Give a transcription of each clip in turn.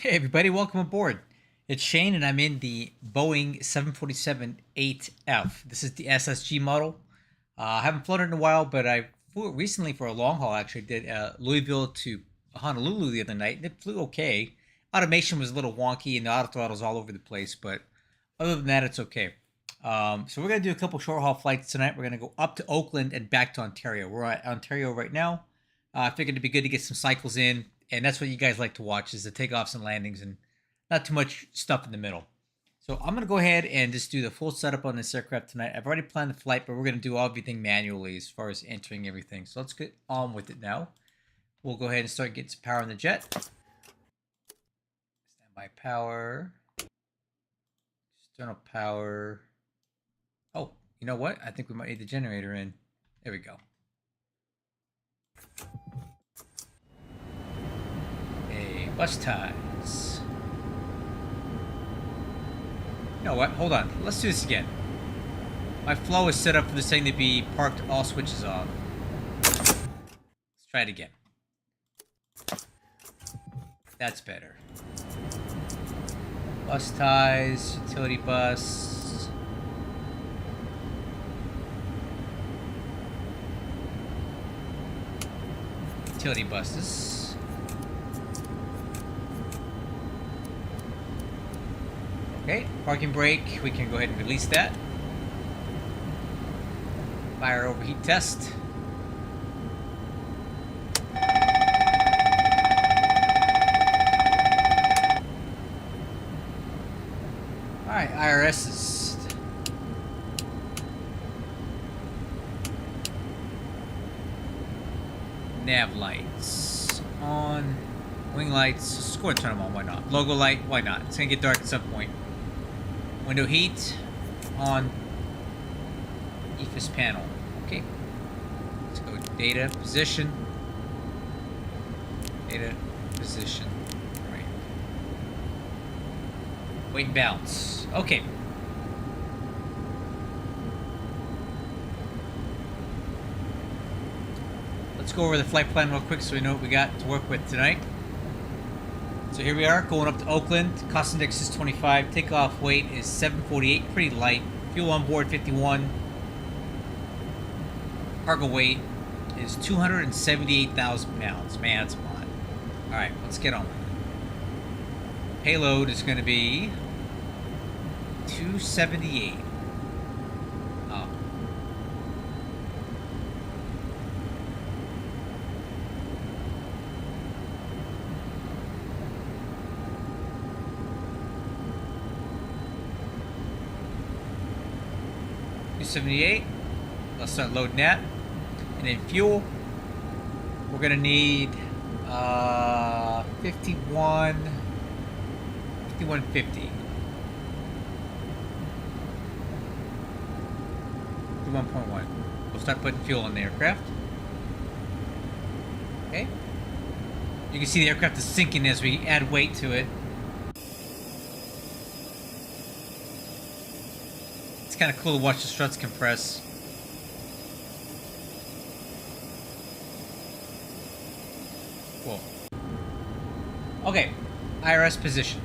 Hey everybody, welcome aboard. It's Shane and I'm in the Boeing 747-8F. This is the SSG model. I haven't flown it in a while, but I flew it recently for a long haul. Actually, did Louisville to Honolulu the other night, and it flew okay. Automation was a little wonky, and the auto throttle's all over the place, but other than that, it's okay. So we're gonna do a couple short haul flights tonight. We're gonna go up to Oakland and back to Ontario. We're at Ontario right now. I figured it'd be good to get some cycles in, and that's what you guys like to watch is the takeoffs and landings, and not too much stuff in the middle. So I'm gonna go ahead and just do the full setup on this aircraft tonight. I've already planned the flight, but we're gonna do everything manually as far as entering everything. So let's get on with it now. We'll go ahead and start getting some power in the jet. Standby power. External power. Oh, you know what? I think we might need the generator in. There we go. Hey, bus ties. You know what? Hold on. Let's do this again. My flow is set up for this thing to be parked all switches off. Let's try it again. That's better. Bus ties, utility bus. Utility buses. Okay, parking brake. We can go ahead and release that. Fire overheat test. Alright, IRS's. Nav lights on. Wing lights. Just go ahead and turn them on, why not? Logo light, why not? It's gonna get dark at some point. Window heat on. EFIS panel. Okay. Let's go data position. Data position. Right. Weight and balance. Okay. Let's go over the flight plan real quick so we know what we got to work with tonight. So here we are, going up to Oakland. Cost index is 25. Takeoff weight is 748, pretty light. Fuel on board 51. Cargo weight is 278,000 pounds. Man, that's a lot. Alright, let's get on with it. Payload is going to be 278. Oh. $278. Let's start loading that. And then fuel, we're gonna need 5150. 51.1. We'll start putting fuel in the aircraft. Okay. You can see the aircraft is sinking as we add weight to it. It's kind of cool to watch the struts compress. Cool. Okay, IRS position.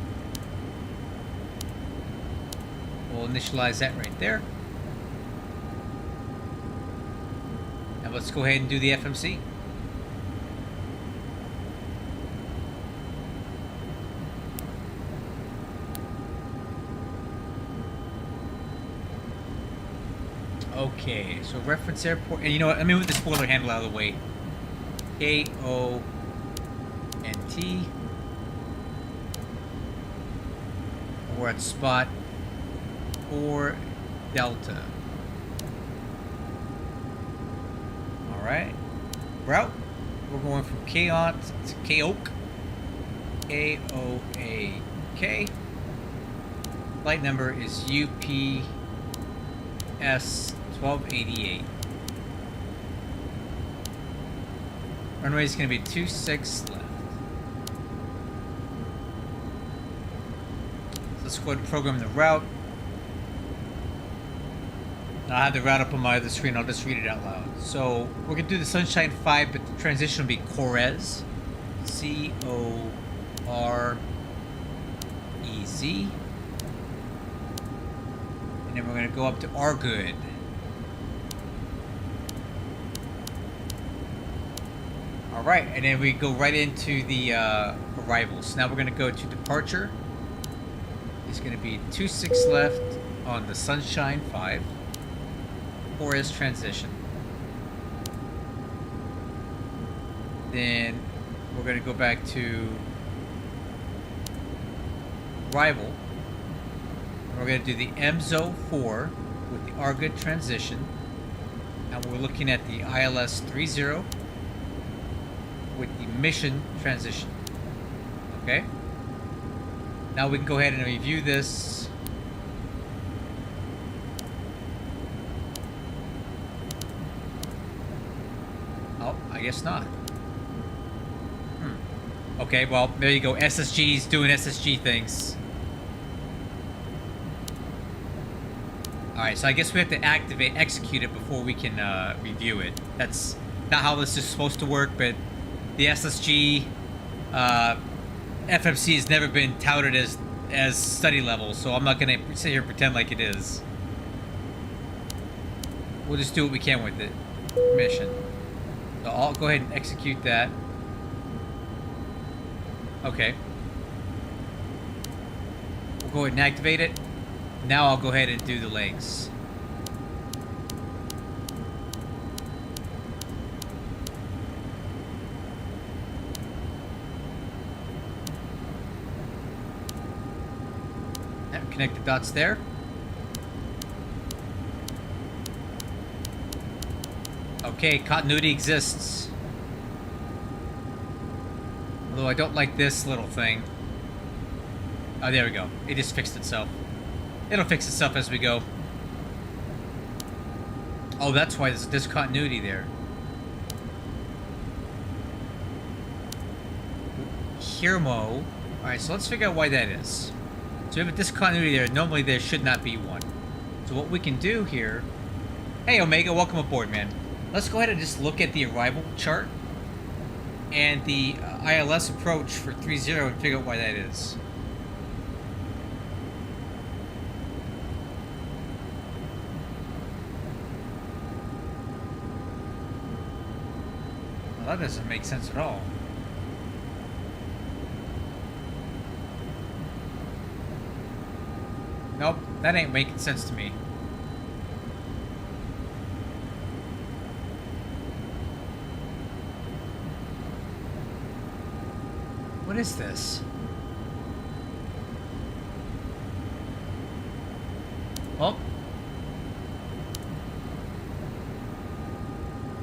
We'll initialize that right there. Now let's go ahead and do the FMC. Okay, so reference airport, and you know what? Let me move the spoiler handle out of the way. KONT. We're at spot 4 Delta. Alright. Route. We're going from KONT to KOAK. KOAK. Flight number is UPS 1288. Runway is going to be 26 left. So let's go ahead and program the route. Now I have the route up on my other screen. I'll just read it out loud. So we're going to do the Sunshine 5, but the transition will be CORSAIR. Z. And then we're going to go up to R good. Alright, and then we go right into the arrivals. Now we're going to go to departure. It's going to be 2-6 left on the Sunshine 5. 4S transition. Then we're going to go back to arrival. And we're going to do the MZO 4 with the R good transition. And we're looking at the ILS 30 with the mission transition. Okay? Now we can go ahead and review this. Oh, I guess not. Okay, well, there you go. SSG's doing SSG things. Alright, so I guess we have to execute it before we can review it. That's not how this is supposed to work, but the SSG FMC has never been touted as study level, so I'm not going to sit here and pretend like it is. We'll just do what we can with it. Mission. So I'll go ahead and execute that. Okay. We'll go ahead and activate it. Now I'll go ahead and do the legs. Connect the dots there. Okay, continuity exists. Although I don't like this little thing. Oh, there we go. It just fixed itself. It'll fix itself as we go. Oh, that's why there's discontinuity there. Hirmo. Alright, so let's figure out why that is. So we have a discontinuity there. Normally there should not be one. So what we can do here... Hey Omega, welcome aboard, man. Let's go ahead and just look at the arrival chart and the ILS approach for 30 and figure out why that is. Well, that doesn't make sense at all. Nope, that ain't making sense to me. What is this? Well,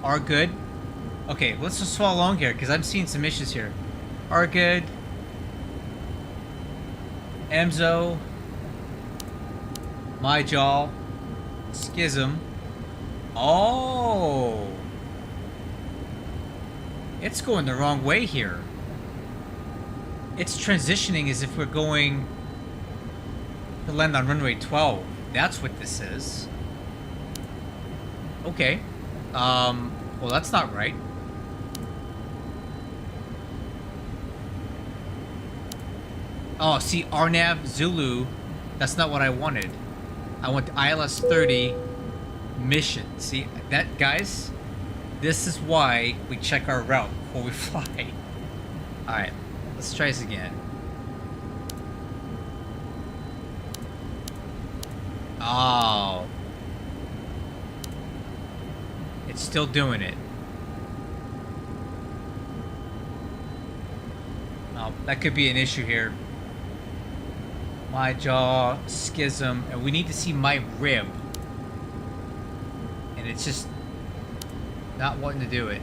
are good. Okay, let's just follow along here because I'm seeing some issues here. Are good. Emzo. My jaw. Schism. Oh. It's going the wrong way here. It's transitioning as if we're going to land on runway 12. That's what this is. Okay. Well, that's not right. Oh, see, RNAV Zulu. That's not what I wanted. I want the ILS 30 mission. See, that, guys, this is why we check our route before we fly. Alright, let's try this again. Oh. It's still doing it. Oh, that could be an issue here. My jaw, schism, and we need to see my rib. And it's just not wanting to do it.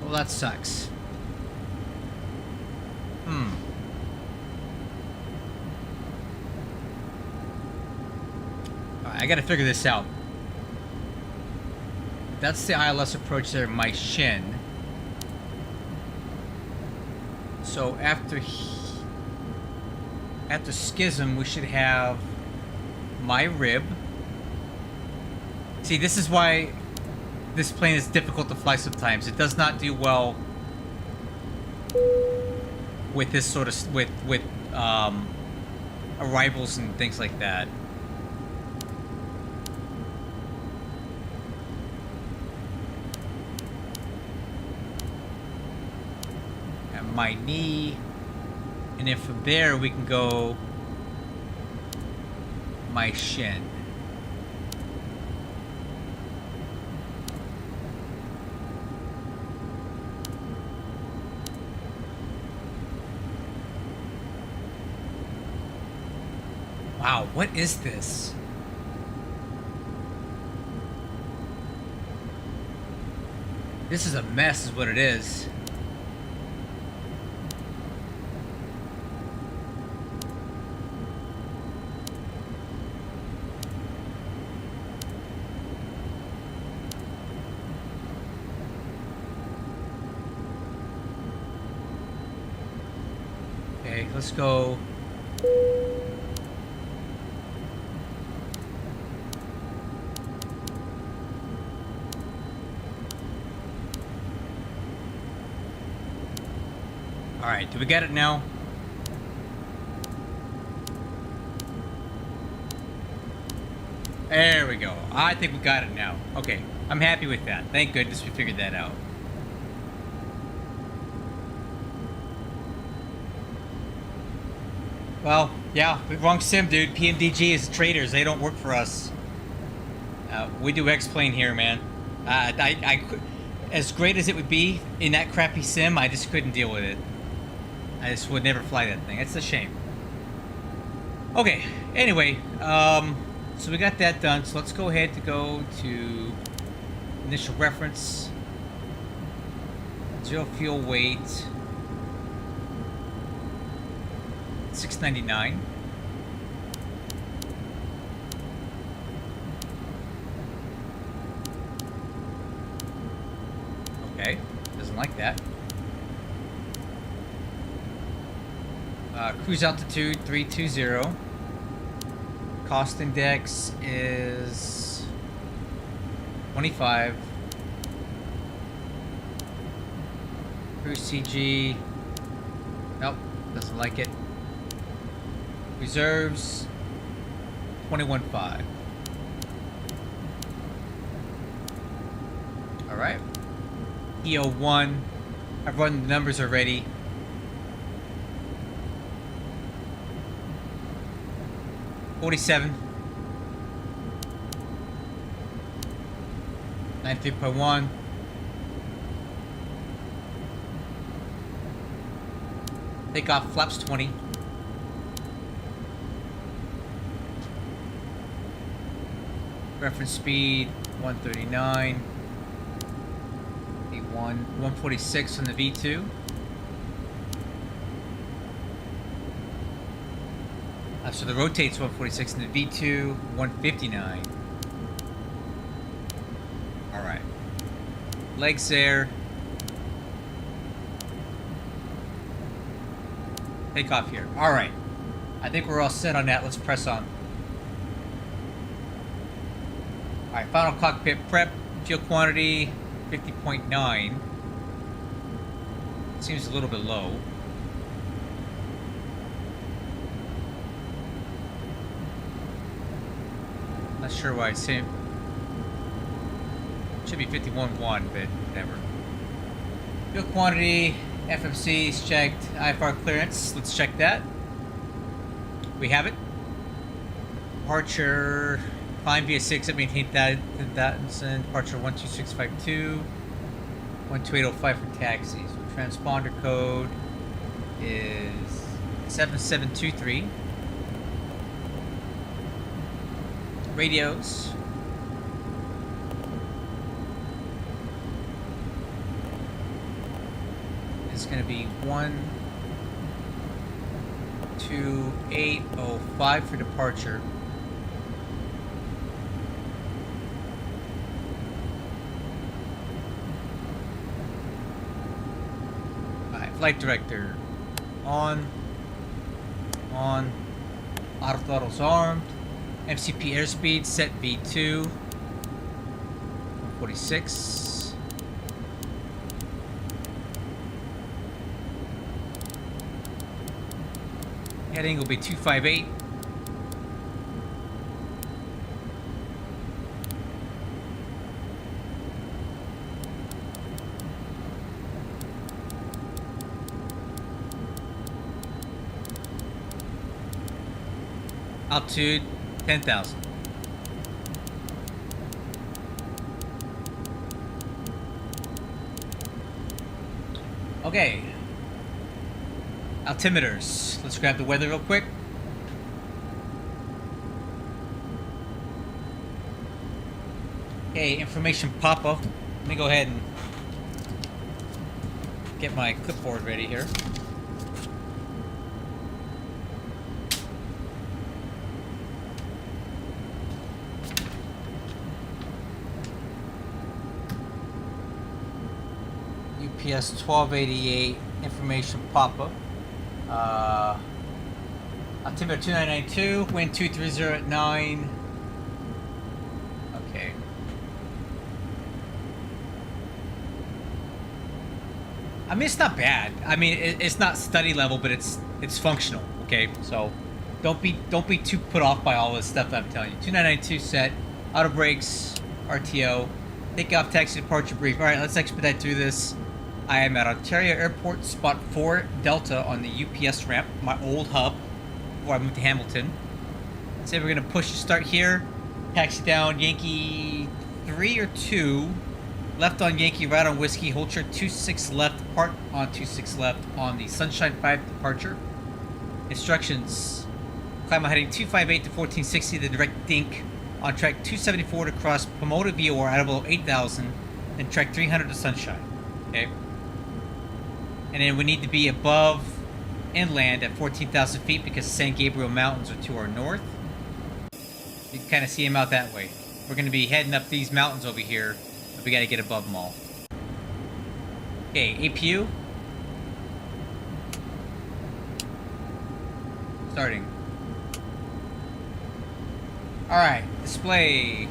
Well, that sucks. Alright, I gotta figure this out. That's the ILS approach there, my shin. So after schism, we should have my rib. See, this is why this plane is difficult to fly sometimes. It does not do well with this sort of with arrivals and things like that. And my knee, and then from there we can go my shin. Wow, what is this? This is a mess, is what it is. Okay, let's go. Alright, do we get it now? There we go. I think we got it now. Okay, I'm happy with that. Thank goodness we figured that out. Well, yeah, wrong sim, dude. PMDG is traitors. They don't work for us. We do X-Plane here, man. As great as it would be in that crappy sim, I just couldn't deal with it. I just would never fly that thing. It's a shame. Okay, anyway, so we got that done. So let's go ahead to initial reference. Zero fuel weight. 699. Okay, doesn't like that. Cruise altitude 320. Cost index is 25. Cruise CG. Nope, doesn't like it. Reserves 21.5. Alright. EO1. I've run the numbers already. $47. 93.1. Takeoff flaps 20. Reference speed 139. 146 on the V2. So the rotate's 146 and the V2 159. Alright. Legs there. Take off here. Alright. I think we're all set on that. Let's press on. Alright, final cockpit prep. Fuel quantity 50.9. Seems a little bit low. Not sure why it's saying. Should be 51.1, but whatever. Fuel quantity, FMC is checked. IFR clearance. Let's check that. We have it. Departure. Climb via 6 at maintain that. Departure 12652. 12805 for taxi. So transponder code is 7723. Radios. It's going to be 12805 for departure. Alright, flight director. On. Auto throttle's armed. MCP airspeed set V2. 146. Heading will be 258. Altitude 10,000. Okay. Altimeters. Let's grab the weather real quick. Okay, information pop-up. Let me go ahead and get my clipboard ready here. UPS 1288 information pop-up. Altimeter 2992, wind 230 at 9. Okay. I mean, it's not bad. I mean, it's not study level, but it's functional. Okay, so don't be too put off by all this stuff I'm telling you. 2992 set, auto brakes, RTO, takeoff, taxi, departure, brief. All right, let's expedite through this. I am at Ontario Airport, spot 4 Delta on the UPS ramp, my old hub, before I moved to Hamilton. Say we're gonna push to start here, taxi down Yankee 3 or 2, left on Yankee, right on Whiskey, hold short 26 left, part on 26 left on the Sunshine 5 departure. Instructions: climb a heading 258 to 1460, the direct dink on track 274 to cross Pomona VOR out of below 8,000, then track 300 to Sunshine. Okay. And then we need to be above inland at 14,000 feet because San Gabriel Mountains are to our north. You can kind of see them out that way. We're going to be heading up these mountains over here, but we got to get above them all. Okay, APU. Starting. Alright, display.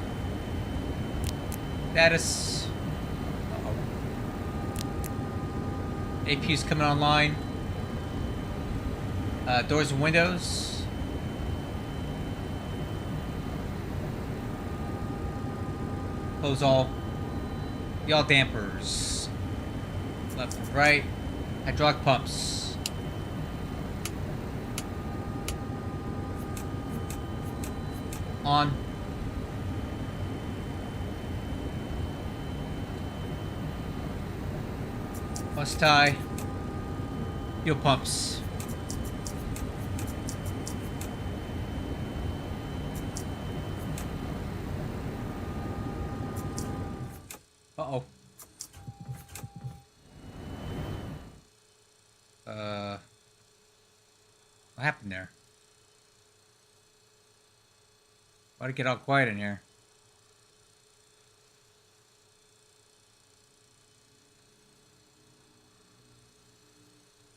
Status. APU's coming online. Doors and windows. Close all. Yaw dampers. Left and right. Hydraulic pumps. On. Must tie. Fuel pumps. Uh-oh. What happened there? Why'd it get all quiet in here?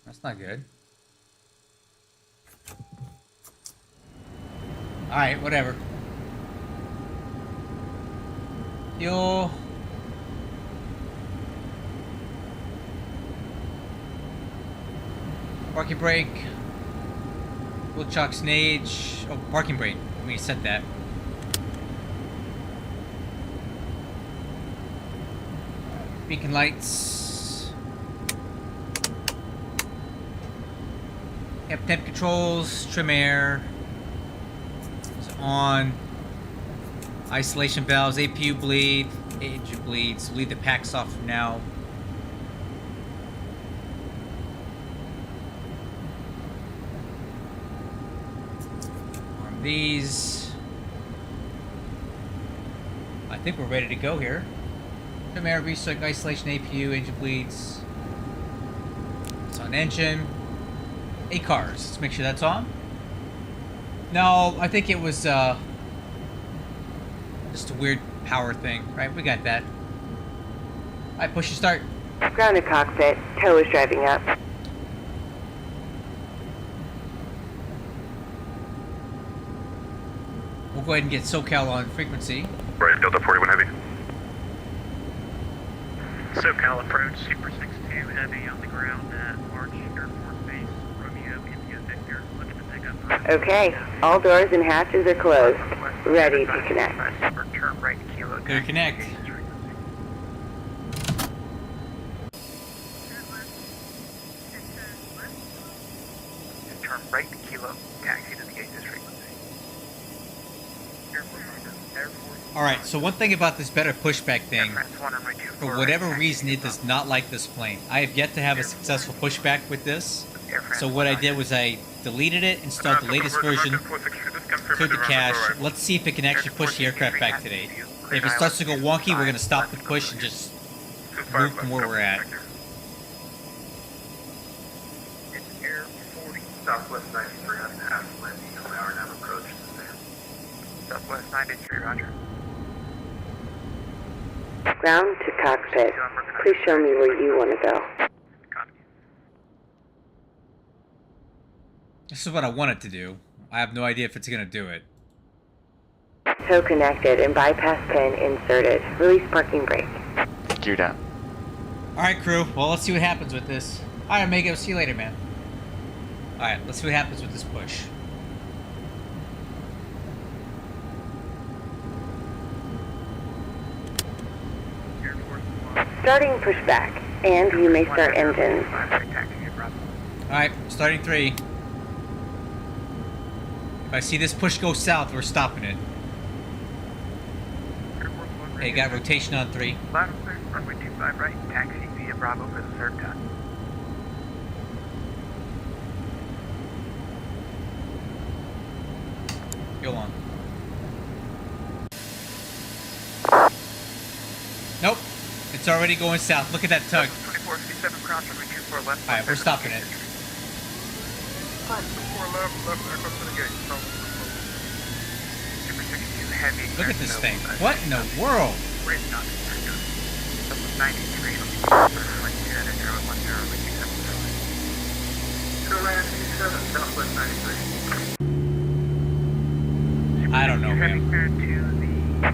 That's not good. Alright, whatever. Fuel. Parking brake. Fuel chock snage. Oh, parking brake. Let me set that. Beacon lights. Yep, temp controls, trim air. It's on. Isolation valves, APU bleed, engine bleeds. Leave the packs off for now. Arm these. I think we're ready to go here. Trim air, restock, isolation, APU, engine bleeds. It's on engine. ACARS. Let's make sure that's on. No, I think it was just a weird power thing, right? We got that. Alright, push to start. Grounded cockpit. Tow is driving up. We'll go ahead and get SoCal on frequency. Right, Delta 41 Heavy. SoCal approach, Super 62 Heavy on the ground at March Air Force Base, Romeo, India, Victor, looking to pick up. Okay, all doors and hatches are closed. Ready to connect. Turn right Kilo. Here to connect. Turn right Kilo, taxi to the gate this frequency. Alright, so one thing about this better pushback thing, for whatever reason it does not like this plane. I have yet to have a successful pushback with this. So what I did was I deleted it, installed the latest version, cleared the cache. Let's see if it can actually push the aircraft back today. If it starts to go wonky, we're going to stop the push and just move from where we're at. It's Air 40. Southwest 93 on half landing, hour nav approach to Sam. Southwest 93, roger. Ground to cockpit. Please show me where you want to go. Copy. This is what I wanted to do. I have no idea if it's going to do it. Tow connected and bypass pin inserted. Release parking brake. Gear down. Alright, crew. Well, let's see what happens with this. Alright, Omega. See you later, man. Alright, let's see what happens with this push. Starting pushback, and you may start engines. Alright, starting 3. If I see this push go south, we're stopping it. Hey, got rotation on 3. Loud and clear, runway 25 right, taxi via Bravo for the third time. Go on. Nope. It's already going south. Look at that tug. 2457 cross runway 24 left. Alright, we're stopping it. 24 left, echo to the gate. Super 62 heavy. Look at this thing. What in the world? Bridge knock. 93. Like 10 and 0 1 0 like 27, Southwest 93. I don't know, man.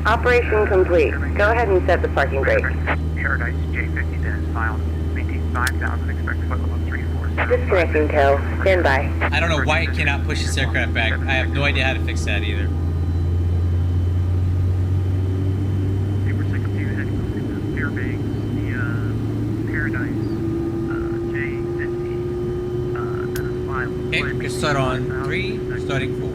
Operation complete. Go ahead and set the parking brake. Paradise J50 Dennis filed. Maintain 5,000, expect flight level 340. Disconnecting tow. Stand by. I don't know why it cannot push this aircraft back. I have no idea how to fix that either. Super 62 heading to Fairbanks, the Paradise J50 Dennis filed. Okay, we can start on 3, starting 4.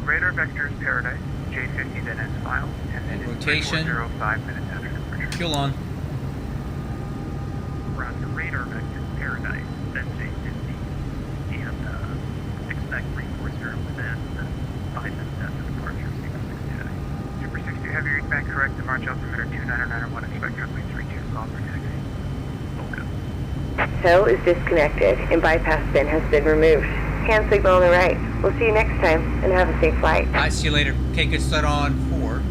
Radar vectors Paradise, J50 then ends file, and rotation. 5 minutes after departure. Fuel on. Roger, radar vectors Paradise, then J50, and expect reinforcer within 5 minutes after departure, Super 62 heavy read back correct, the March altimeter 2991, expect runway 32, call for taxi. Volca. Tow is disconnected and bypass pin has been removed. Hand signal on the right. We'll see you next time, and have a safe flight. Alright, see you later. Okay, good start on 4.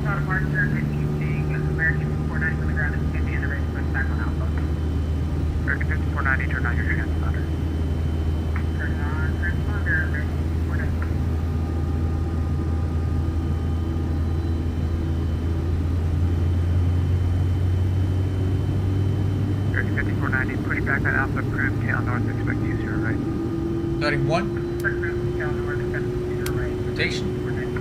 Out of Marcher, 15 seeing American 490 on the ground and 50 in the range, push back on Alpha. American 5490, turn on your transponder. Turn on transponder, American 490. American 5490, push back on Alpha, approved, tail north, expect 20 right. Starting 1. Approved, tail north, expect 20 right. Rotation. 490.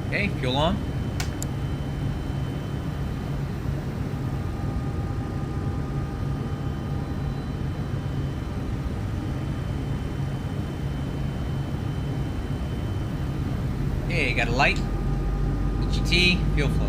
Okay, fuel on. Okay, got a light. EGT, fuel flow.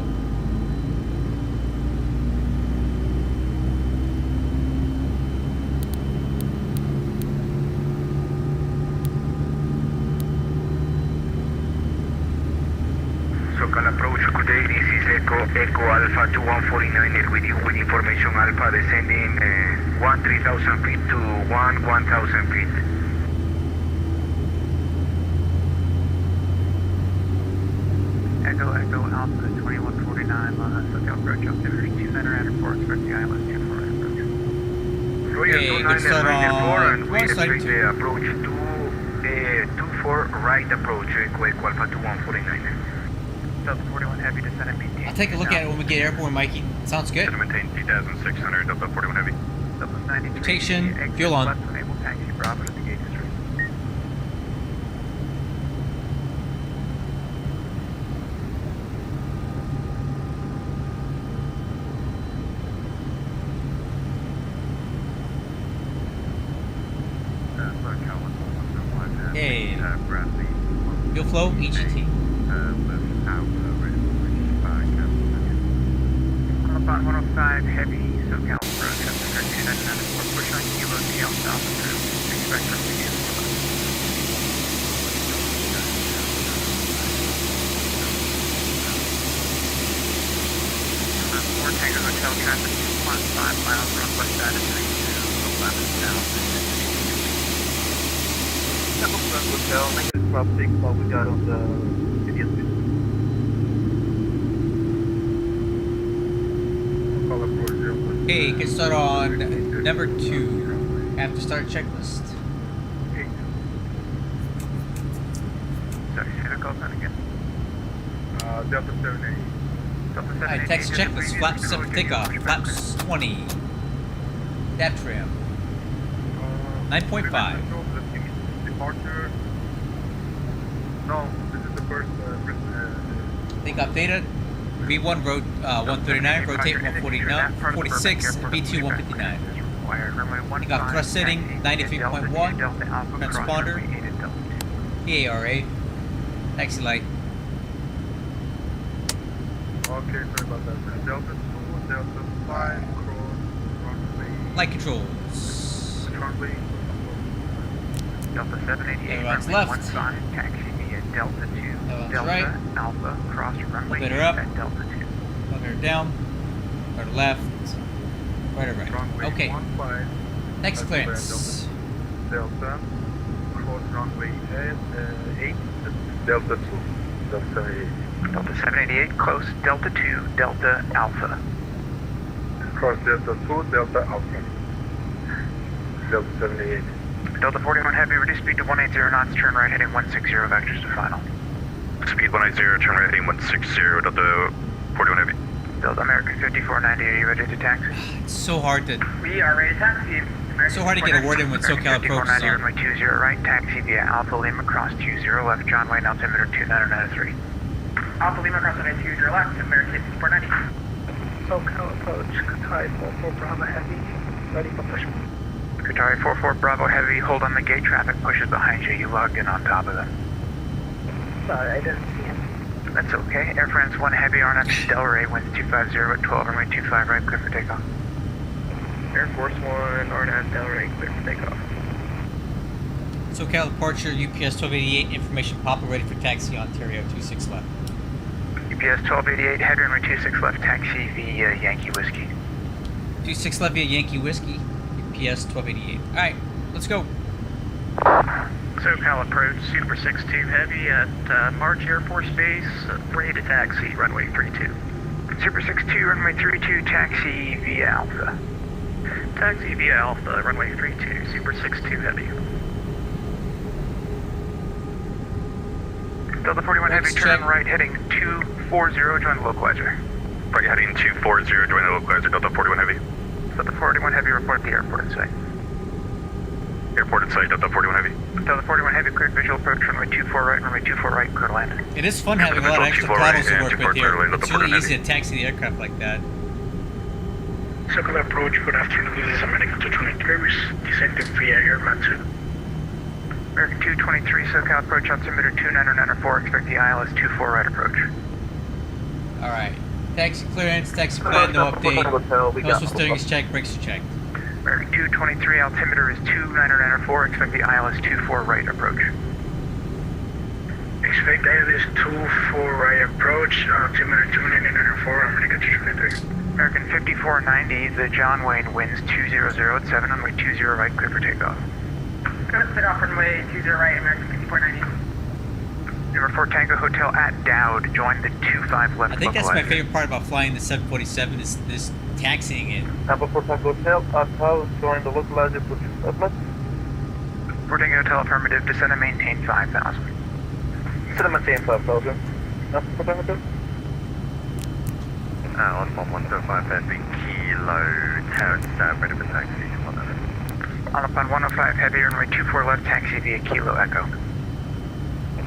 SoCal approach, good day, this is Echo Alpha 2149 with you with information Alpha descending 13,000 feet to 1,000 feet. Echo Alpha 2149 SoCal approach altimeter 2994 expect the ILS 24 right approach. Roger, Okay, good start 2994 on and we side expect 2. the approach 24 right approach, Echo Alpha 2149. Delta 41 heavy descent and maintain. I'll take a look at it when we get airborne, Mikey. Sounds good. Maintain 2,600, Delta 41 heavy. Delta 93. Rotation, exit fuel on. left enable taxi Bravo to the gate district. Hey. Fuel flow, EGT. About 105 heavy SoCal approach up to 299 push on kilo TL south and through. Expect us to use Fort Tango Hotel traffic 2.5 miles northwest side of 3 to 11 south. Hotel, negative traffic, what we got on the previous Okay, get started on number 2. Have to start checklist. Sorry, say the call sign again. Delta 78. Delta Alright, 78, text just checklist. previous Flaps set code, for takeoff. your Flaps 20. Dap trim. 9.5. Departure. No, this is the first. Takeoff data. V1 road 139, rotate 149, 46, V2 159. Takeoff thrust setting 93.1, transponder, PARA, taxi light. Okay, sorry about that. Delta 2, Delta 5, cross runway. Light controls. Runway. Delta 788, Everyone's runway left. 15, taxi via Delta 2, Everyone's Delta right. Alpha, cross runway Elevator 8 up. at Delta 2. Elevator down, or to left, right or right. Runway Okay, 15. next clearance. Delta. Cross runway 8. Delta 2. Delta 8. Delta 788, close Delta 2, Delta Alpha. Cross Delta 2, Delta Alpha. Delta 78. Delta 41 Heavy, reduce speed to 180 knots, turn right heading 160 vectors to final. Speed 180, turn right heading 160, Delta 41 Heavy. Delta American 5490, are you ready to taxi? It's so hard to We are ready to taxi. So hard to get a word in when SoCal approaches 5490, on. runway 20 right, taxi via Alpha Lima, cross 20 left, John Wayne, altimeter 2993. Alpha Lima cross runway 20 left, American 490. SoCal approach, Qatar 44 Bravo Heavy, ready for push. Qatari 44 Bravo Heavy, hold on the gate, traffic pushes behind you, you logged in on top of them. Sorry, I didn't see him. That's okay. Air France 1 Heavy, RNF Delray, winds 250 at 12, runway 25 right, clear for takeoff. Air Force 1, RNAV Delray, clear for takeoff. SoCal departure, UPS 1288, information Papa ready for taxi, Ontario 26 left. UPS 1288, head runway 26 left, taxi via Yankee Whiskey. 26 left via Yankee Whiskey, UPS 1288. Alright, let's go. SoCal approach, Super 62 Heavy at March Air Force Base, ready to taxi, runway 32. Super 62, runway 32, taxi via Alpha. Taxi via Alpha, runway 32, Super 62 Heavy. Delta 41 Heavy, Let's turn check. right, heading 240, join the localizer. Right heading 240, join the localizer, Delta 41 Heavy. Delta 41 Heavy, report the airport in sight. Airport in sight, Delta 41 Heavy. Delta 41 Heavy, cleared visual approach, runway 24 right, runway 24 right, clear land. It is fun having a lot of extra throttles to work with here. It's really easy to taxi the aircraft like that. SoCal approach, good afternoon, this is American 223, descending via Airman 2. American 223, SoCal approach, altimeter 2994, expect the ILS 24 right approach. Alright. Taxi clearance, taxi plan, no update. Coastal steering is checked, brakes are checked. American 223, altimeter is 2994, expect the ILS 24 right approach. Expect ASUS 2 right approach, altimeter 2994, American 223. American 5490, the John Wayne winds 20 at 7 runway 20 right, clear for takeoff. Go to off runway 20 right, American 5490. Number 4 Tango Hotel at Dowd, join the 25 left. I think that's my localizer. favorite part about flying the 747 is this taxiing it. Number 4 Tango Hotel at Dowd, join the localizer for 2 4 Tango Hotel affirmative, descend and maintain 5,000. Descend and maintain 5,000. Number 4 Tango Hotel. On 105 Heavy, Kilo, Terrace, ready for taxi. On upon 105 heavy, runway 24 left, taxi via Kilo Echo.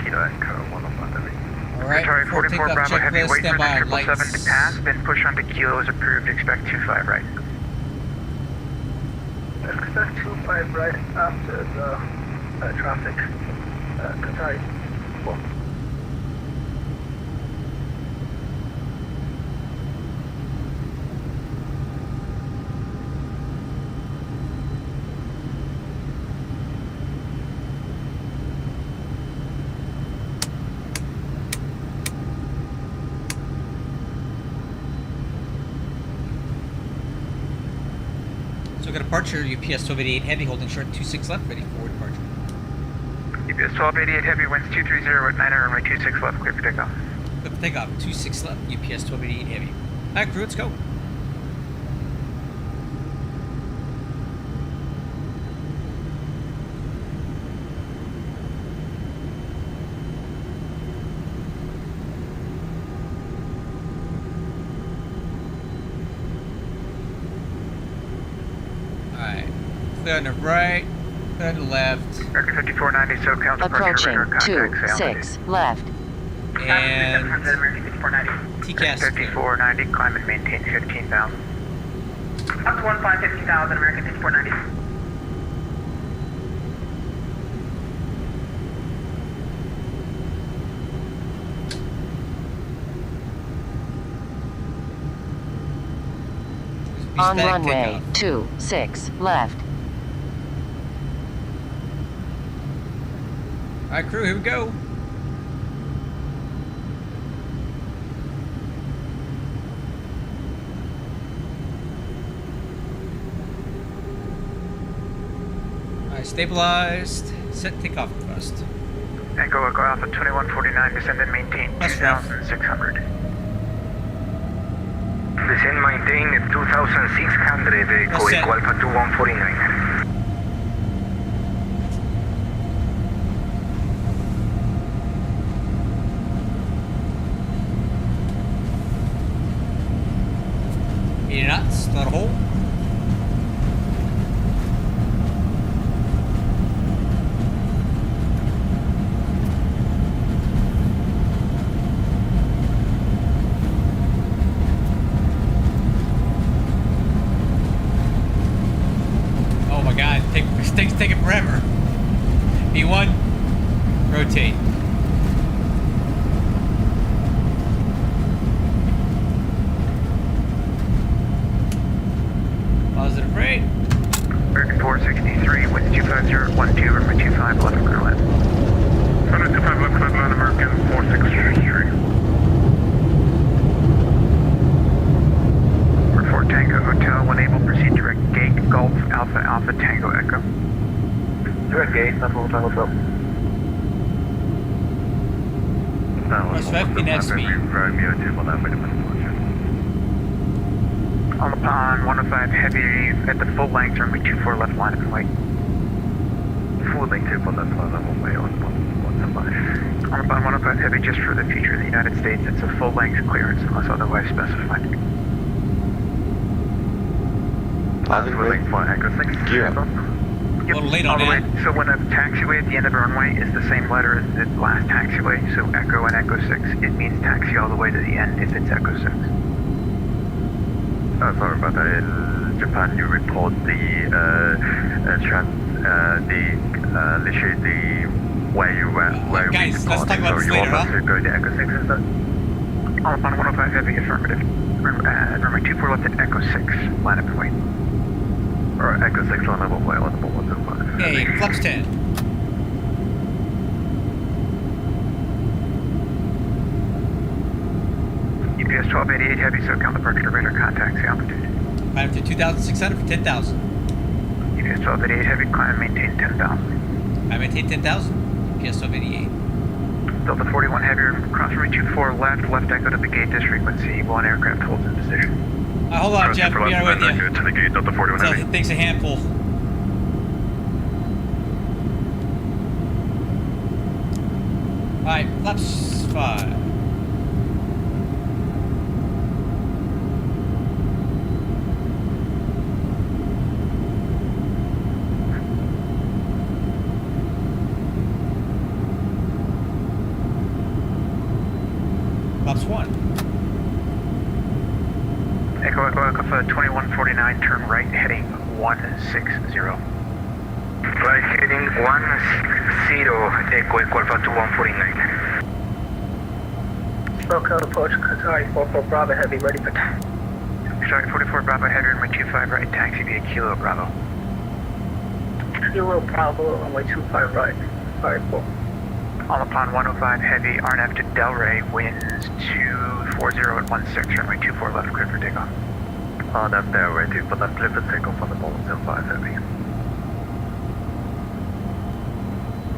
Kilo Echo, 105 Heavy. Alright, Sorry, full 44 takeoff Bravo heavy, checklist, wait for stand by the on lights. 777 to pass, then push onto Kilo as approved, expect 25 right. Expect 25 right after the traffic. Qatar. So we got departure, UPS 1288 Heavy, holding short 26 left, ready for departure. UPS 1288 heavy, winds 230 at 9 runway 26 left, clear for takeoff. Clear for takeoff, 26 left, UPS 1288 Heavy. Alright, crew, let's go. Alright, clear on the right, clear on the left, American 5490, SoCal departure, Approaching radar contact, 26 left. and American 5490. TCAS clear. 5490, climb and maintain 15,000. Up to 15,000, American 5490. On Static runway takeoff. 26 left. Alright, crew, here we go. Alright, stabilized. Set takeoff thrust. Echo Alpha 2149, descend and maintain That's rough. 2,600. Descend, maintain 2,600, That's it. Echo Alpha 2149. Eighty knots, not a hole. Oh my god, this thing's taking forever. B1, rotate. Positive rate. American 463, winds 250 12, runway 25 left, clear land. Runway 25 left, clear land, American 463. Number 4 Tango Hotel, when able, proceed direct gate, Golf Alpha Alpha Tango Echo. Direct gate, number 4 Tango Hotel. Plus 50 net speed. Romeo 219, ready for departure. On upon 105 heavy at the full length, runway 24 left, line of flight. Full length 219, runway on 115. On upon 105 heavy, just for the future of the United States, it's a full length clearance unless otherwise specified. Full length for Echo 6. Gear. A little late on all the way. that. So when a taxiway at the end of a runway is the same letter as the last taxiway, so Echo and Echo 6, it means taxi all the way to the end if it's Echo 6. Sorry about that. In Japan, you report the literally the way where guys, we let's talk about so this you later, want us huh? to go to Echo 6 instead? On upon 105 heavy, affirmative. Runway 24 left at Echo 6, line up and wait. Or Echo 6 on level way on level 125. Okay, flaps 10. UPS 1288 Heavy, SoCal departure radar contacts the altitude. Climb to 2,600 for 10,000. UPS 1288 Heavy, climb and maintain 10,000. I maintain 10,000. UPS 1288. Delta 41 Heavy, cross runway 24 left echo to the gate, this frequency, 1 aircraft holds in position. Hold on, Jeff, we'll be right with you. To the gate, Delta 41 So, Heavy. things a handful. Alright, flaps 5. Flaps 1. Echo 2149, turn right, heading 160. Right heading 10, Echo Alpha to 149. SoCal approach, sorry, 44 Bravo Heavy, ready for Sorry, 44 Bravo Heavy, runway 25 right, taxi via Kilo Bravo. Kilo Bravo, runway 25 right, sorry, 4. All upon 105 Heavy, RNF to Delray, winds 240 at 16, runway 24 left, clear for takeoff. RNF Delray, 24 left, clear for takeoff on the ball 05 Heavy.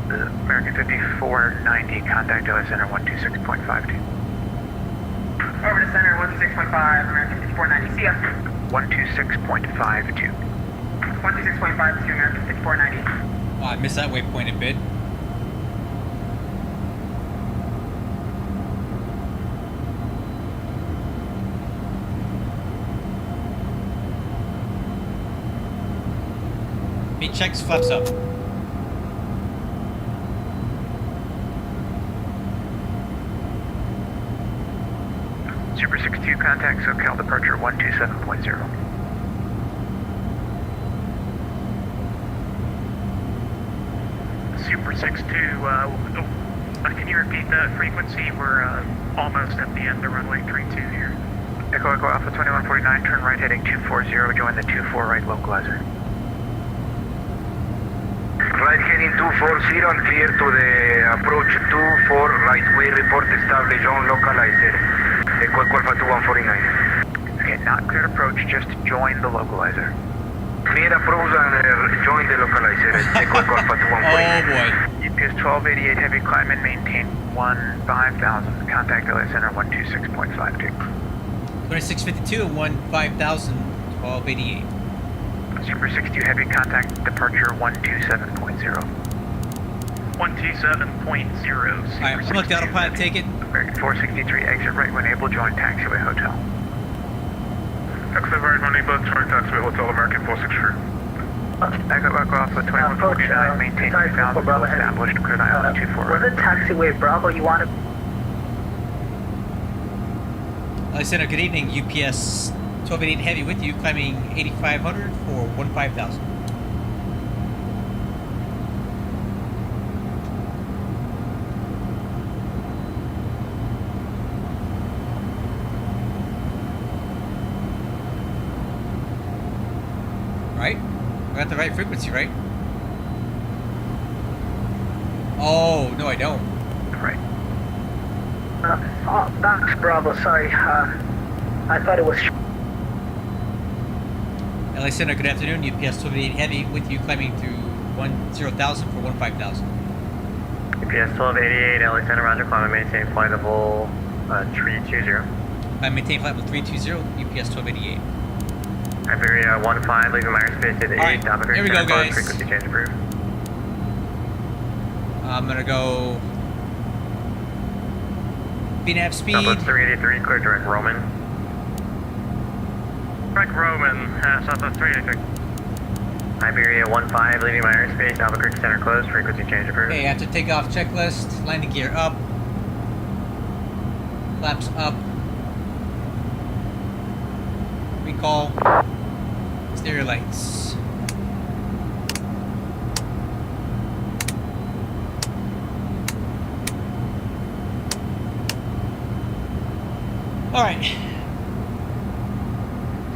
American 5490, contact LA Center 126.52. Over to center, 126.5, American 5490. See ya. 126.52. 126.5 to American 5490. Oh, I missed that waypoint a bit. He checks flaps up. Super 62, contact SoCal departure 127.0. Super 62, can you repeat that frequency? We're almost at the end of runway 32 here. Echo Alpha 2149, turn right heading 240, join the 24 right localizer. Right heading 240 and clear to the approach 24 right. We report established on localizer. Echo Alpha to 149. Okay, not cleared approach, just join the localizer. Clear approach and join the localizer. Echo Alpha to 149. Oh boy. UPS 1288 Heavy, climb and maintain 15,000. Contact LA Center 126.52. 2652 and 15,000, 1288. Super 62 Heavy, contact departure 127.0. 127.0. Alright, I'm looking down upon it, take it. American 463, exit right when able, join taxiway hotel. Exit right when able, join taxiway hotel, American 463. Echo Alpha 2149, maintain 2,000, established, clear island 24. We're the taxiway Bravo, you want to... Center, good evening. UPS 1288 Heavy with you, climbing 8,500 for 15,000. Right? We're at the right frequency, right? Oh, no, I don't. Right. That's Bravo, sorry, I thought it was... LA Center, good afternoon. UPS 1288 Heavy with you, climbing to 10,000 for 15,000. UPS 1288, LA Center, roger, climb and maintain flight level 320. I maintain flight level 320, UPS 1288. Iberia 15, leaving my airspace at 8, Alright, here we go, guys. Frequency change approved. I'm gonna go VNAV speed. Southwest 383, clear direct Roman. Direct Roman, Southwest 383. Iberia 15, leaving my airspace, Albuquerque Center closed, frequency change approved. Okay, after takeoff checklist, landing gear up, flaps up, recall, stereo lights. Alright.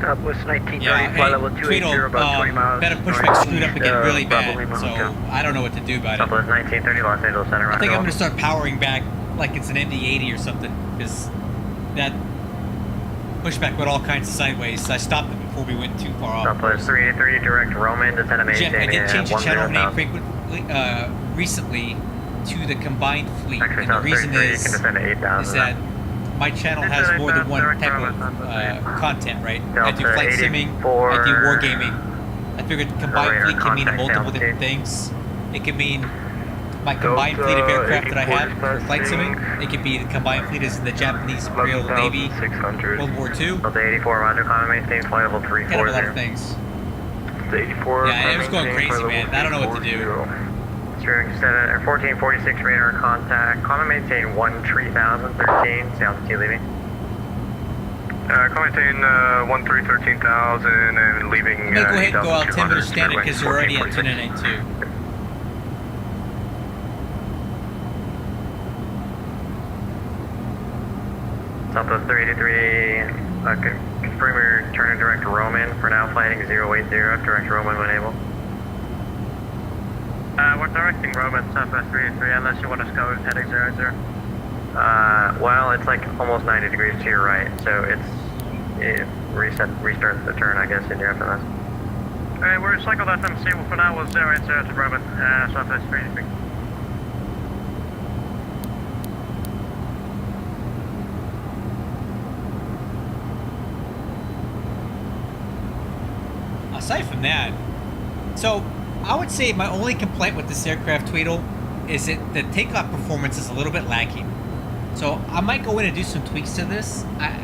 Southwest 1930, Yeah, flight hey, level 280, Tweedle, about 20 miles. better pushback screwed up again really Bravo bad, Lima so Hotel. I don't know what to do about it. Southwest 1930, Los Angeles Center, I roger. think I'm gonna start powering back like it's an MD-80 or something, because that Pushback went all kinds of sideways, so I stopped it before we went too far off. Southwest 383, direct Roman, descend to Jeff, I maintain did change the channel name 10,000. frequently, recently to the combined fleet, Actually, and the South reason 33, you is can descend to 8,000. that my channel has more than one type of content, right? I do flight simming, I do wargaming. I figured combined fleet can mean multiple different things. It could mean my combined fleet of aircraft that I have for flight simming. It could be the combined fleet as the Japanese Imperial Navy, World War II. Delta 84, Roger, common maintain flight level Kind of a lot of 340. things. Delta 84. Yeah, it was going crazy, man. I don't know what to do. Steering 1446 radar contact, common maintain 13,013, see altitude leaving. Maintain 13,13,000 and leaving. I'm gonna go ahead and go out 10 minutes standard because you're already at 2992. Southwest 383, confirm your turn and direct Roman. For now, flighting 080, direct Roman when able. We're directing Roman, Southwest 383, unless you want us to go heading 00. Well, it's like almost 90 degrees to your right, so restart the turn, I guess, in your FMS. Alright, we're cycle FMC, well, for now we'll 080 to Roman, Southwest 383. Aside from that, so I would say my only complaint with this aircraft, Tweedle, is that the takeoff performance is a little bit lacking. So I might go in and do some tweaks to this. I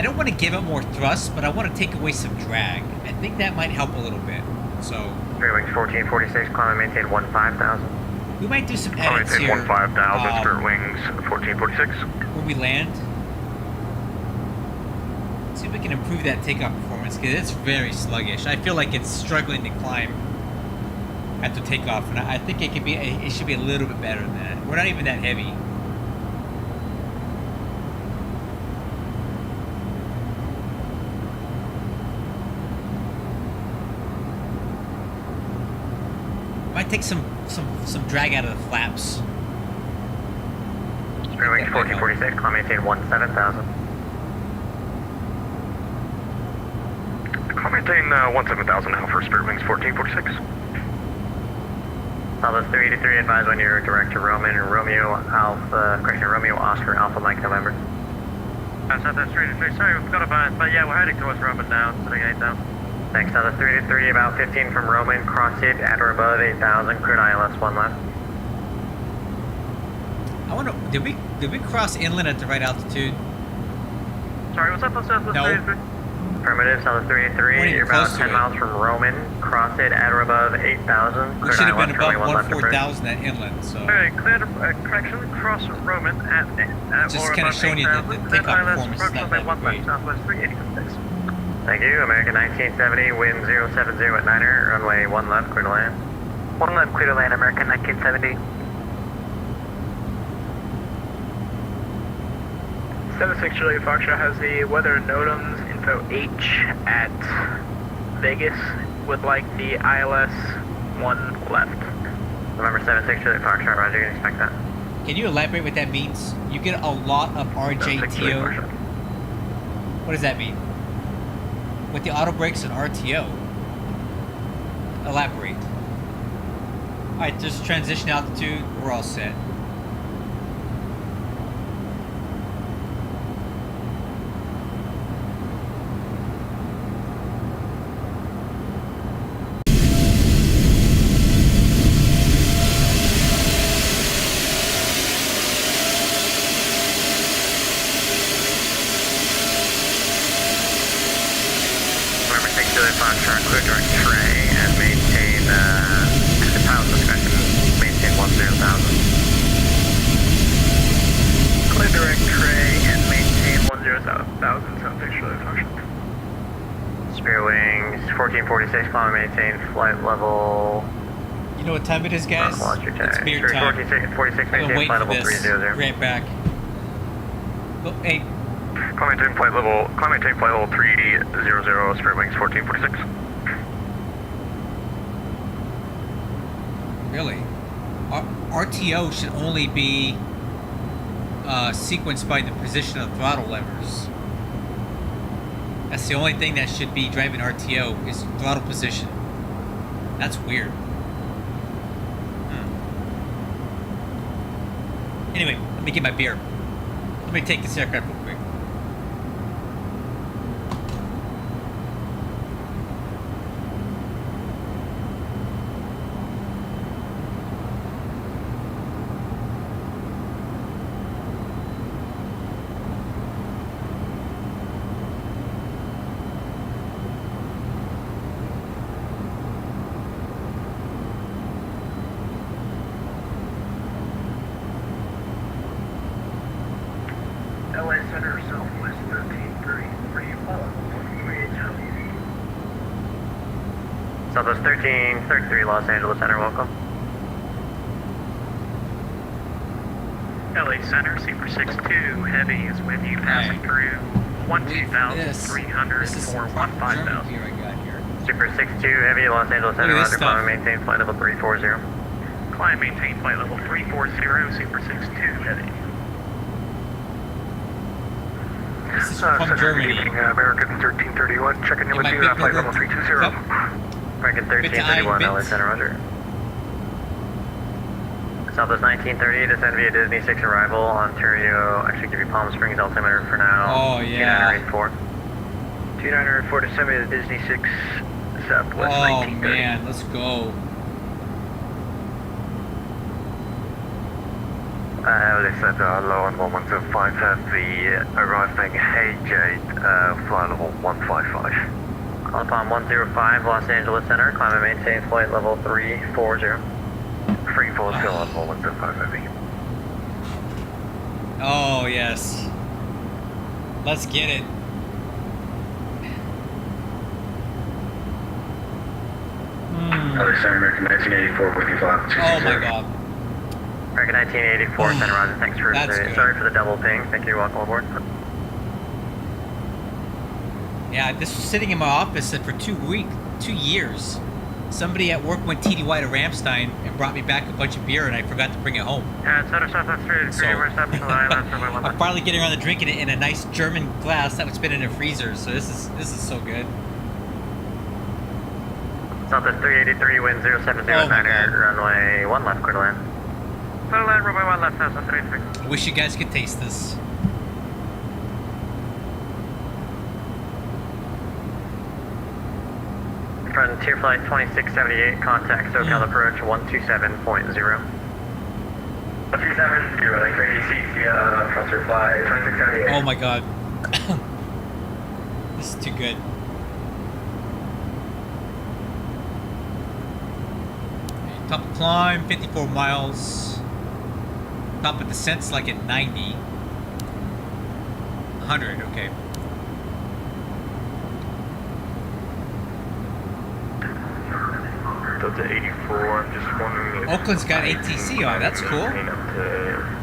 don't want to give it more thrust, but I want to take away some drag. I think that might help a little bit. So Spirit Wings 1446, climb and maintain 15,000. we might do some edits Maintain here 15,000, Spirit Wings 1446. when we land. See if we can improve that takeoff performance because it's very sluggish. I feel like it's struggling to climb after takeoff, and I think it could be. It should be a little bit better than that. We're not even that heavy. Might take some drag out of the flaps. Spirit Wings 1446, climb and maintain 17,000. Maintain 17,000 now for Spirit Wings 1446. Southwest 383, advise when you're direct to Roman, Romeo Oscar Alpha Mike November. Southwest 383, sorry, we forgot about it, but yeah, we're heading towards Roman now, sitting 8,000. Thanks, Southwest 383, about 15 from Roman, cross it at or above 8,000, crude ILS 1 left. I wonder, did we cross inland at the right altitude? Sorry, what's up on Southwest No. 383? Affirmative, Southwest 383, you're about 10 miles from Roman, cross it at or above 8,000. We should have been above 14,000 at inland, so. Alright, clear to correction, cross Roman at Just or kinda above showing you that the 8,000, takeoff clear performance is not approximately that 1 great. left, Southwest 386. Thank you, American 1970, wind 070 at Niner, runway 1 left, clear to land. 1 left, clear to land, American 1970. 76 Juliet Foxtrot has the weather NOTAMs info H at Vegas with like the ILS 1 left. November 76 Juliet Foxtrot, roger, you can expect that. Can you elaborate what that means? You get a lot of 76 Juliet RJTO. Foxtrot. What does that mean? With the auto brakes and RTO. Elaborate. Alright, just transition altitude, we're all set. November 6 Juliet Foxtrot, clear direct tray and maintain, the pilot discussion, maintain 10,000. Clear direct tray and maintain 10,000 South Juliet Foxtrot. Spirit Wings 1446, climb and maintain flight level. You know what time it is, guys? It's beer time. 46, I've been maintain waiting flight for level this. 300. Right back. Oh, hey, Maintain flight level 300, Spirit Wings 1446. really? RTO should only be sequenced by the position of throttle levers. That's the only thing that should be driving RTO is throttle position. That's weird. Anyway, let me get my beer. Let me take this aircraft real quick. LA Center, Southwest 1333, follow. Southwest 1333, Los Angeles Center, welcome. LA Center, Super 62, Heavy is with you, passing through 12,300 This is for some proper German 15,000. beer I got here. Super 62, Heavy, Los Angeles Center, Look at this roger, climb stuff. and maintain flight level 340. Climb, maintain flight level 340, Super 62, Heavy. This is from Germany. American 1331, checking in It with might you, be flight bigger. level 320. Yep. American 1331, bits. LA Center, roger. Southwest 1930, descend via Disney 6 arrival, Ontario, actually give you Palm Springs altimeter for now. Oh, yeah. 2984. 2984 to send me to Disney 6 Southwest Oh 1930. man, let's go. They said low on 1125 at the arriving Haygate, flight level 155. Call upon 105, Los Angeles Center, climb and maintain flight level 340. 340 on 1125 heavy. Oh yes. Let's get it. LA Center, American 1984, with you, flight level 220. Oh my god. American 1984, Center, roger, thanks for That's good. sorry for the double ping, thank you, welcome aboard. Yeah, this was sitting in my office and for 2 years. Somebody at work went TDY to Ramstein and brought me back a bunch of beer and I forgot to bring it home. Center Southwest 3, So, we're stopping the line, left for my I'm finally getting around to drinking it in a nice German glass that was been in a freezer. So this is so good. Southwest 383, wind 070, Oh my runway 1 left, clear to land. Clear line, runway 1 left, Southwest 383. I wish you guys could taste this. Frontier Flight 2678, contact SoCal approach 127.0. 137, you're running for AC via Frontier Flight 2678. Oh my god. This is too good. Top of climb, 54 miles. Top of descent's like at 90. 100, okay. Delta 84, I'm just wondering if... Oakland's got ATC on, that's cool. Up to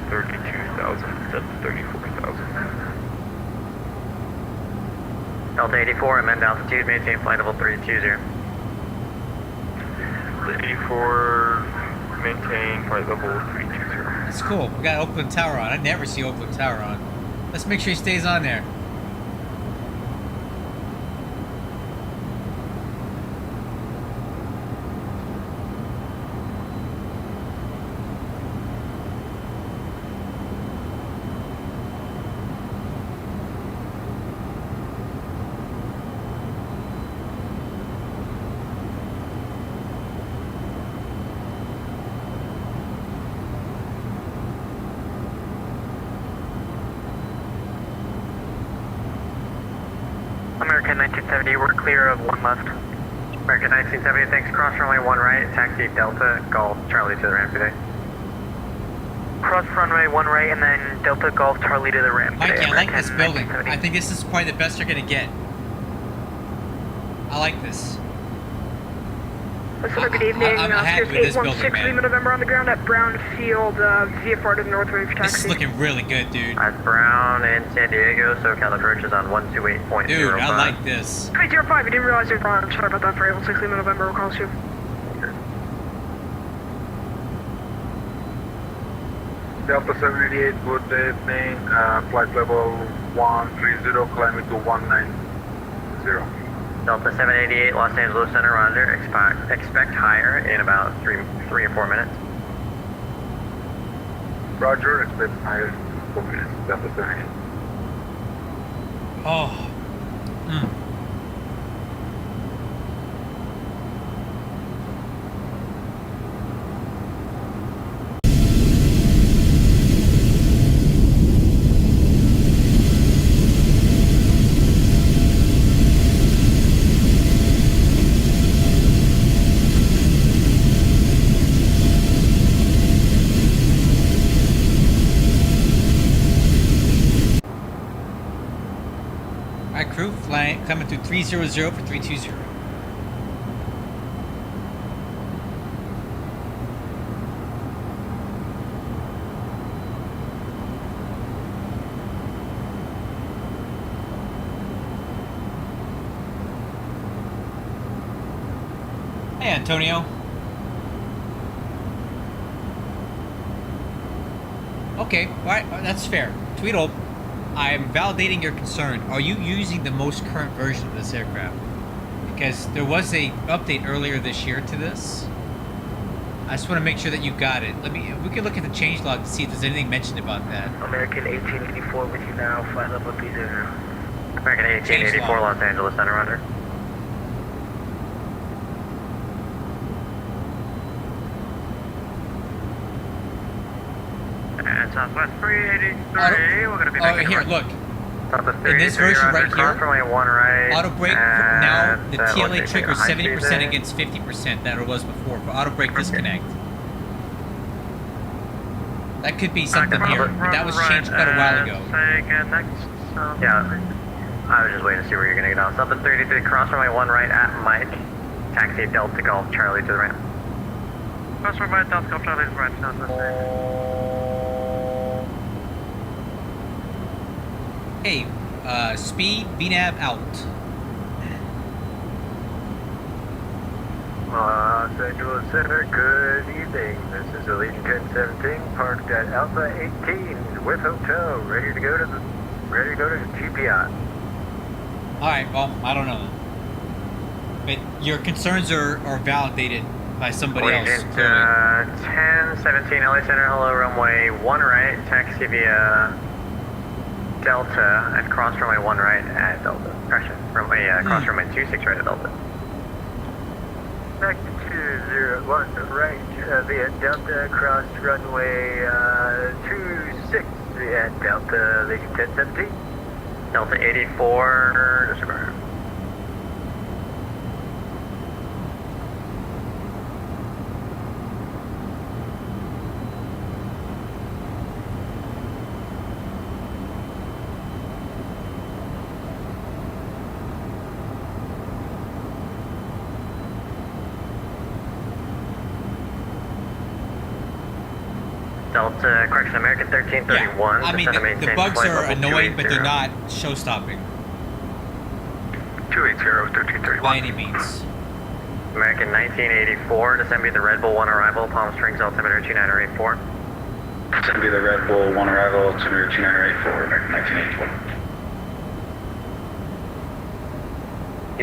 32,000 instead of 34,000. Delta 84, amend altitude, maintain flight level 320. Delta 84, maintain flight level 320. That's cool. We got Oakland Tower on. I never see Oakland Tower on. Let's make sure he stays on there. American 1970, we're clear of 1 left. American 1970, thanks, cross runway 1 right, taxi Delta, Golf, Charlie to the ramp today. Cross runway 1 right and then Delta Golf Charlie to the ramp. Mikey, today, I like American this building. 1970. I think this is probably the best you're gonna get. I like this. Listener, good evening. I'm happy with this building, 816 man. Lima November on the ground at Brown Field, VFR to the north range This is taxi. looking really good, dude. That's Brown in San Diego, SoCal approach is on 128.05. Dude, I like this. 305, you didn't realize you were on. Sorry about that for 816 Lima November, we'll call you. Delta 788, good evening, flight level 130, climbing to 19. Delta 788, Los Angeles Center, roger. Expect higher in about three or 4 minutes. Roger, expect higher in 4 minutes. Delta 788. Oh. Mm. Alright, crew, flying, coming through 300 for 320. Hey, Antonio. Okay, alright, that's fair. Tweedle. I am validating your concern. Are you using the most current version of this aircraft? Because there was a update earlier this year to this. I just want to make sure that you got it. We can look at the changelog to see if there's anything mentioned about that. American 1884 with you now, flight level 30. American 1884, Los Angeles Center, roger. And Southwest 383, we're going to be making here, look. Southwest In this version right here, runway 1 right, auto brake now the and, TLA trigger is high 70% speed against 50% that it was before for auto brake disconnect. That could be something here, but that was changed quite a while ago. Yeah, I was just waiting to see where you're going to get on. Southwest 383, cross runway 1 right at Mike, taxi Delta Golf Charlie to the right. Cross runway Delta Golf Charlie to the right, Southwest 3. Hey, speed, VNAV out. Los Angeles Center, good evening. This is Allegiant 1017, parked at Alpha 18 with hotel, ready to go to GPI. Alright, well, I don't know. But your concerns are validated by somebody else, clearly. 1017 LA Center, hello, runway 1 right, taxi via Delta, and cross runway 1 right at Delta. Correction, cross runway 26 right at Delta. Back to 201 right via Delta, cross runway 26 at Delta, Allegiant 1017. Delta 84, disregard. Delta, correction, American 1331. Yeah, I mean, the bugs are annoying, but they're not show-stopping. 280, 1331. By any means. American 1984, descend via the Red Bull 1 arrival, Palm Springs, altimeter 2984. Descend via the Red Bull 1 arrival, altimeter 2984, American 1984.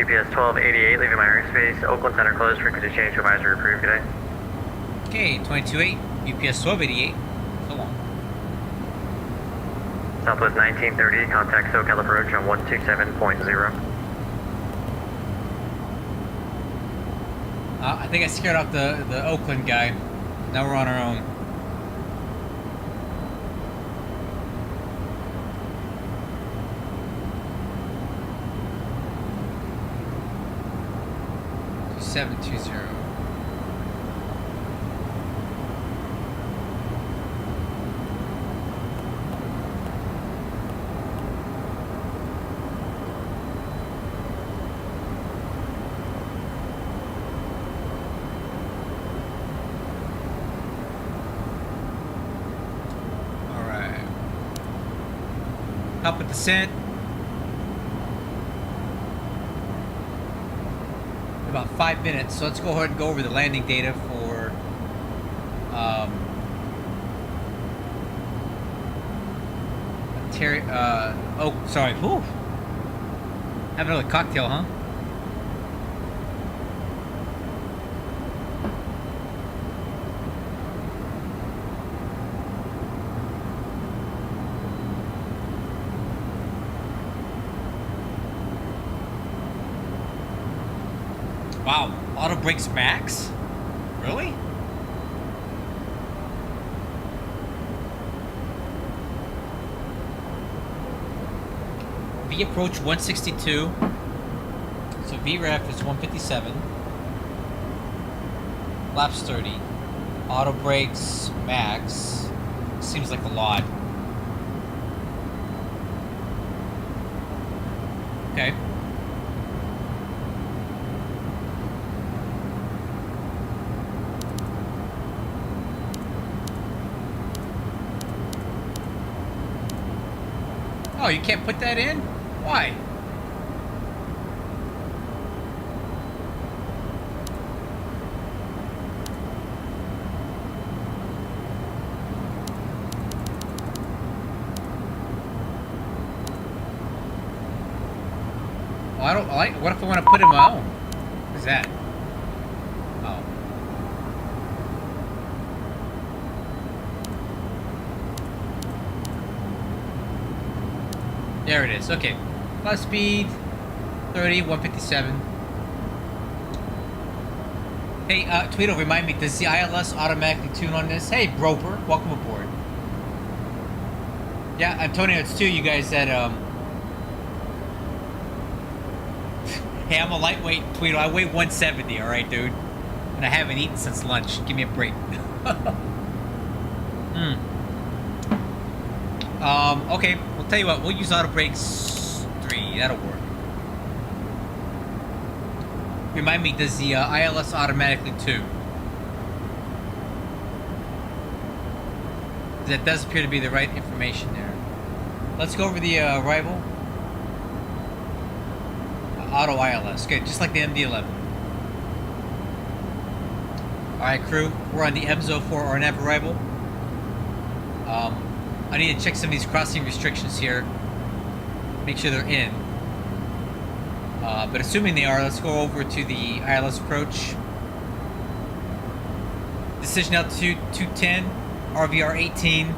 UPS 1288, leaving my airspace. Oakland Center closed, frequency change to advisory approved today. Okay, 228, UPS 1288. So long. Southwest 1930, contact SoCal approach on 127.0. I think I scared off the Oakland guy. Now we're on our own. Two 720. Up at descent. About 5 minutes, so let's go ahead and go over the landing data for Have another cocktail, huh? Wow, auto brakes max? Really? V approach 162. So VREF is 157. Laps 30. Auto brakes max. Seems like a lot. Okay. Oh, you can't put that in? Why? Well, I don't like. What if I want to put in my own? What is that? Oh. There it is. Okay. Plus speed 30, 157. Hey, Tweedo, remind me, does the ILS automatically tune on this? Hey, Broper, welcome aboard. Yeah, Antonio, it's two of you guys that, Hey, I'm a lightweight, Tweedo. I weigh 170, alright, dude? And I haven't eaten since lunch. Give me a break. Okay, we'll tell you what, we'll use auto brakes 3. That'll work. Remind me, does the ILS automatically tune? That does appear to be the right information there. Let's go over the arrival. Auto ILS. Good, just like the MD-11. Alright, crew, we're on the MZO4 RNAV arrival. I need to check some of these crossing restrictions here. Make sure they're in. But assuming they are, let's go over to the ILS approach. Decision altitude 210, RVR 18.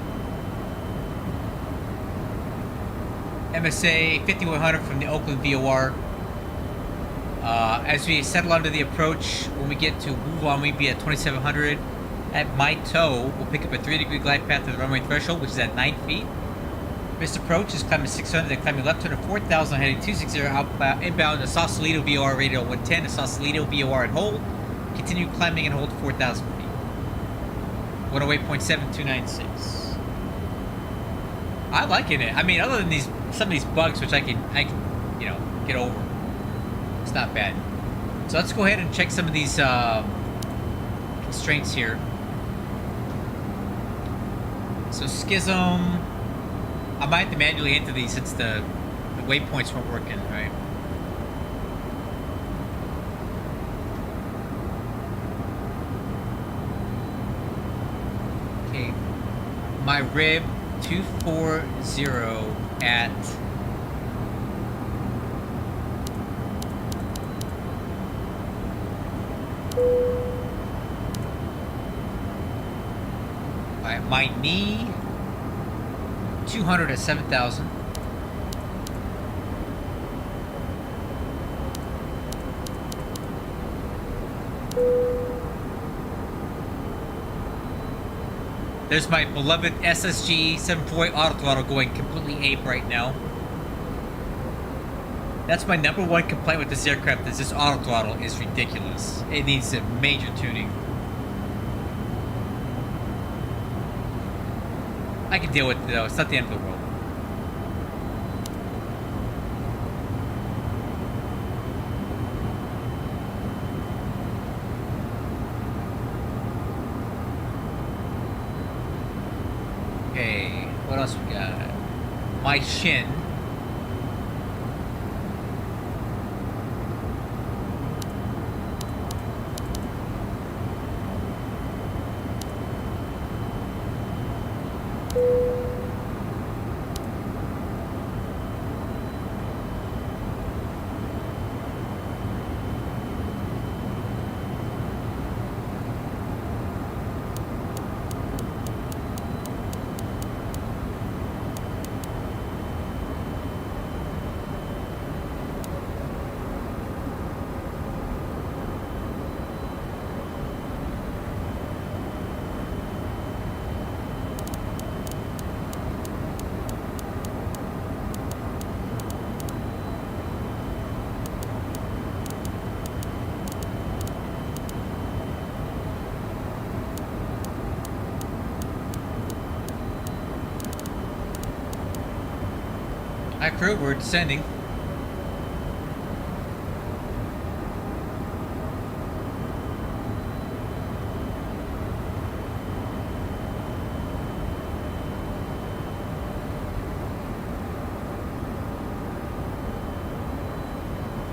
MSA 5100 from the Oakland VOR. As we settle onto the approach, when we get to Wuhan, we'll be at 2700. At my toe, we'll pick up a 3-degree glide path to the runway threshold, which is at 9 feet. Missed approach is climbing 600, then climbing left turn to 4000, heading 260 outbound, inbound to Sausalito VOR radio 110 to Sausalito VOR and hold. Continue climbing and hold 4,000 feet. 108.7296. I'm liking it. I mean, other than some of these bugs, which I can, you know, get over. It's not bad. So let's go ahead and check some of these constraints here. So Schism, I might have to manually enter these since the waypoints weren't working, right? Okay, my rib 240 at my knee 200 at 7,000. There's my beloved SSG 748 auto throttle going completely ape right now. That's my #1 complaint with this aircraft, is this auto throttle is ridiculous. It needs a major tuning. I can deal with it though, it's not the end of the world. Okay, what else we got? My shin. Hi crew, we're descending.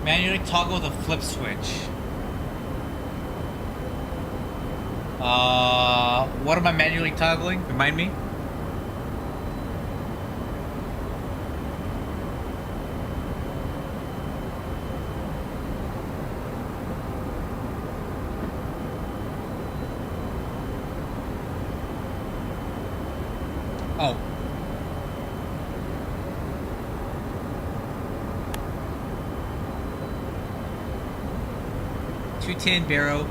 Manually toggle the flip switch. What am I manually toggling? Remind me? Oh. .210 barrel.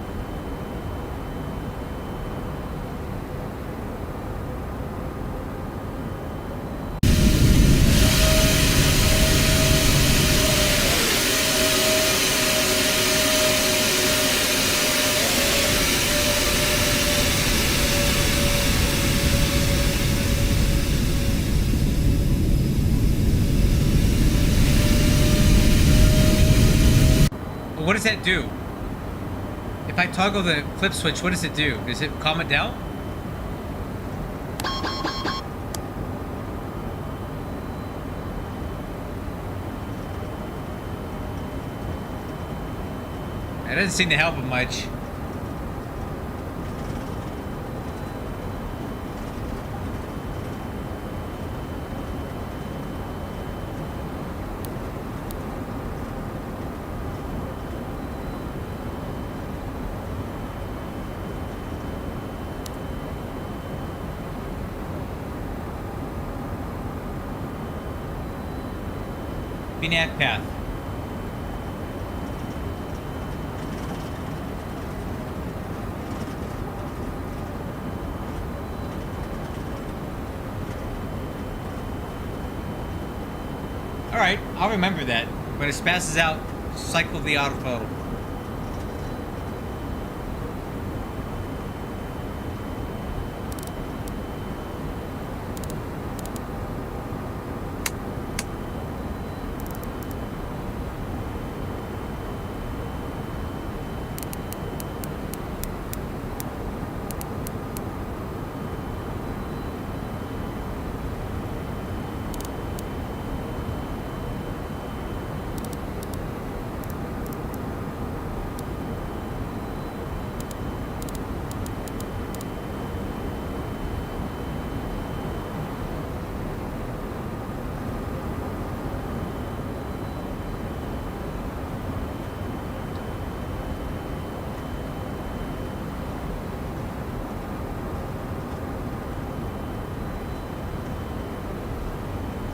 What does that do? If I toggle the flip switch, what does it do? Does it calm it down? That doesn't seem to help it much. VNAV path. Alright, I'll remember that. When it spasses out, cycle the autothrottle.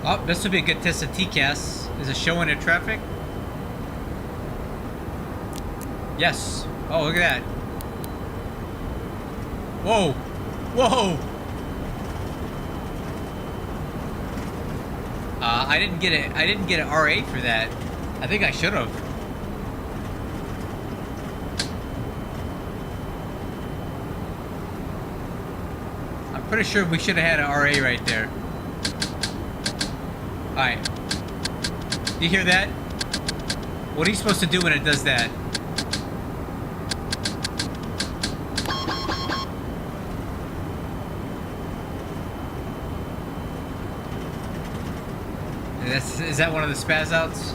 Oh, this would be a good test of TCAS. Is it showing the traffic? Yes. Oh, look at that. Whoa. Whoa. I didn't get it. I didn't get an RA for that. I think I should have. I'm pretty sure we should have had an RA right there. Alright. You hear that? What are you supposed to do when it does that? Is that one of the spaz outs?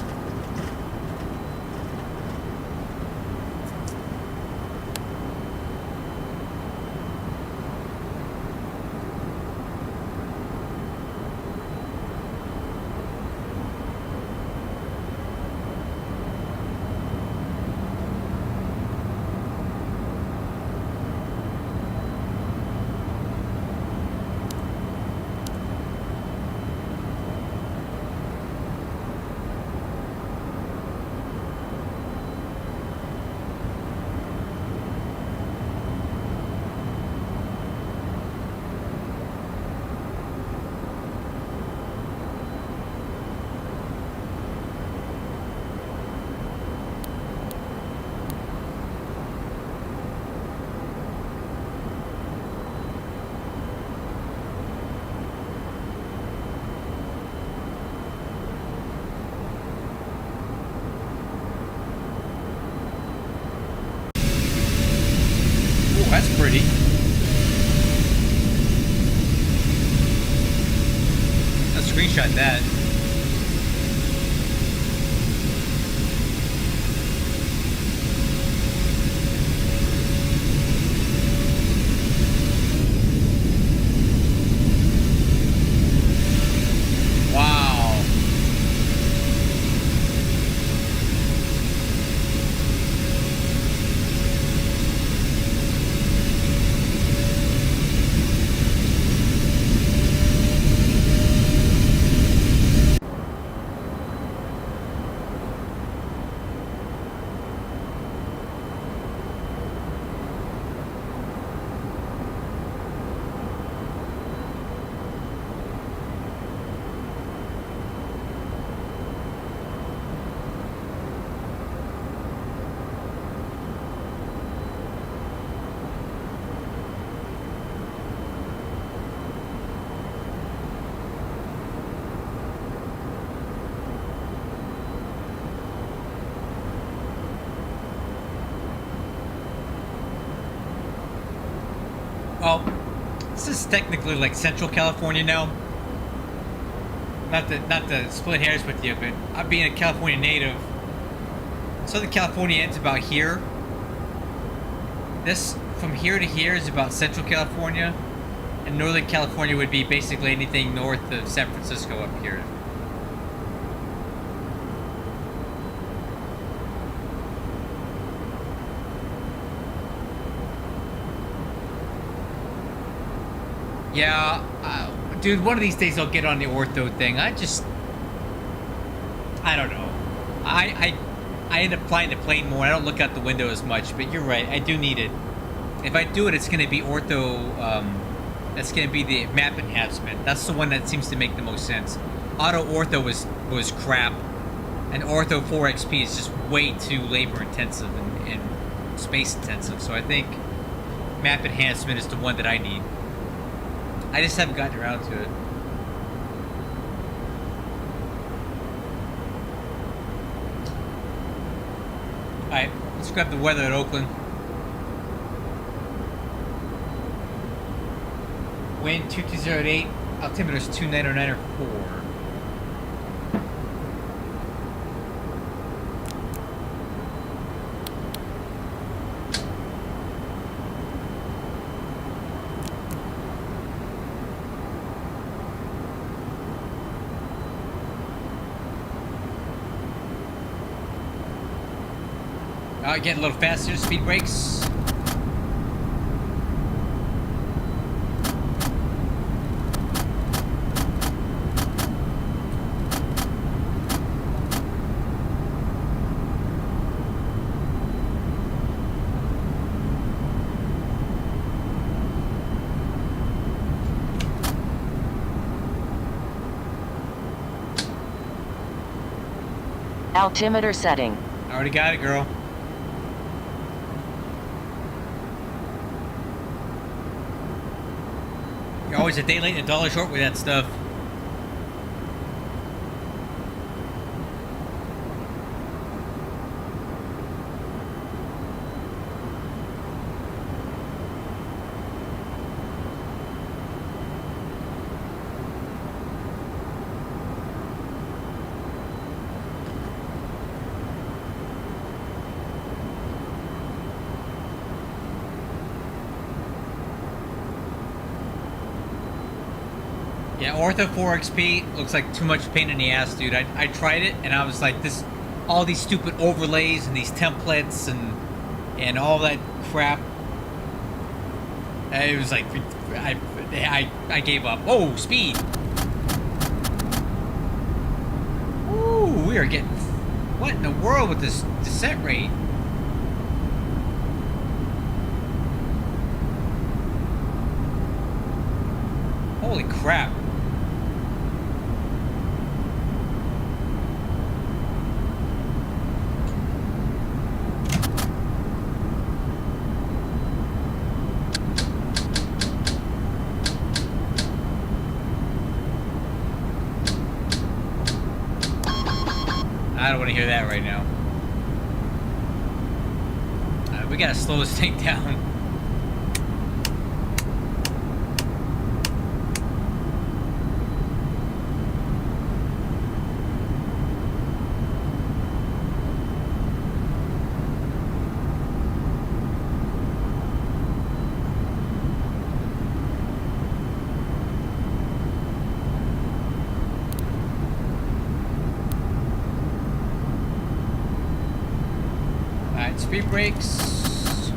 screenshot that. Wow. Well, this is technically like Central California now. Not to split hairs with you, but I'm being a California native. Southern California ends about here. This from here to here is about Central California, and Northern California would be basically anything north of San Francisco up here. Yeah, dude, one of these days I'll get on the ortho thing. I don't know. I end up flying the plane more. I don't look out the window as much, but you're right. I do need it. If I do it, it's going to be ortho. That's going to be the map enhancement. That's the one that seems to make the most sense. Auto ortho was crap, and ortho 4XP is just way too labor intensive and space intensive. So I think map enhancement is the one that I need. I just haven't gotten around to it. Alright, let's grab the weather at Oakland. Wind 2208, altimeter's 2994. Get a little faster, speed brakes. Altimeter setting. I already got it, girl. You're always a day late and a dollar short with that stuff. Yeah, Ortho 4XP looks like too much pain in the ass, dude. I tried it and I was like, all these stupid overlays and these templates and all that crap. It was like, I gave up. Oh, speed. Ooh, we are getting, what in the world with this descent rate? Holy crap. I don't want to hear that right now. We gotta slow this thing down. Alright, speed brakes.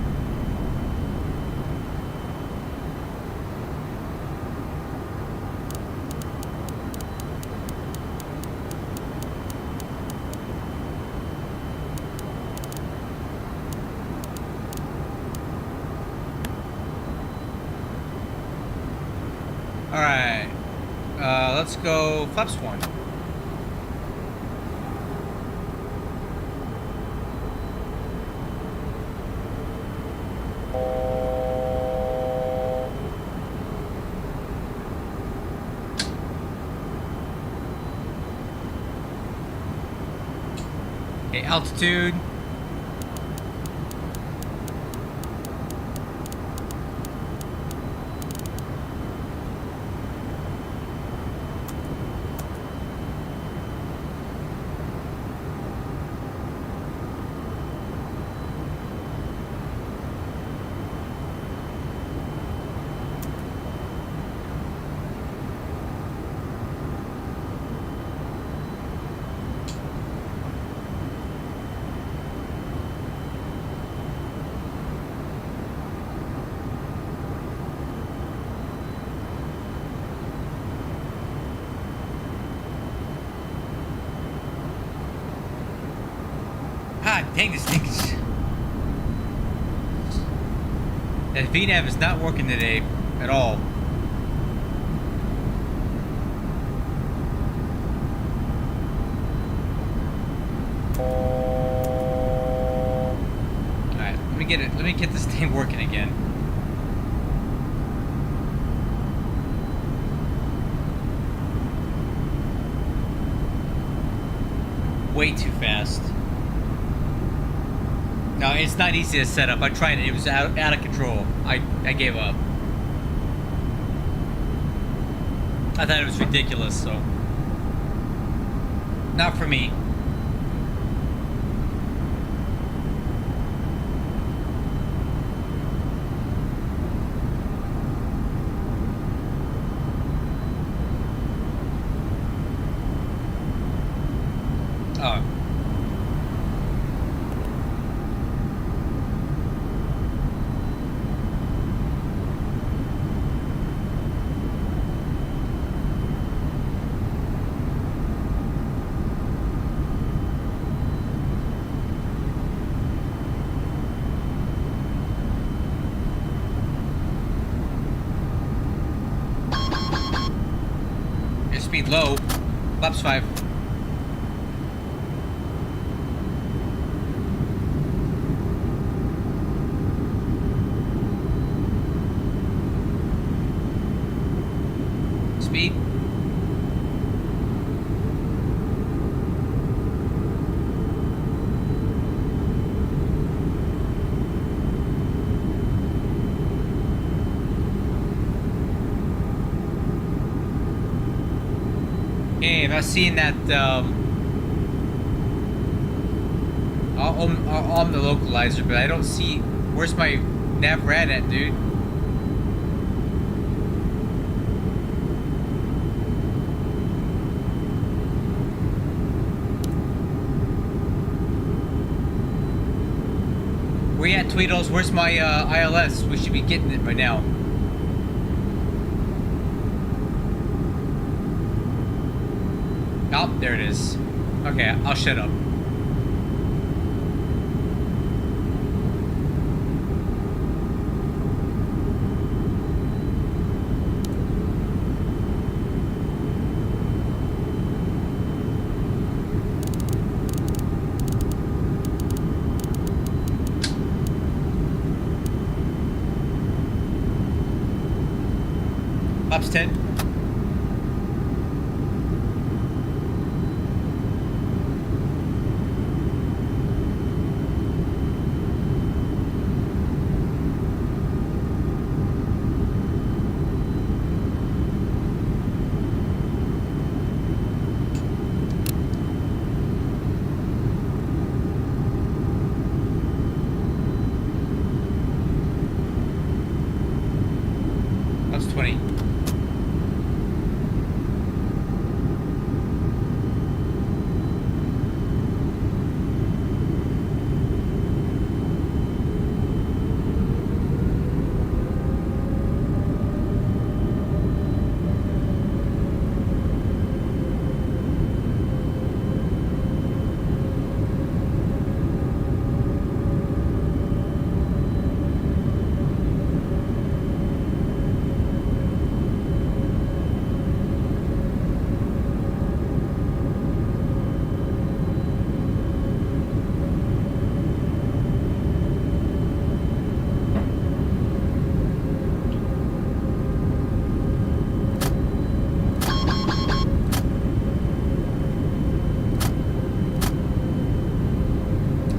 Alright. Let's go flaps 1. Okay, altitude. God dang, this thing is... That VNAV is not working today at all. Alright, let me get this thing working again. Way too fast. No, it's not easy to set up. I tried it. It was out of control. I gave up. I thought it was ridiculous, so... Not for me. Oh. Airspeed low. Flaps 5. Speed. Hey, I'm not seeing that, on the localizer, but I don't see, where's my nav rad at, dude? Where you at, Tweedles? Where's my, ILS? We should be getting it by now. Oh, there it is. Okay, I'll shut up. Flaps 10. That's 20.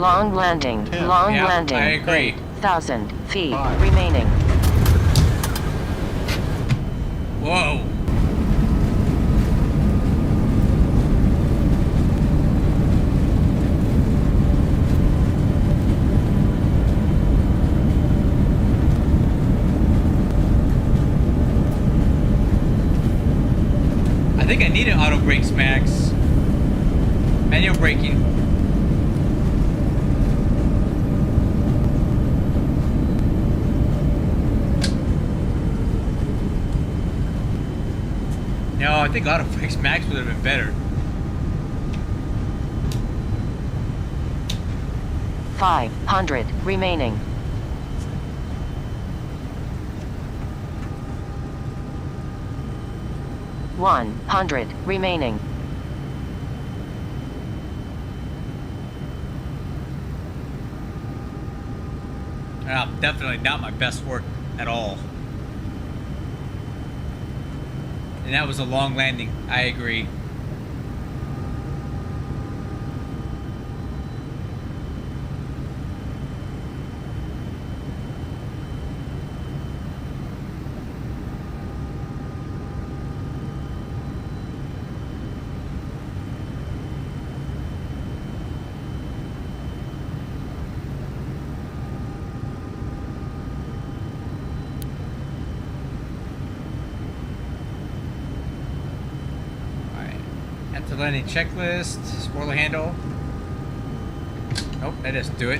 Long landing. 10. Long Yeah, landing. I agree. 8,000 feet 5. remaining. Whoa. I think I needed auto brakes, Max. Manual braking. No, I think auto brakes Max would have been better. 500 remaining. $100 remaining. Definitely not my best work at all. And that was a long landing. I agree. Enter landing checklist. Spoiler handle. Nope, that doesn't do it.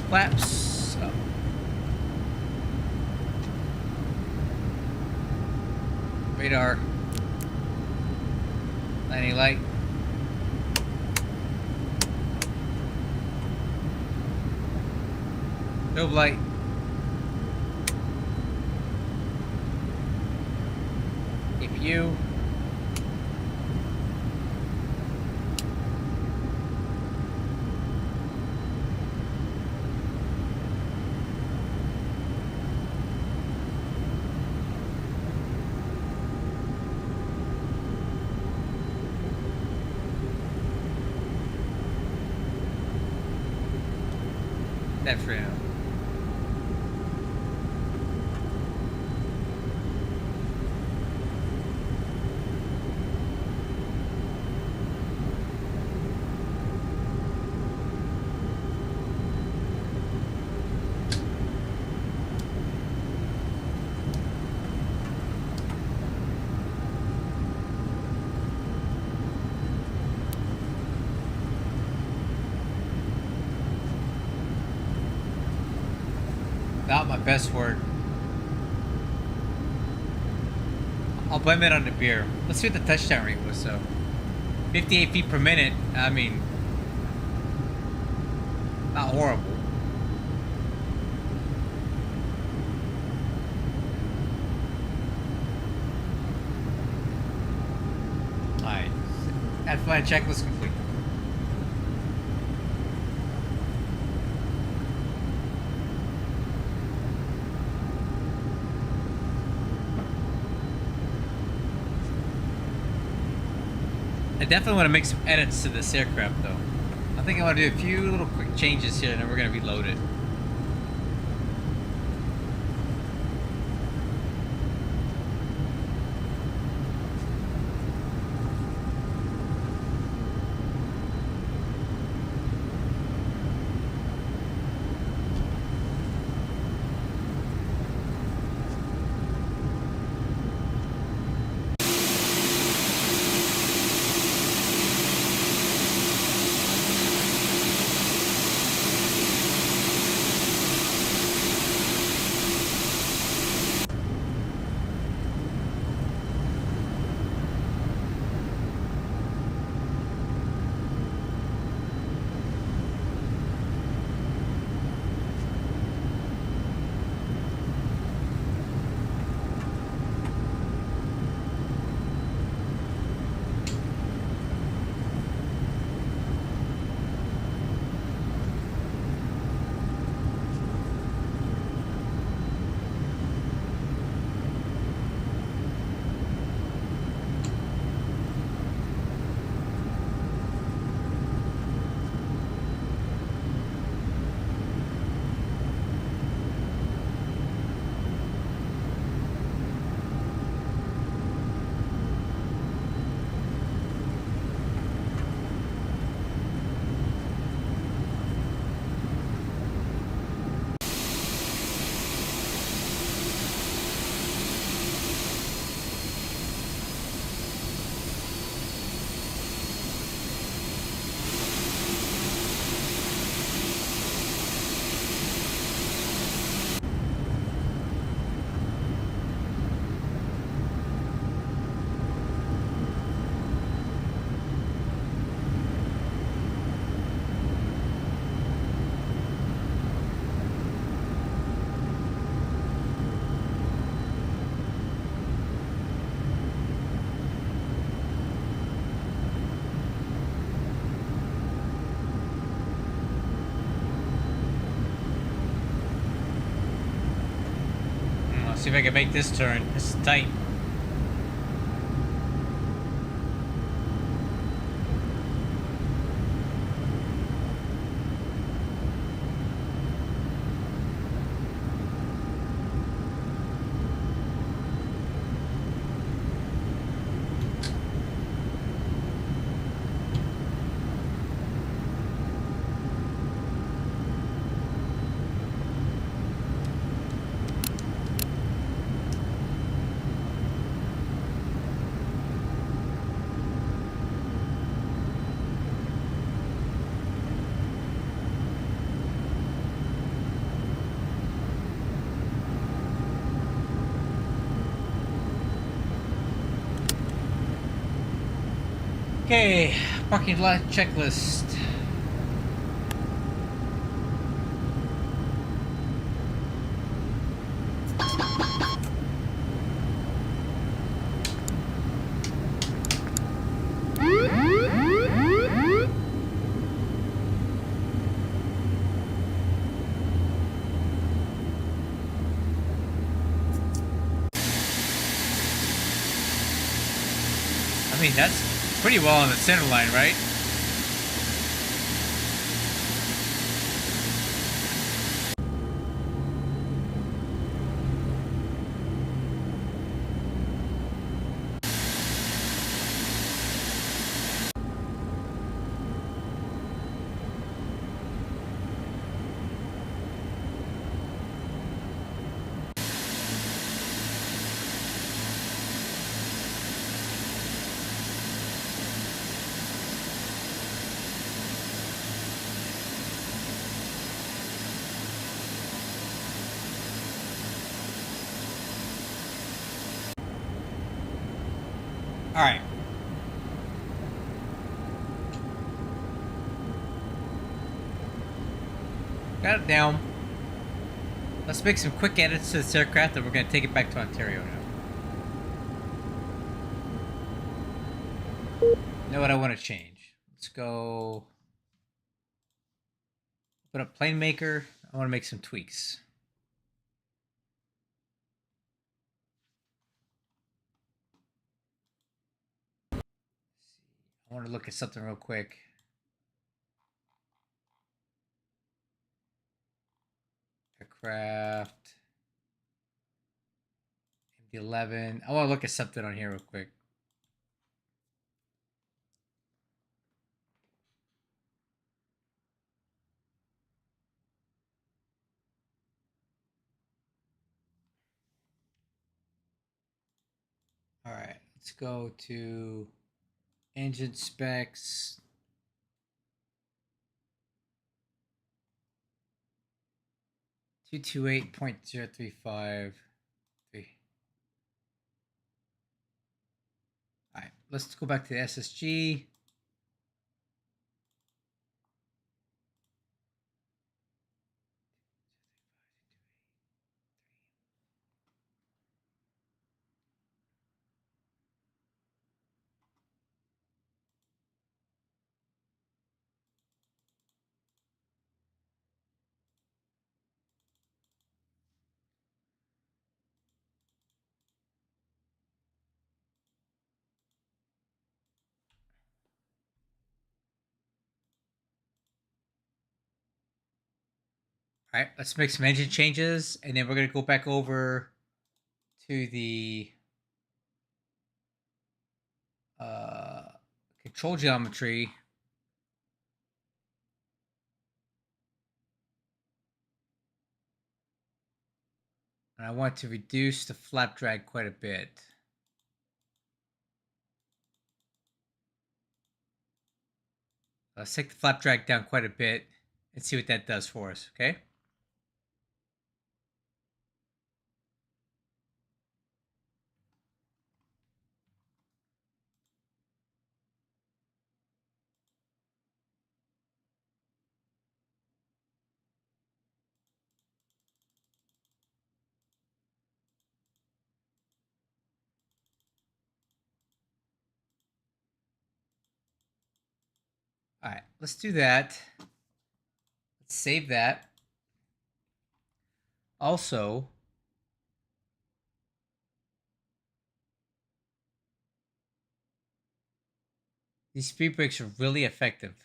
Flaps up. Radar. Landing light. Strobe light. APU. That's real. Not my best word. I'll blame it on the beer. Let's see what the touchdown rate was, so. 58 feet per minute, I mean, not horrible. Alright, that's my checklist complete. I definitely want to make some edits to this aircraft, though. I think I want to do a few little quick changes here, and then we're going to reload it. See if I can make this turn. This is tight. Okay, parking lot checklist. I mean, that's pretty well on the center line, right? All right. Got it down. Let's make some quick edits to this aircraft, and we're going to take it back to Ontario now. You know what I want to change? Let's go open up Plane Maker. I want to make some tweaks. I want to look at something real quick. Aircraft. MD-11. I want to look at something on here real quick. All right, let's go to engine specs. Two 228.035. All right, let's go back to the SSG. All right, let's make some engine changes, and then we're going to go back over to the control geometry. And I want to reduce the flap drag quite a bit. Let's take the flap drag down quite a bit and see what that does for us, okay? All right, let's do that. Let's save that. Also, These speed brakes are really effective.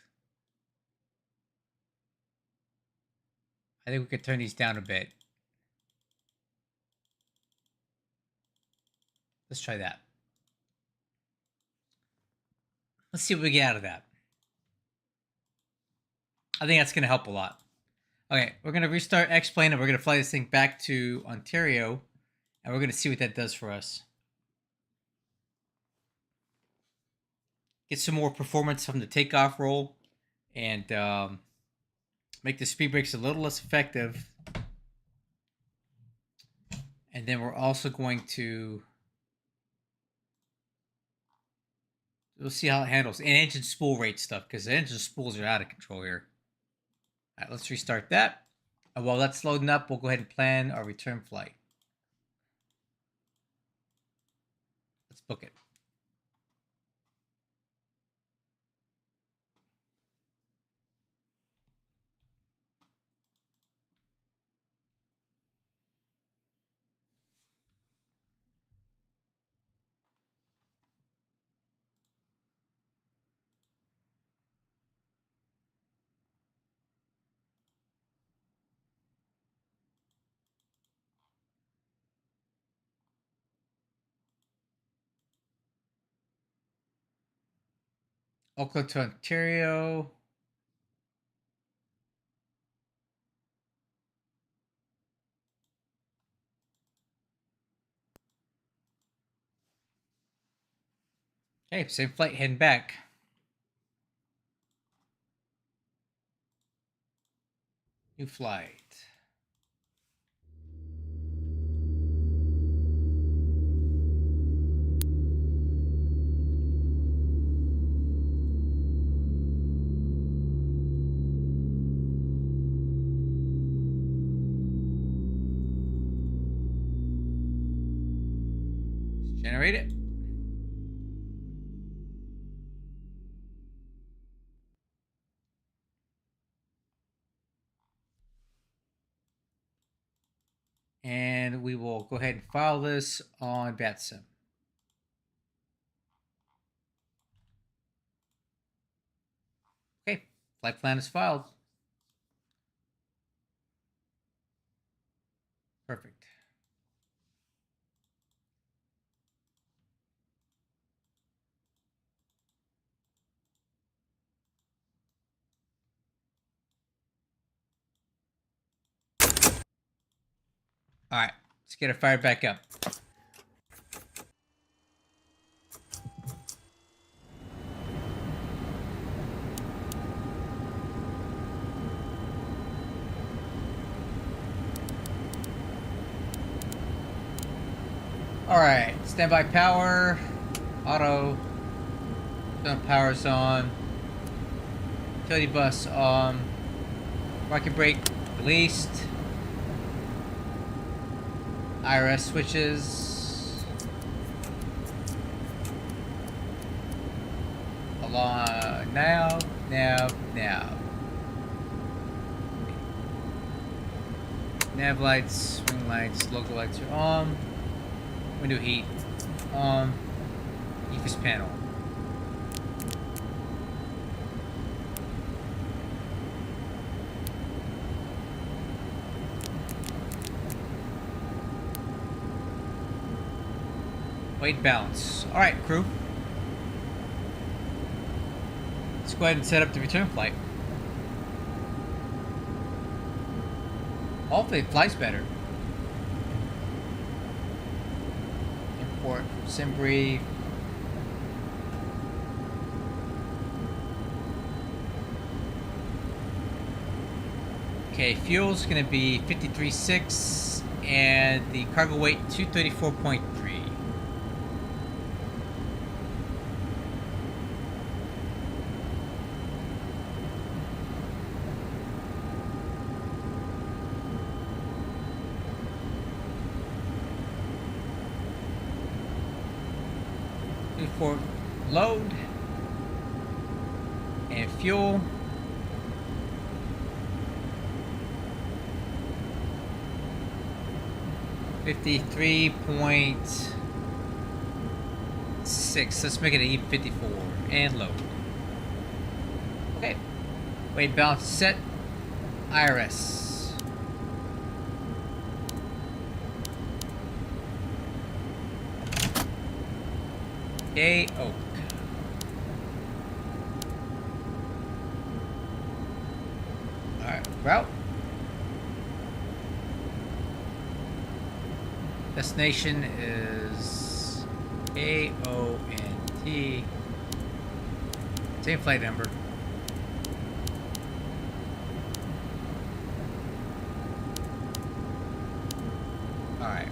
I think we could turn these down a bit. Let's try that. Let's see what we get out of that. I think that's going to help a lot. Okay, we're going to restart X-Plane and we're going to fly this thing back to Ontario. And we're going to see what that does for us. Get some more performance from the takeoff roll. And make the speed brakes a little less effective. And then we're also going to... We'll see how it handles. And engine spool rate stuff. Because the engine spools are out of control here. Alright, let's restart that. And while that's loading up, we'll go ahead and plan our return flight. Let's book it. Oakland to Ontario. Okay, same flight heading back. New flight. Let's generate it. And we will go ahead and file this on BATSIM. Okay, flight plan is filed. Perfect. All right, let's get it fired back up. All right, standby power, auto, power's on, utility bus on, rocket brake released. IRS switches. Along now. Nav lights, swing lights, local lights are on. Window heat on. EFIS panel. Weight balance. Alright, crew. Let's go ahead and set up the return flight. Hopefully it flies better. Import from SimBrief. Okay, fuel's gonna be 53.6 and the cargo weight 234.3. For load and fuel. $53.6. Let's make it an even 54 and load. Weight balance set. IRS. Okay, oak. Alright, route. Destination is AONT. Same flight number. Alright.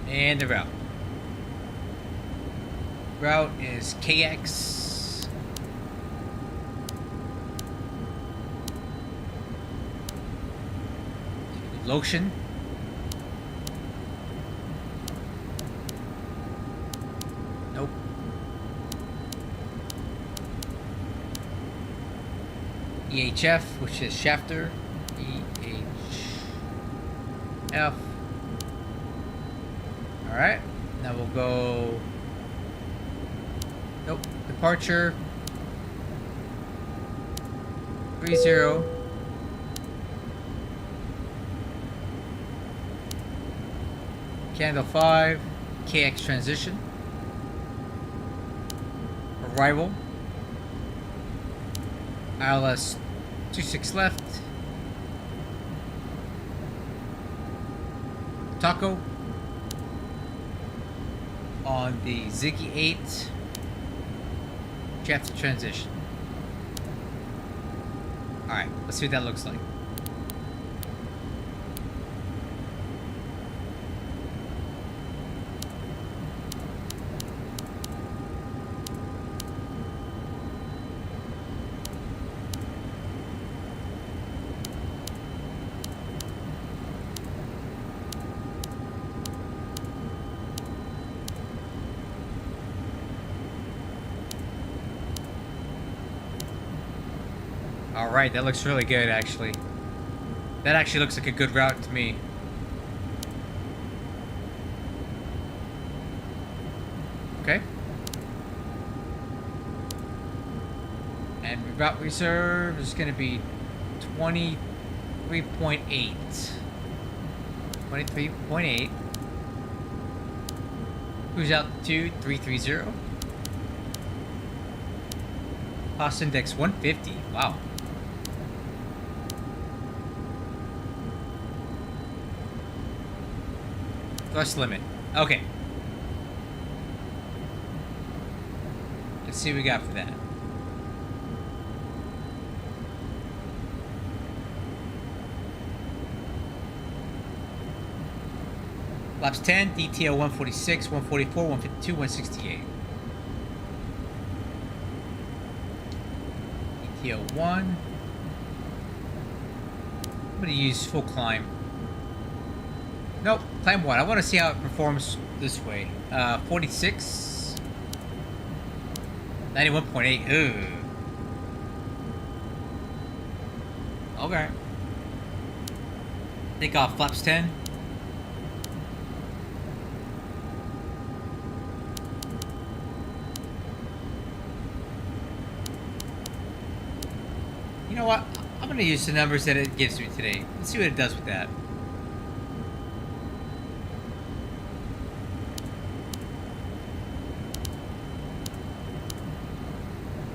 And the route. Route is KX. Lotion. Nope. EHF, which is Shafter. EHF. Alright. Now we'll go. Nope. Departure. 30. Candle 5. KX transition. Arrival. ILS 26 left. Taco. On the Ziggy 8. Chapter transition. Alright, let's see what that looks like. Alright, that looks really good, actually. That actually looks like a good route to me. Okay. And route reserve is going to be 23.8. 23.8. Cruise altitude 330. Cost index 150. Wow. Thrust limit. Okay. Let's see what we got for that. Flaps 10, DTO 146, 144, 152, 168. DTO 1. I'm going to use full climb. Nope, climb 1. I want to see how it performs this way. 46. 91.8. Ugh. Okay. Take off flaps 10. You know what? I'm going to use the numbers that it gives me today. Let's see what it does with that.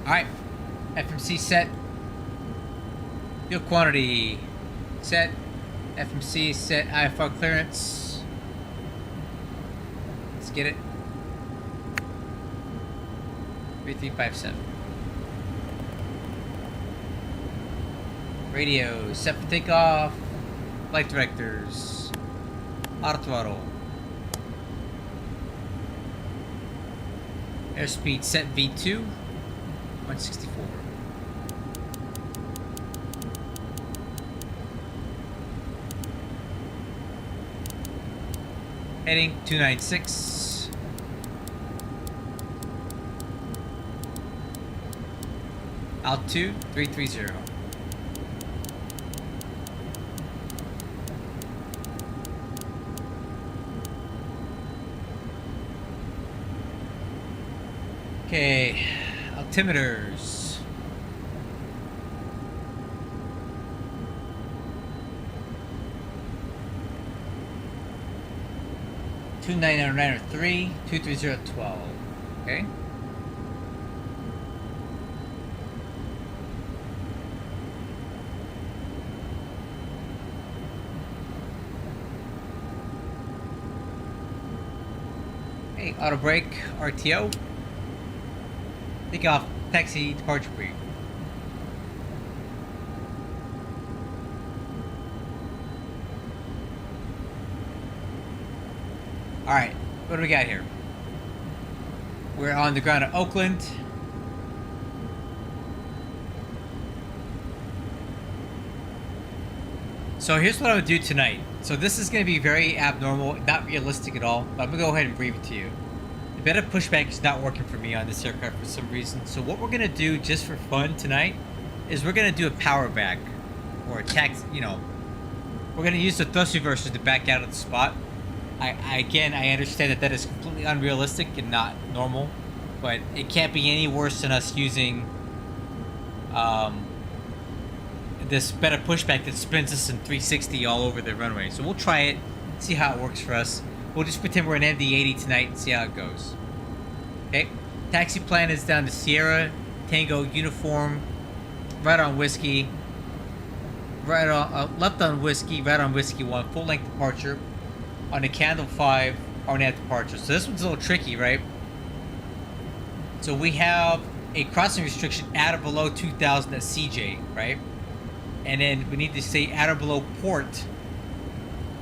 Alright, FMC set. Fuel quantity set. FMC set. IFR clearance. Let's get it. 3357. Radio set for takeoff. Flight directors. Auto throttle. Airspeed set V2. 164. Heading 296. Altitude 330. Okay. Altimeters. 29903, 23012. Okay. Hey, auto brake, RTO. Take off, taxi departure brief. Alright, what do we got here? We're on the ground at Oakland. So here's what I'm going to do tonight. So this is going to be very abnormal, not realistic at all, but I'm going to go ahead and brief it to you. The beta pushback is not working for me on this aircraft for some reason. So what we're going to do just for fun tonight is we're going to do a power back. Or a tax, you know. We're going to use the thrust reversers to back out of the spot. Again, I understand that is completely unrealistic and not normal, but it can't be any worse than us using this better pushback that spins us in 360 all over the runway. So we'll try it, see how it works for us. We'll just pretend we're in ND80 tonight and see how it goes. Okay, taxi plan is down to Sierra, Tango, Uniform, right on Whiskey, right on left on Whiskey, right on Whiskey 1, full length departure. On the Candle 5 RNAV departure. So this one's a little tricky, right? So we have a crossing restriction at or below 2000 at CJ, right? And then we need to stay at or below port.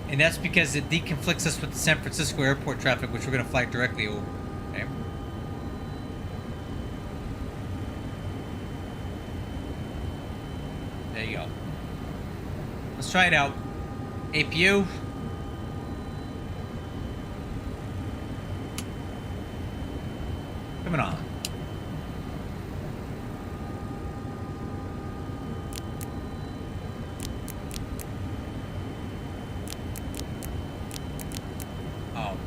And that's because it deconflicts us with the San Francisco airport traffic, which we're going to fly directly over. Okay? There you go. Let's try it out. APU. Coming on. Oh.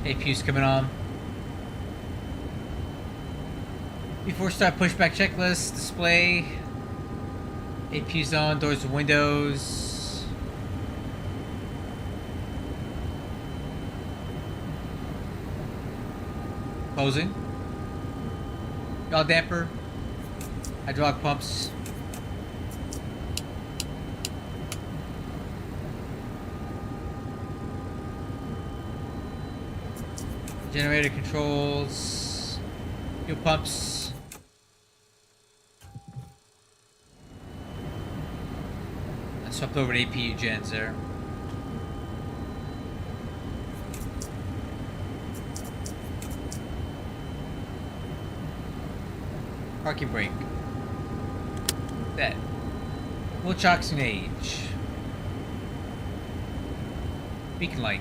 APU's coming on. Before start pushback checklist, display. APU's on, doors and windows. Closing. Yaw damper. Hydraulic pumps. Generator controls. Fuel pumps. I swapped over to APU gens there. Parking brake. That. Wheel chocks and age. Beacon light.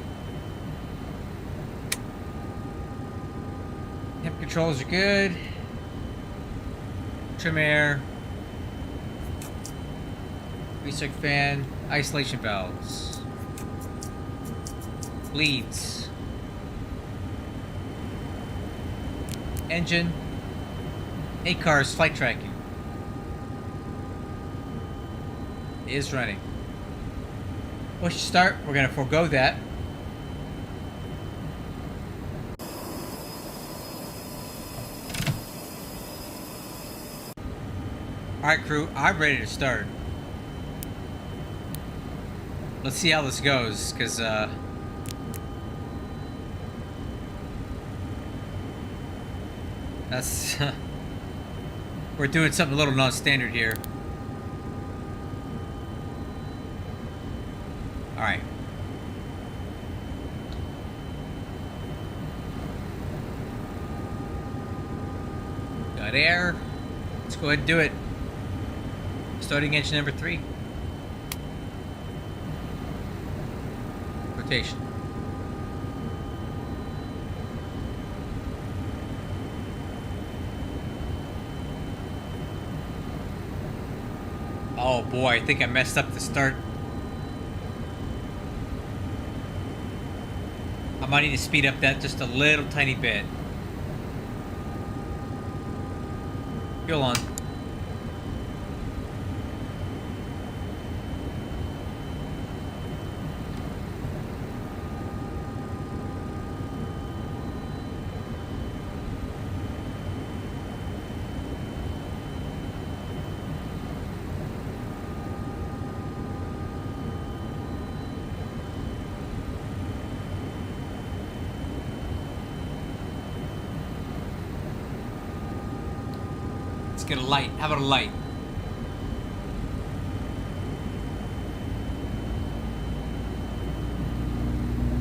Temp controls are good. Trim air. Recirc fan. Isolation valves. Bleeds. Engine. ACARS flight tracking is running. Push start. We're going to forego that. Alright crew, I'm ready to start. Let's see how this goes, because that's we're doing something a little non-standard here. Alright. Got air. Let's go ahead and do it. Starting engine number 3. Rotation. Oh boy, I think I messed up the start. I might need to speed up that just a little tiny bit. Fuel on. get a light. How about a light?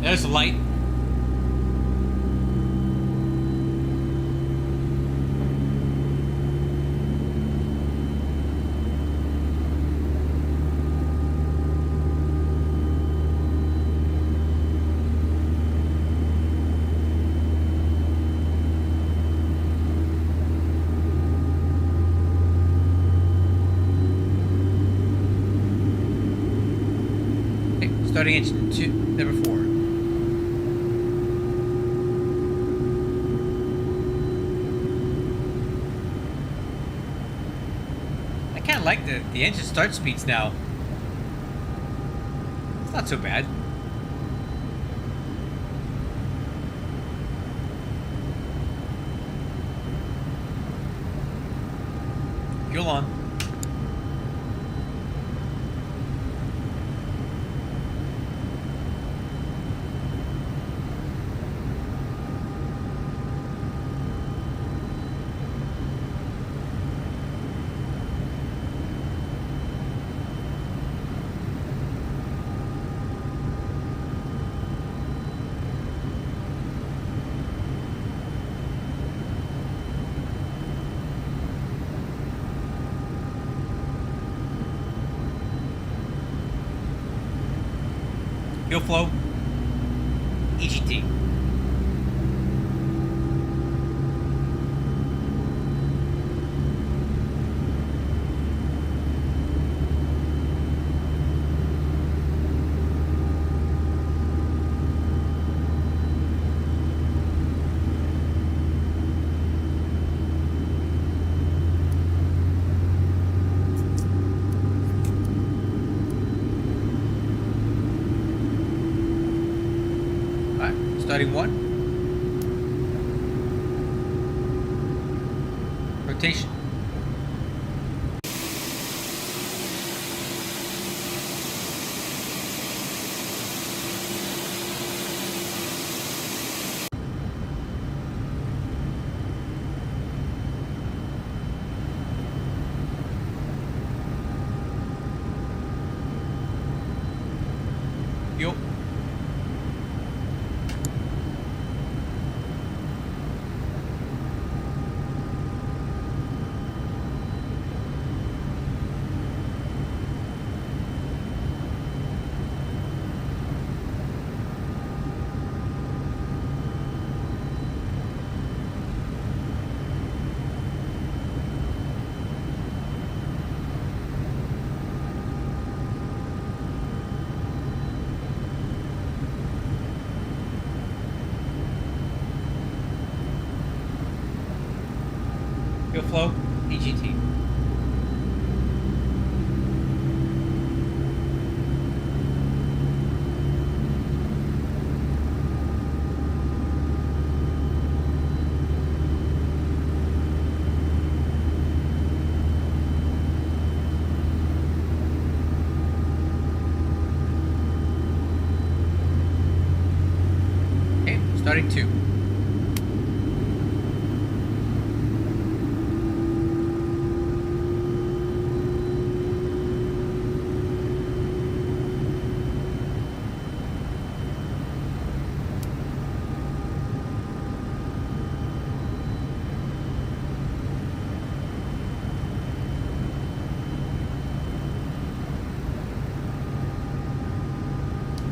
There's a light. Starting engine 2, number 4. I kind of like the engine start speeds now. It's not so bad. Fuel on. Fuel flow, EGT. Starting 1. Rotation. Fuel. Fuel flow, EGT. Okay, starting 2.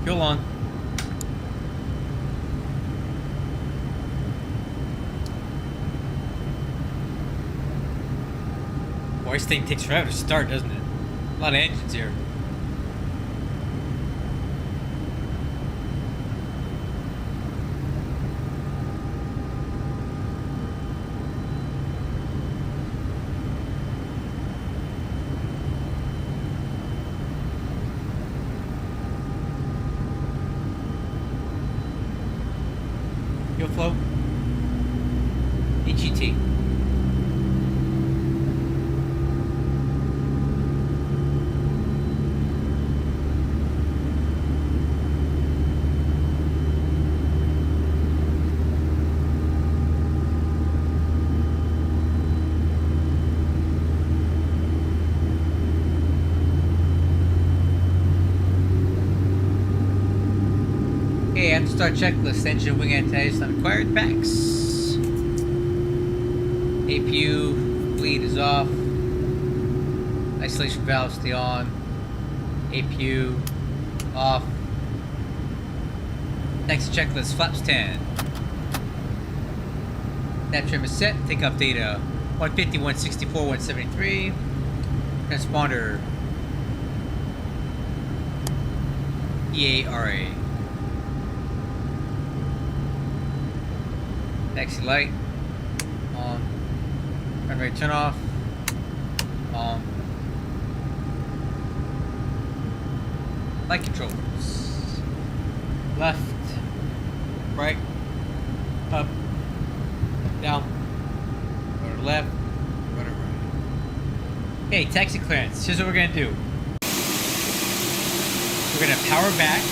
Fuel on. Boy, this thing takes forever to start, doesn't it? A lot of engines here. Fuel flow, EGT. Okay, after start checklist, engine wing antennas on acquired packs. APU bleed is off. Isolation valve stay on. APU off. Next checklist, flaps 10. Nav trim is set. Take off data 150, 164, 173. Transponder EARA. Taxi light on. Runway turn off. On. Light controls. Left. Right. Up. Down. Go to left. Go to right. Okay, taxi clearance. Here's what we're gonna do. We're gonna power back.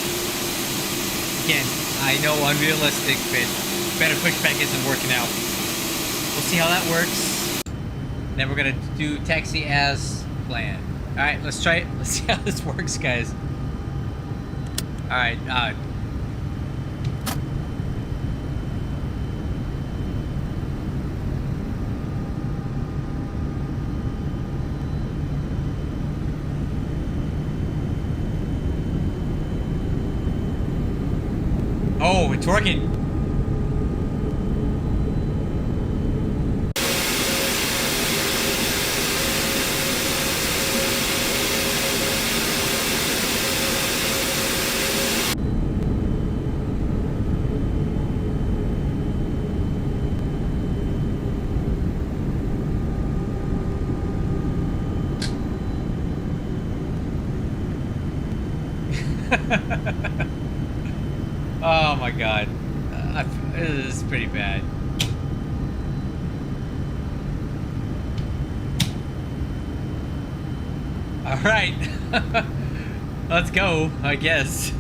Again, I know unrealistic, but better pushback isn't working out. We'll see how that works. Then we're gonna do taxi as planned. Alright, let's try it. Let's see how this works, guys. Alright, oh, it's working. Oh my god. This is pretty bad. Alright. Let's go, I guess.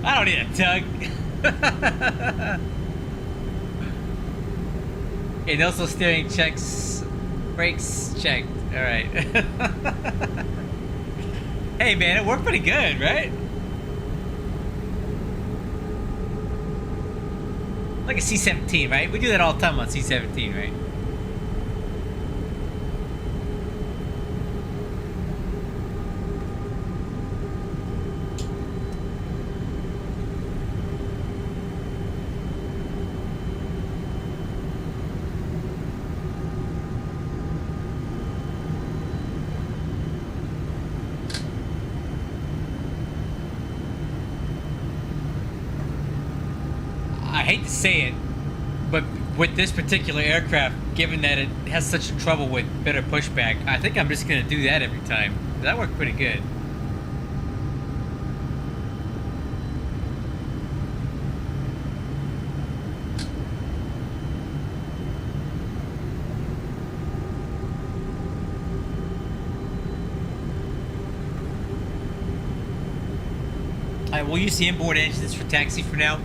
I don't need a tug. Okay, no slow steering checks. Brakes checked. Alright. Hey man, it worked pretty good, right? Like a C-17, right? We do that all the time on C-17, right? I hate to say it, but with this particular aircraft, given that it has such trouble with better pushback, I think I'm just going to do that every time. That worked pretty good. Alright, we'll use the inboard engines for taxi for now.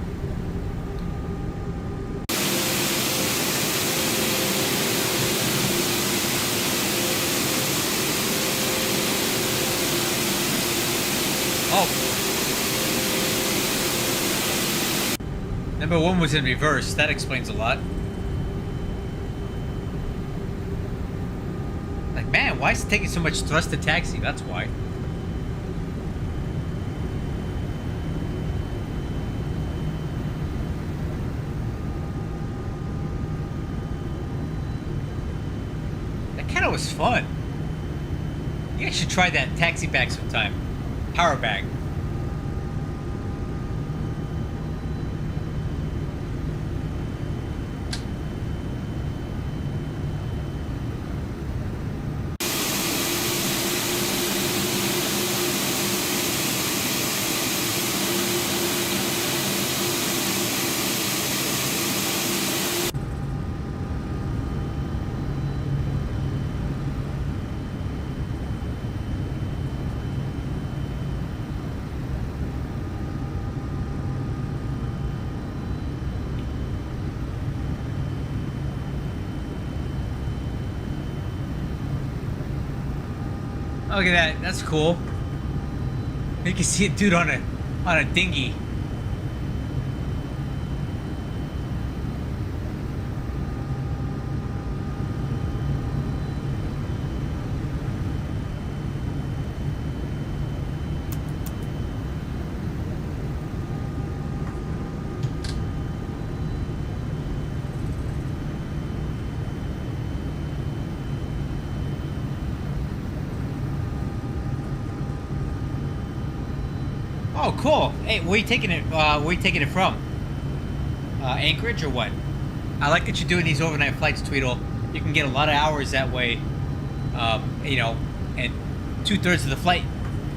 Oh. Number one was in reverse. That explains a lot. Like, man, why is it taking so much thrust to taxi? That's why. That kind of was fun. You guys should try that taxi back sometime. Power bag. Look at that. That's cool. You can see a dude on a dinghy. Oh, cool. Hey, where you taking it? Where you taking it from? Anchorage or what? I like that you're doing these overnight flights, Tweedle. You can get a lot of hours that way. You know, and 2/3 of the flight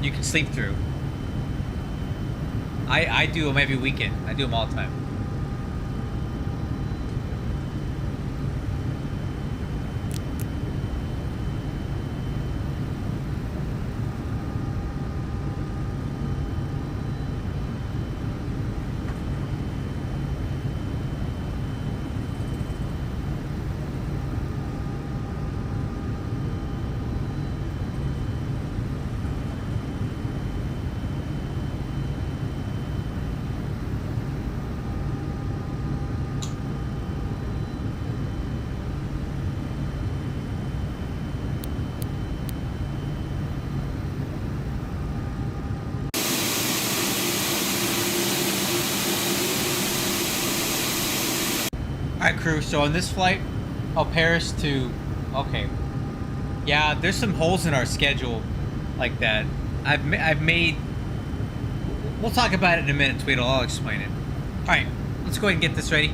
you can sleep through. I do them every weekend. I do them all the time. Alright, crew, so on this flight, Paris to... Okay. Yeah, there's some holes in our schedule like that. I've made... We'll talk about it in a minute, Tweedle. I'll explain it. Alright, let's go ahead and get this ready.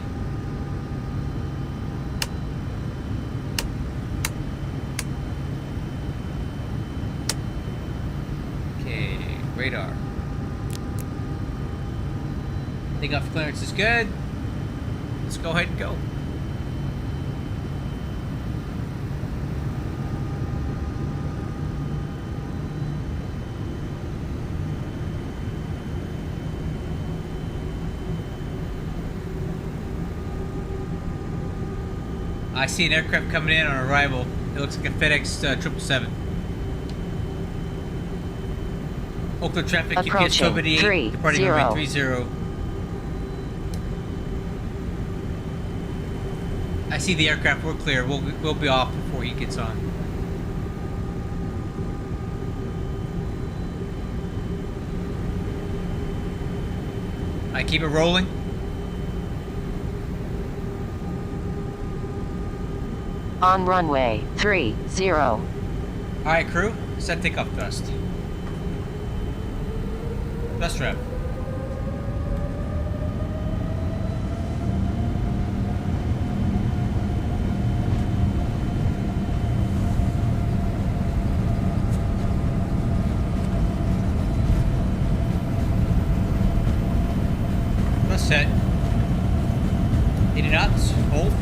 Okay, radar. Takeoff clearance is good. Let's go ahead and go. I see an aircraft coming in on arrival. It looks like a FedEx 777. Oakland traffic, UPS Approaching 288, departing runway 30. I see the aircraft. We're clear. We'll be off before he gets on. I keep it rolling. On runway 30. All right, crew. Set takeoff thrust. Thrust rev. Set. 80 knots. Hold.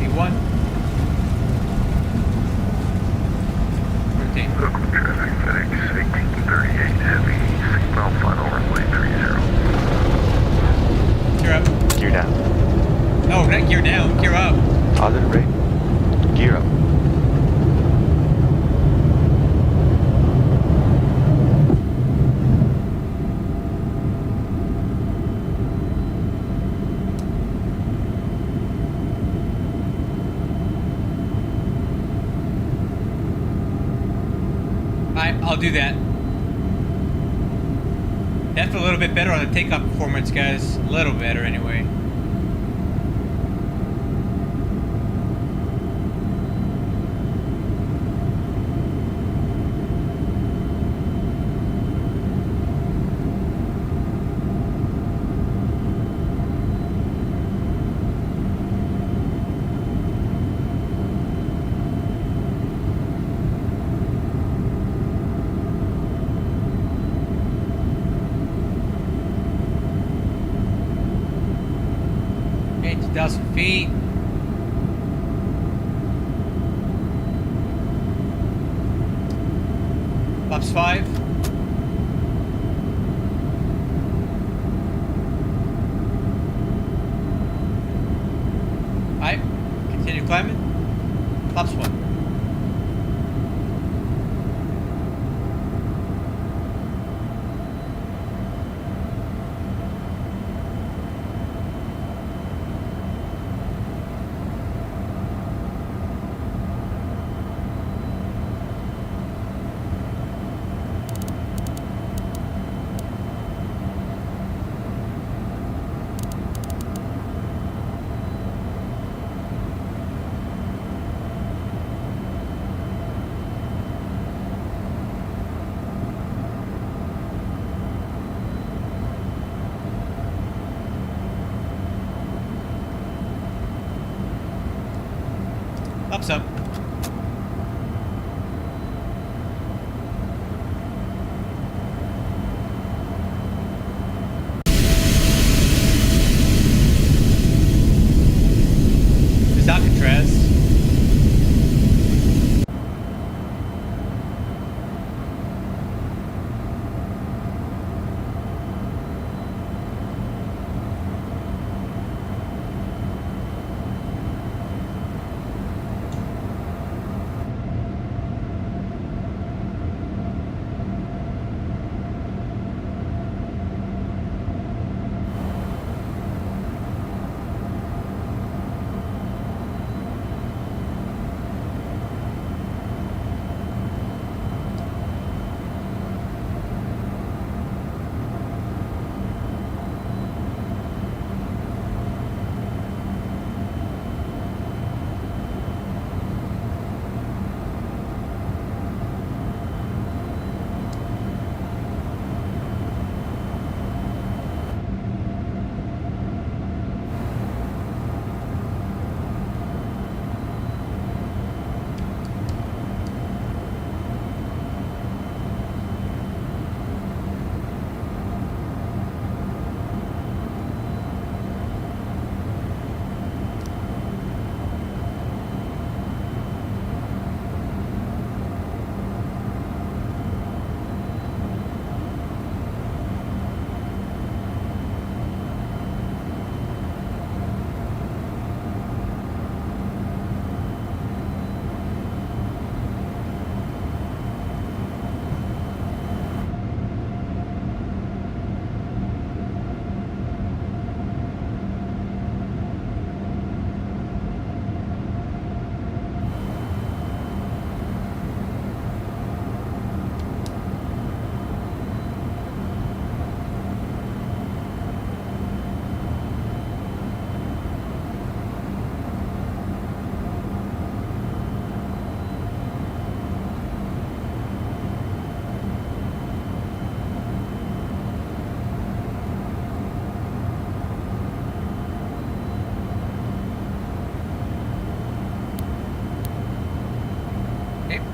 V1. Rotate. Local traffic, FedEx 1838 Heavy, seatbelt final runway 30. Gear up. Gear down. No, not gear down. Gear up. Positive rate. Gear up. Alright, I'll do that. That's a little bit better on the takeoff performance, guys. A little better, anyway. Flaps 5. Alright, continue climbing. Flaps 1. Flaps up. Is Alcatraz.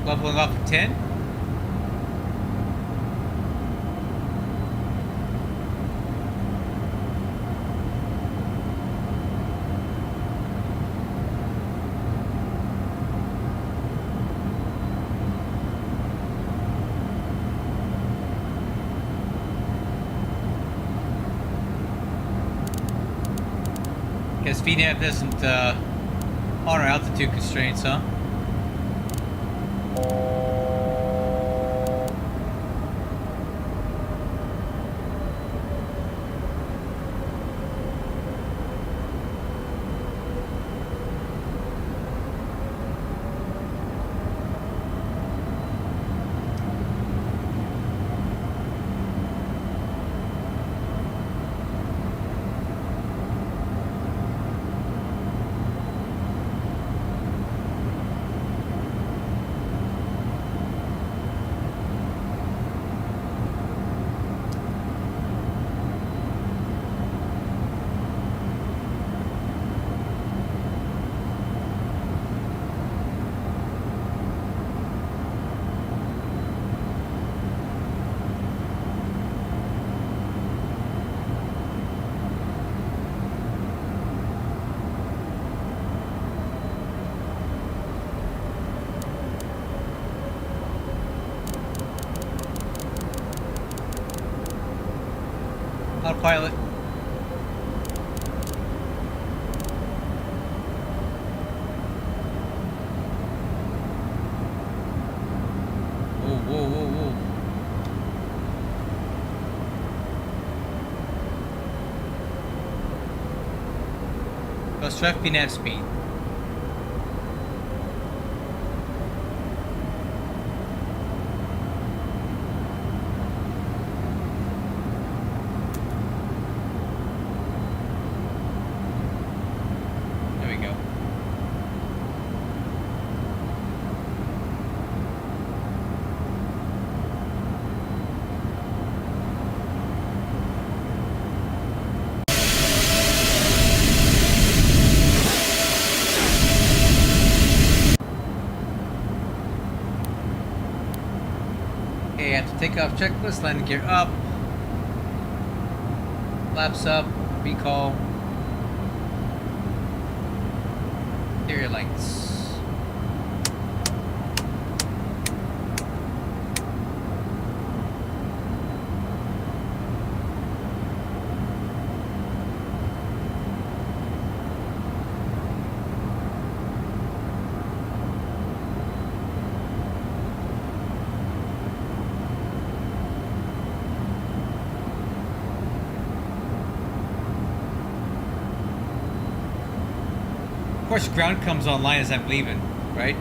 Leveling off at 10. Guess VNAV doesn't honor altitude constraints, huh? pilot. Whoa, whoa, whoa, whoa. Plus 12 net speed. There we go. Okay, after takeoff checklist, landing gear up, flaps up, recall, interior lights. Of course, ground comes online as I'm leaving, right?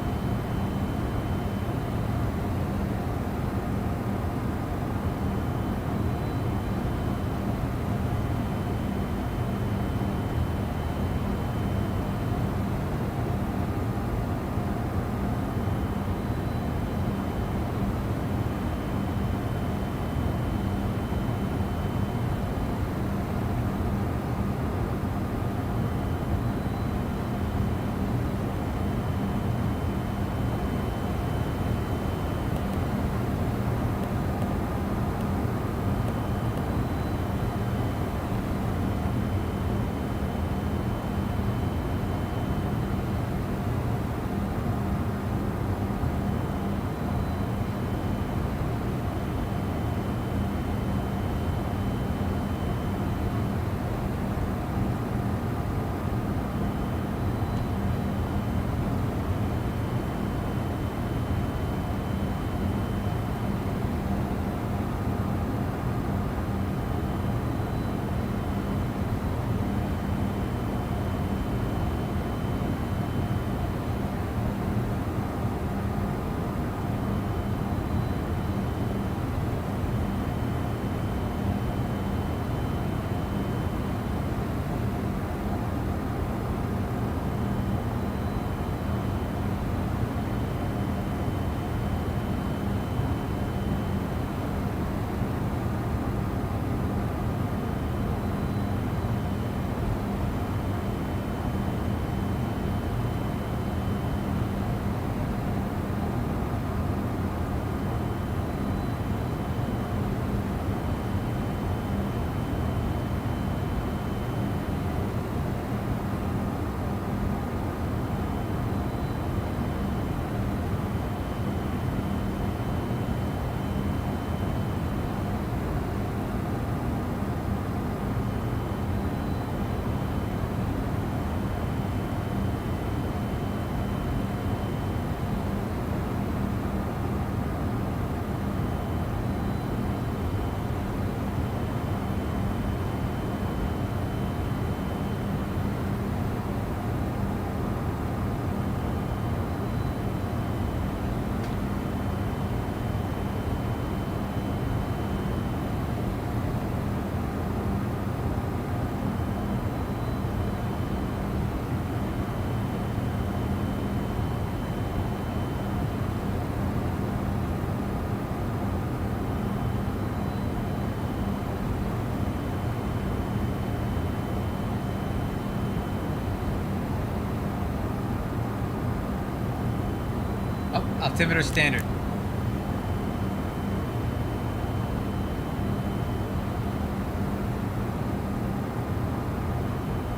Altimeter standard.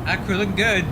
Accurate, looking good.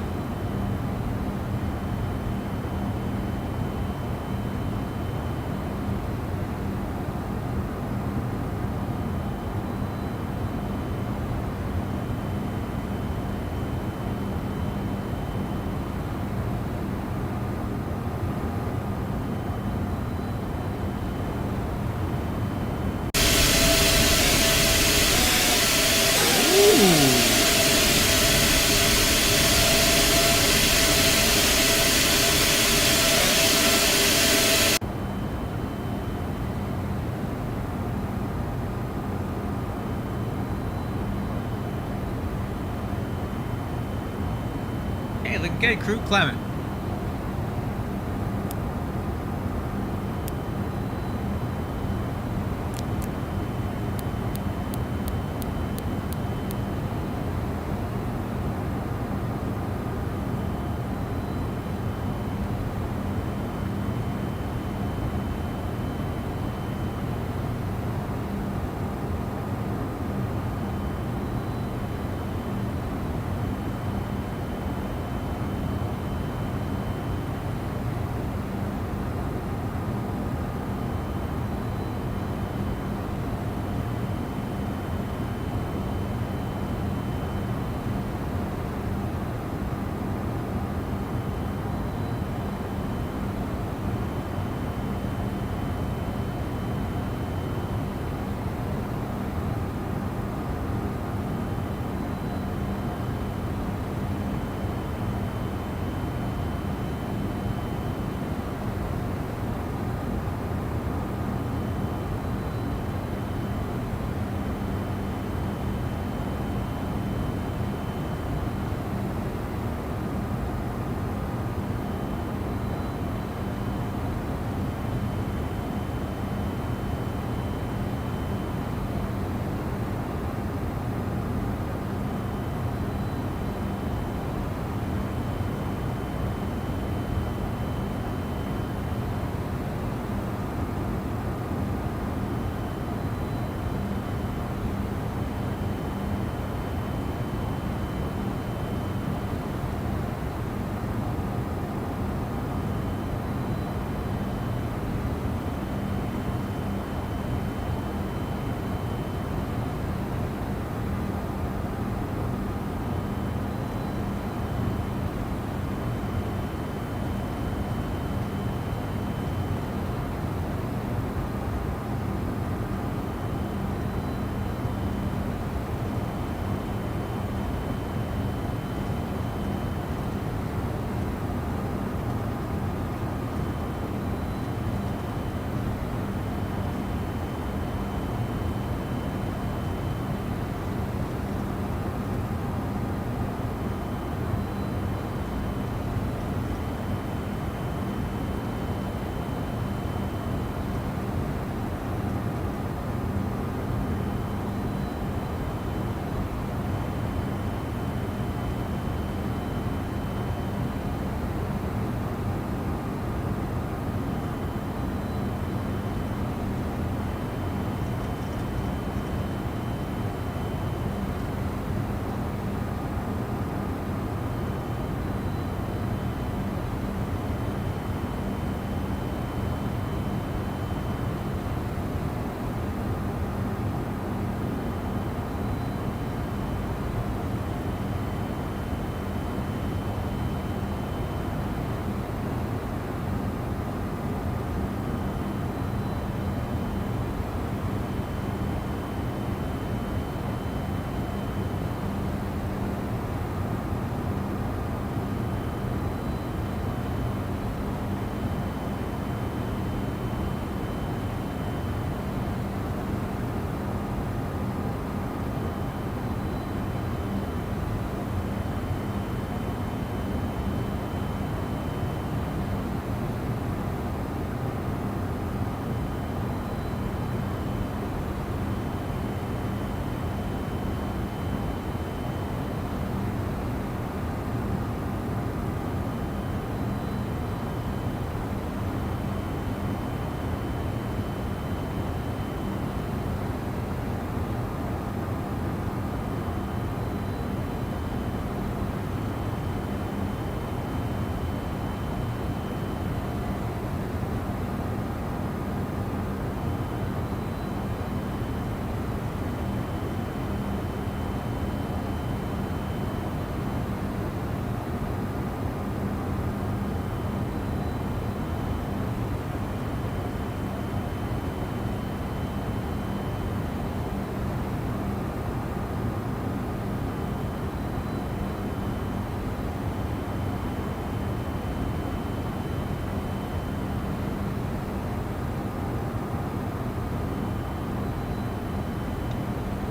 Okay, crew Clement.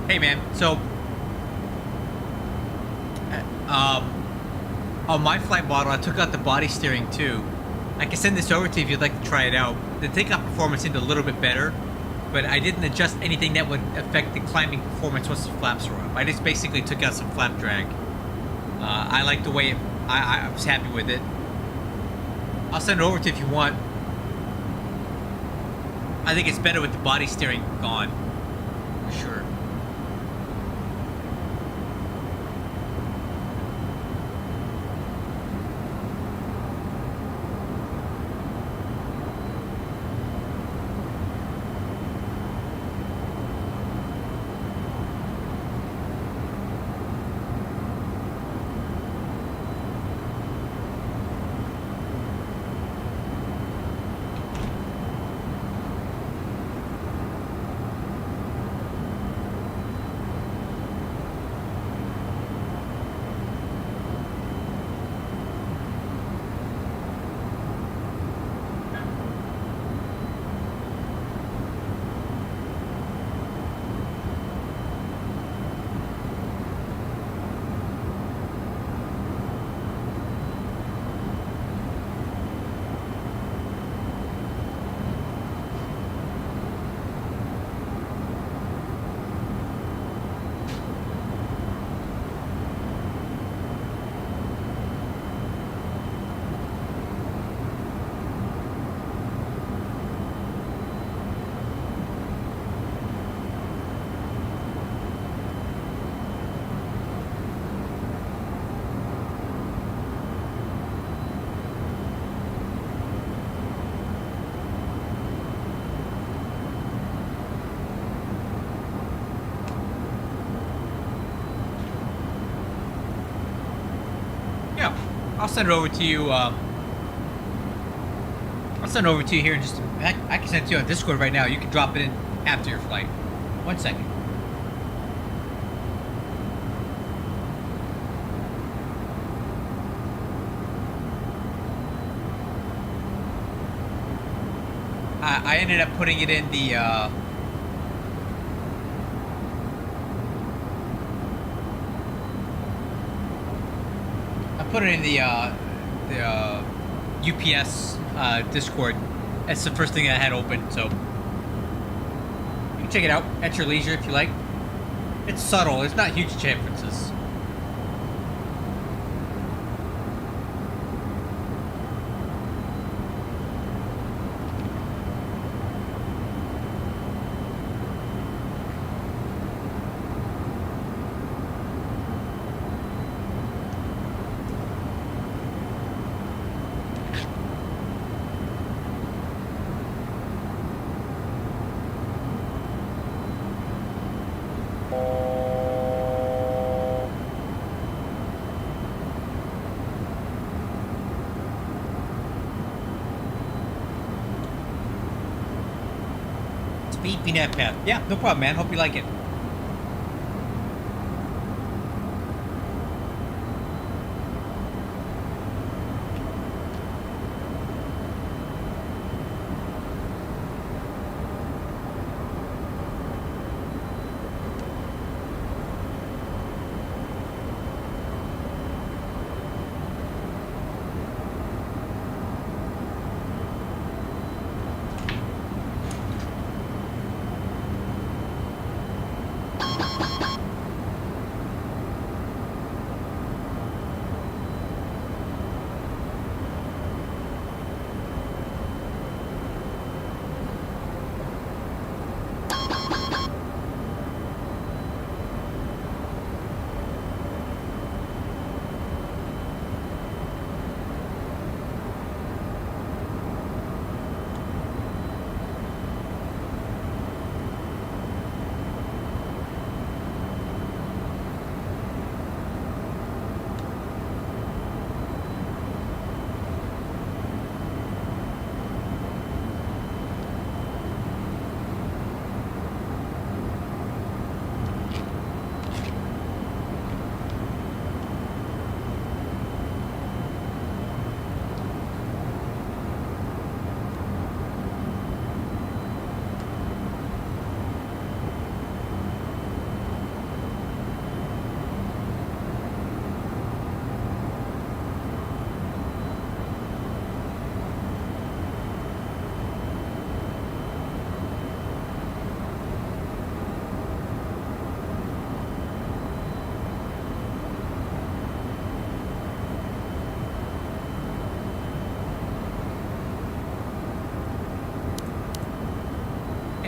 Hey man, so On my flight model, I took out the body steering too. I can send this over to you if you'd like to try it out. The takeoff performance seemed a little bit better, but I didn't adjust anything that would affect the climbing performance once the flaps were up. I just basically took out some flap drag. I like the way I was happy with it. I'll send it over to you if you want. I think it's better with the body steering gone, for sure. I'll send it over to you. I'll send it over to you here in just. I can send it to you on Discord right now. You can drop it in after your flight. 1 second. I ended up putting it in the. Put it in the UPS Discord. That's the first thing that I had open, so you can check it out at your leisure if you like. It's subtle. It's not huge differences. Speed VNAV path. Yeah, no problem, man. Hope you like it.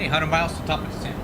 Hey, 100 miles to top of descent.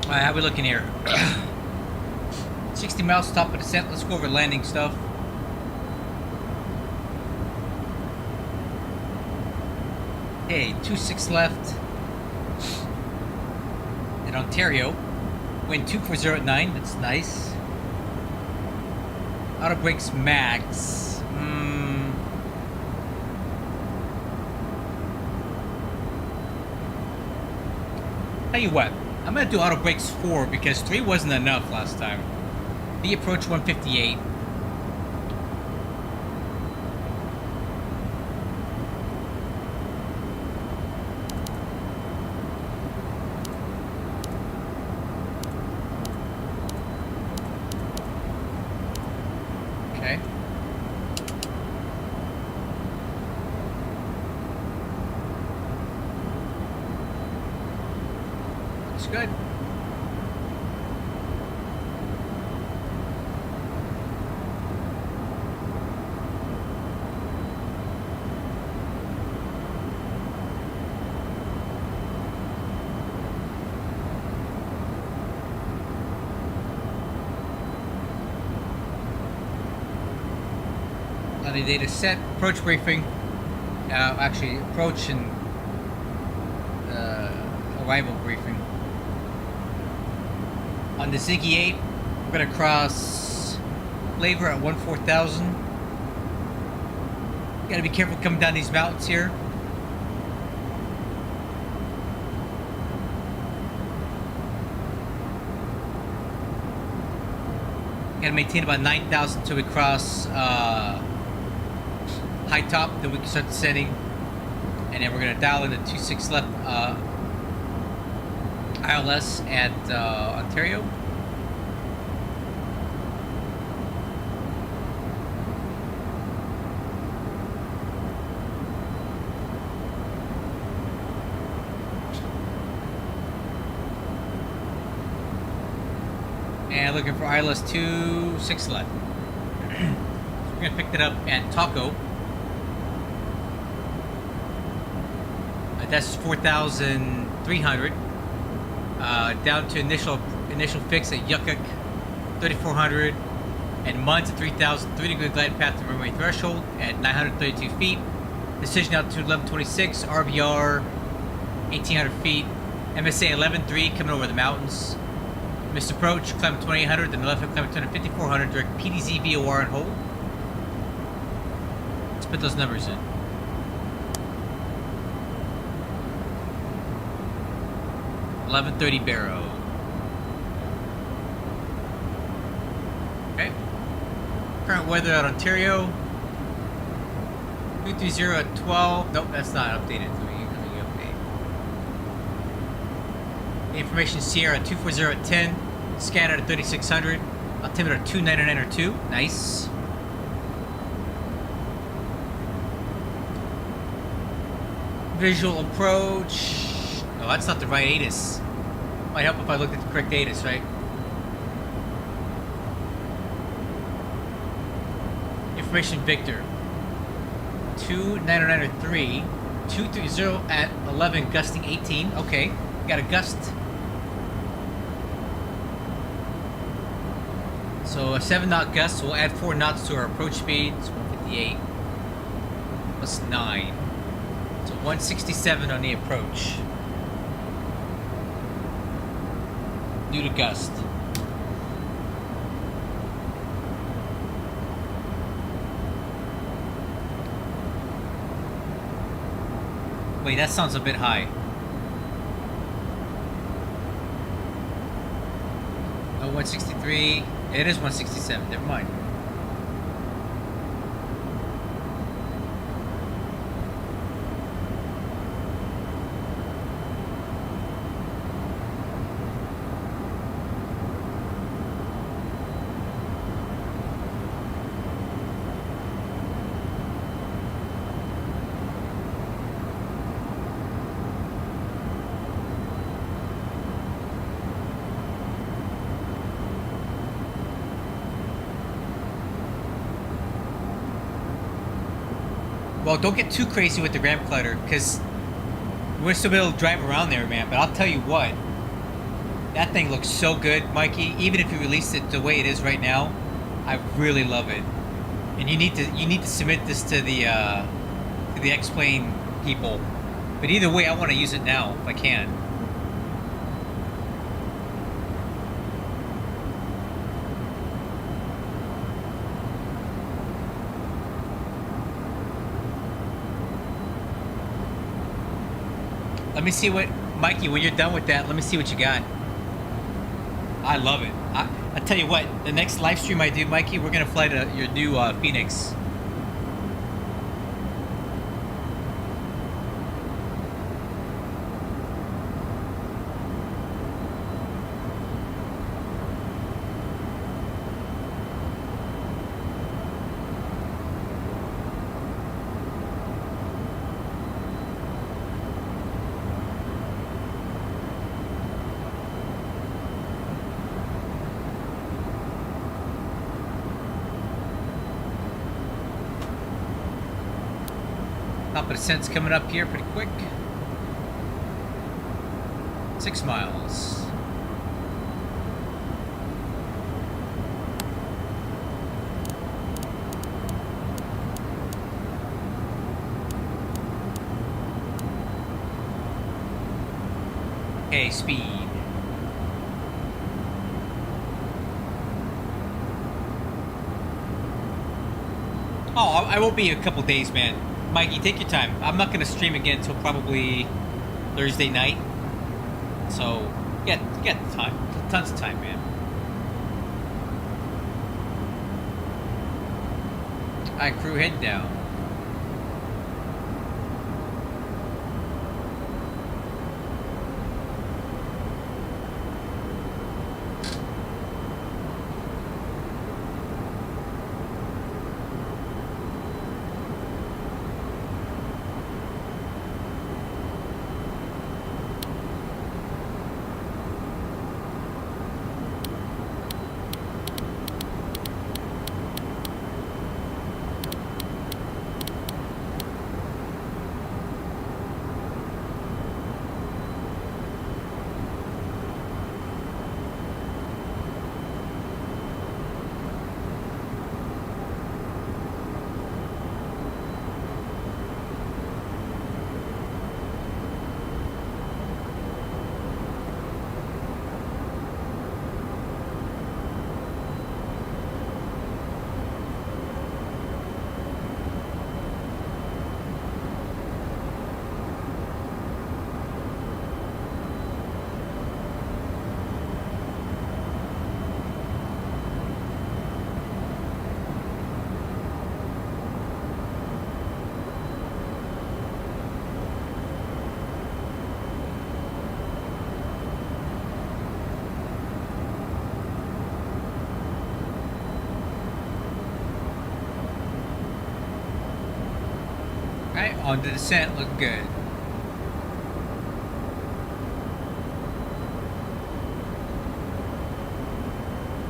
Alright, how we looking here? 60 miles top of descent. Let's go over landing stuff. Okay, 26 left. In Ontario. Wind 240 at 9. That's nice. Auto brakes max. Tell you what. I'm gonna do auto brakes 4 because 3 wasn't enough last time. The approach 158. good. On the data set, approach briefing. Actually, approach and arrival briefing. On the Ziggy 8, we're gonna cross Flavor at 14,000. Gotta be careful coming down these mountains here. Gotta maintain about 9,000 until we cross high top, then we can start descending. And then we're gonna dial in the 26 left ILS at Ontario. And looking for ILS 26 left. So we're gonna pick that up at Taco. That's 4,300. Down to initial fix at Yukuk, 3,400, and Muns at 3,000. 3-degree glide path to runway threshold at 932 feet. Decision altitude 1126. RVR 1,800 feet. MSA 11.3 coming over the mountains. Missed approach, climb 2,800. Then left hand climb 5,400. Direct PDZ VOR and hold. Let's put those numbers in. 11:30 Barrow. Okay. Current weather at Ontario. 230 at 12. Nope, that's not updated. Let me update. Information Sierra at 240 at 10. Scan at 3,600. Altimeter 299 or 2. Nice. Visual approach. No, that's not the right ATIS. Might help if I looked at the correct ATIS, right? Information Victor. 29903. 230 at 11, gusting 18. Okay, got a gust. So a 7 knot gust, we'll add 4 knots to our approach speed. It's 158. Plus 9. So 167 on the approach. Due to gust. Wait, that sounds a bit high. Oh, 163. It is 167. Never mind. Well, don't get too crazy with the ramp clutter, because we're still able to drive around there, man. But I'll tell you what, that thing looks so good, Mikey. Even if you release it the way it is right now, I really love it. And you need to submit this to the X-Plane people. But either way, I want to use it now if I can. Let me see what, Mikey, when you're done with that, let me see what you got. I love it. I tell you what, the next live stream I do, Mikey, we're going to fly to your new Phoenix. Top of descent's coming up here pretty quick. 6 miles. Okay, speed. Oh, I won't be in a couple days, man. Mikey, take your time. I'm not going to stream again until probably Thursday night. So, get time. Tons of time, man. Alright, crew, head down. Alright, on the descent, look good.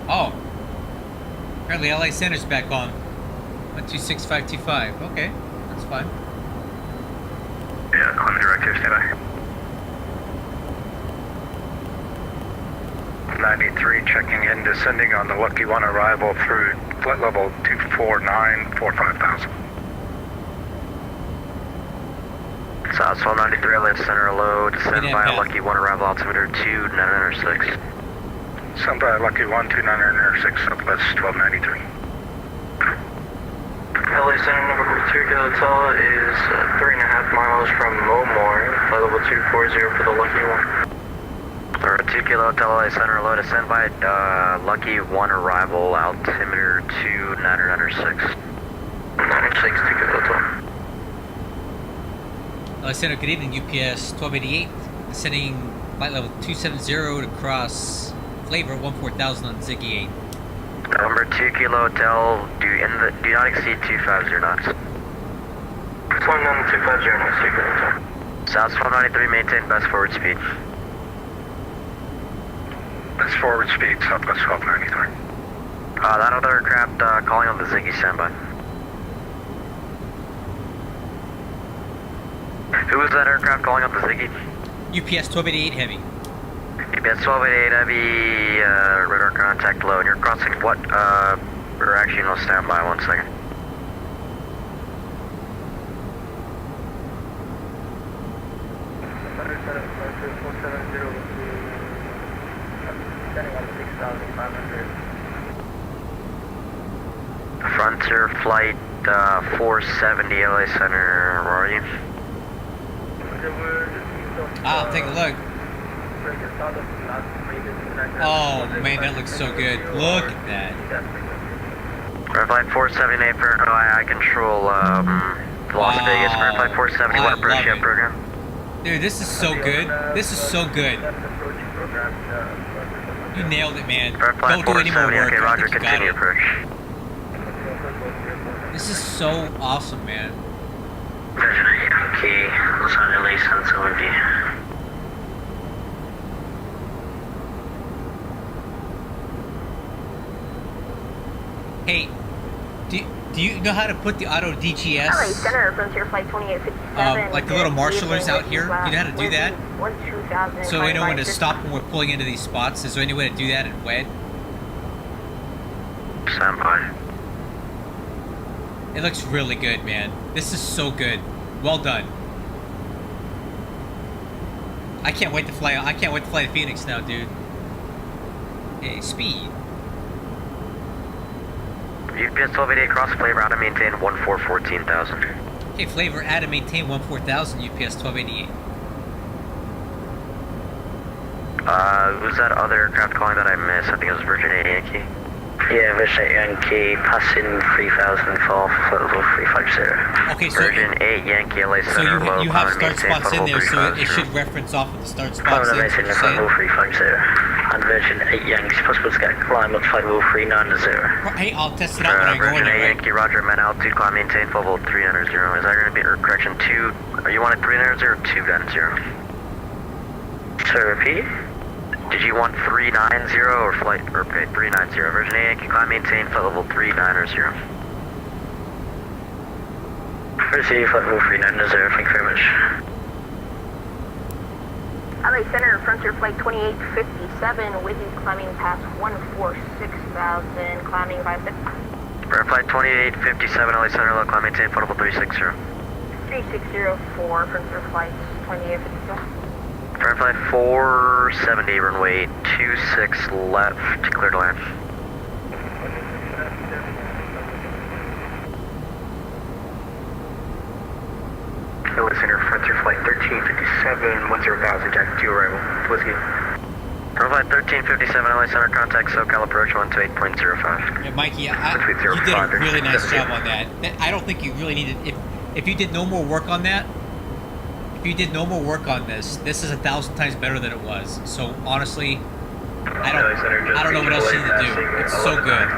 Oh. Apparently LA Center's back on. 126525. Okay, that's fine. Yeah, on the directive, stand by. 93 checking in, descending on the Lucky 1 arrival through flight level 24945,000. South 1293, LA Center, low, descend by Lucky 1 arrival altimeter 2906. Sent by Lucky 1, 2906, Southwest 1293. LA Center number 2 Hotel is 3.5 miles from Momore, flight level 240 for the Lucky 1. Or 2 Kilo Hotel, LA Center, low, descend by Lucky 1 arrival altimeter 2906. 906, 2 Kilo Hotel. LA Center, good evening, UPS 1288. Descending flight level 270 to cross Flavor 14000 on Ziggy 8. Number 2 Kilo Hotel, do not exceed 250 knots. 250 knots, 2 Kilo Hotel. South 1293, maintain best forward speed. Best forward speed, Southwest 1293. That other aircraft calling on the Ziggy, standby. Who is that aircraft calling on the Ziggy? UPS 1288 Heavy. UPS 1288 Heavy, radar contact low. And you're crossing what, or actually no, standby, 1 second. Frontier Flight 470 LA Center, where are you? Ah, take a look. Oh man, that looks so good. Look at that. Flight 478 for I control Las Vegas. Flight 470, what approach you have program? Dude, this is so good. This is so good. You nailed it, man. Don't do any more work. Okay, Roger, I think you got continue it. approach. This is so awesome, man. Okay, Los Angeles, Santo Antonio. Hey, do Do you know how to put the auto DGS? LA Center, Frontier Flight 2857. Like the little marshallers out here? Do you know how to do that? So we know when to stop when we're pulling into these spots. Is there any way to do that in WED? Stand by. It looks really good, man. This is so good. Well done. I can't wait to fly. I can't wait to fly to Phoenix now, dude. Hey, speed. UPS 1288 cross flavor out and maintain 14,000. Okay, flavor add and maintain 14,000 UPS 1288. Who's that other aircraft calling that I missed? I think it was Virgin 8 Yankee. Yeah, Virgin 8 Yankee, passing 3,000 for flight level 350. Okay, so Virgin 8 Yankee, LA so Center, low, you have climb and start maintain spots in there, so level it should 350. reference off of the start Climb spots. and That's what maintain you're flight level saying. 350. And Virgin 8 Yankee, it's possible to get a climb up flight level 390. Hey, I'll test it out when I go in Virgin 8 there, right? Yankee, roger, man, altitude, climb, maintain level 390. Is that going to be, or correction, 2, are you wanting 390 or 290? So repeat? Did you want 390 or flight, or okay, 390? Virgin 8 Yankee, climb, maintain flight level 390. Receive flight level 390, thank you very much. LA Center, Frontier Flight 2857, with you climbing past 146,000, climbing 56. Air flight 2857, LA Center, low, climb, maintain flight level 360. 3604, Frontier Flight 2857. Air flight 470, runway 26 left, clear to land. LA Center, Frontier Flight 1357, 10,000, Jack 2 arrival. Whiskey. Air flight 1357, LA Center, contact SoCal approach 128.05. Yeah, Mikey, you did a really nice job on that. I don't think you really needed. If you did no more work on that, if you did no more work on this is 1,000 times better than it was. So honestly, I don't know what else you need to do. It's so good.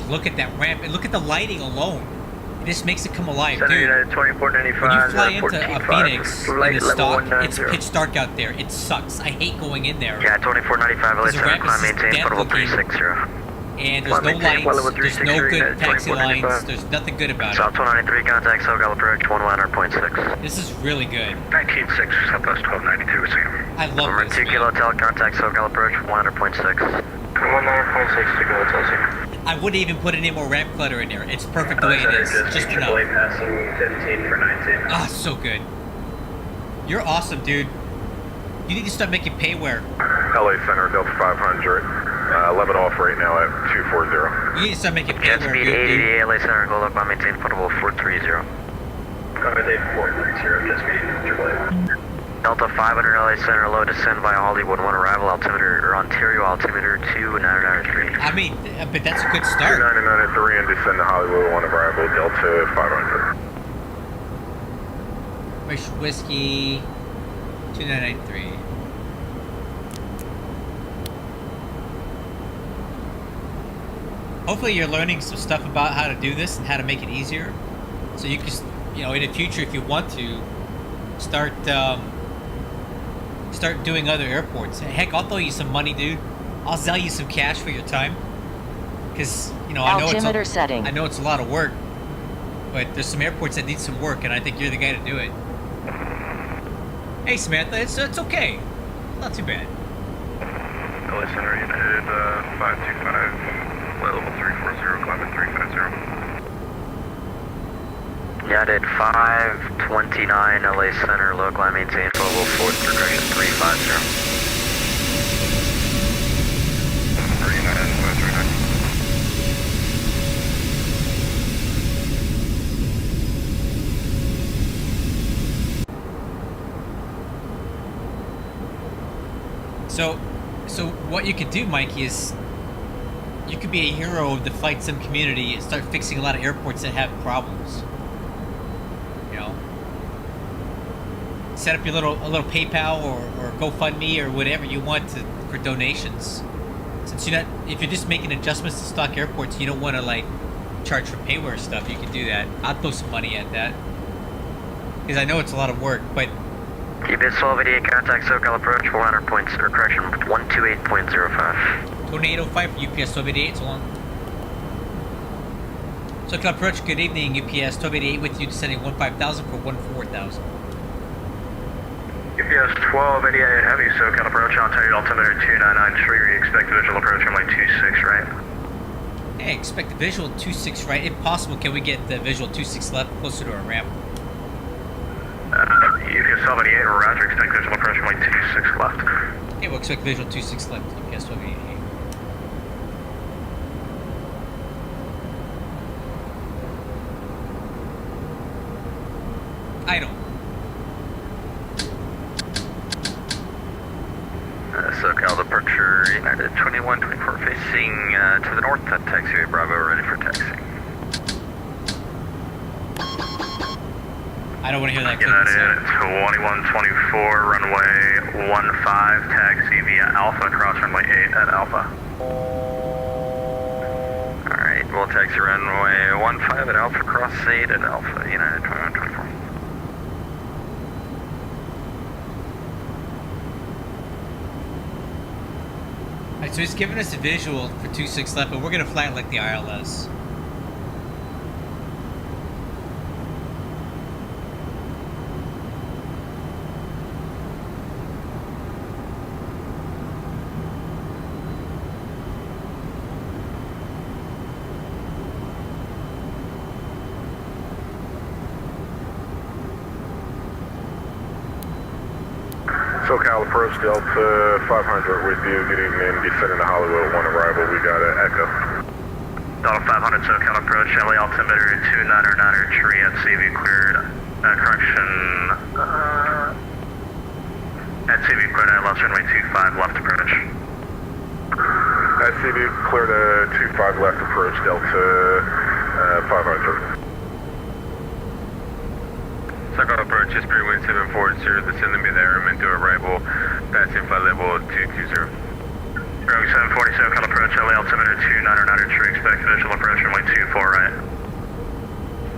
Look at that ramp and look at the lighting alone. It just makes it come alive, dude. When you fly into a Phoenix in the stock, it's pitch dark out there. It sucks. I hate going in there. Yeah, 2495, LA Center, climb, maintain flight level 360. And there's no lights, there's no good taxi lines, there's nothing good about South it. 193, contact SoCal approach 110.6. This is really good. 196, Southwest 1292, Sam. I love Number this, 2 man. Kilo Hotel, contact SoCal approach 100.6. 100.6 to go, Chelsea. I wouldn't even put any more ramp clutter in there. It's perfect the way it is, just enough. passing 15 for 19. Ah, so good. You're awesome, dude. You need to start making payware. LA Center, Delta 500. 11 off right now at 240. You need to start making Jet payware, speed dude. 80, LA Center, go up, maintain portable 430. Cover day 430, jet speed AAA. Delta 500, LA Center, low, descend via Hollywood 1, arrival altimeter, or Ontario altimeter 2993. I mean, but that's a good start. 2993 and descend to Hollywood 1 arrival, Delta 500. Wish Whiskey 2993. Hopefully you're learning some stuff about how to do this and how to make it easier. So you can, you know, in the future if you want to, start doing other airports. Heck, I'll throw you some money, dude. I'll sell you some cash for your time. Because, you know, I know it's a lot of work. But there's some airports that need some work, and I think you're the guy to do it. Hey, Samantha, it's okay. Not too bad. LA Center, United 525, flight level 340, climbing 350. United 529, LA Center, low, climb, maintain flight level 4, progression 350. 39539. So what you could do, Mikey, is you could be a hero of the flight sim community and start fixing a lot of airports that have problems. You know, set up your a little PayPal or GoFundMe or whatever you want for donations. Since if you're just making adjustments to stock airports, you don't want to like charge for payware stuff. You can do that. I'll throw some money at that because I know it's a lot of work, but. UPS 1288, contact SoCal approach 400 points, or correction, 128.05. 2805 for UPS 1288, so long. SoCal approach, good evening, UPS 1288 with you, descending 15,000 for 14,000. UPS 1288 heavy, SoCal approach, Ontario altimeter 2993, we expect visual approach from like 26 right. Hey, expect the visual 26 right. If possible, can we get the visual 26 left closer to our ramp? UPS 1288, roger, expect visual approach from like 26 left. Okay, we'll expect visual 26 left, UPS 1288. Idle. SoCal departure, United 2124 facing to the north at taxiway Bravo, ready for taxi. I don't want to hear that. United 2124, runway 15, taxi via Alpha, cross runway 8 at Alpha. Alright, we'll taxi runway 15 at Alpha, cross 8 at Alpha, United 2124. Alright, so he's giving us a visual for 26 left, but we're going to fly it like the ILS. SoCal approach, Delta 500 with you. Good evening. Descending to Hollywood, 1 arrival. We got an Echo. Delta 500 SoCal approach, LA altimeter 2993 tree at CV cleared. Correction. At CV cleared at left runway 25 left approach. At CV clear to 25 left approach, Delta 500. SoCal approach, Spirit wind 740, descending me there, into arrival, passing flight level 220. Runway 740, SoCal approach, LA altimeter 2993, expect visual approach runway 24 right.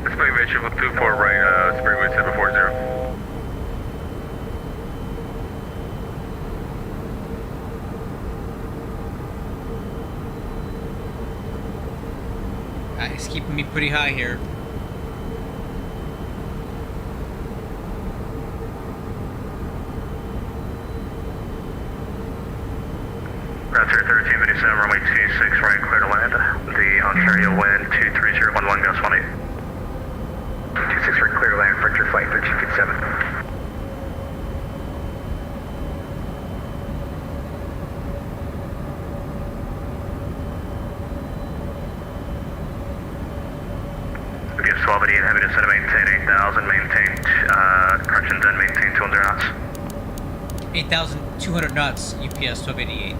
Expect visual 24 right, Spirit wind 740. He's keeping me pretty high here. Raptor 1357, runway 26 right, clear to land. The Ontario wind 23011, gust 18. 26 right, clear to land, Frontier flight 1357. UPS 1288, heavy descent, maintain 8,000, maintain, correction, then maintain 200 knots. 8,200 knots, UPS 1288.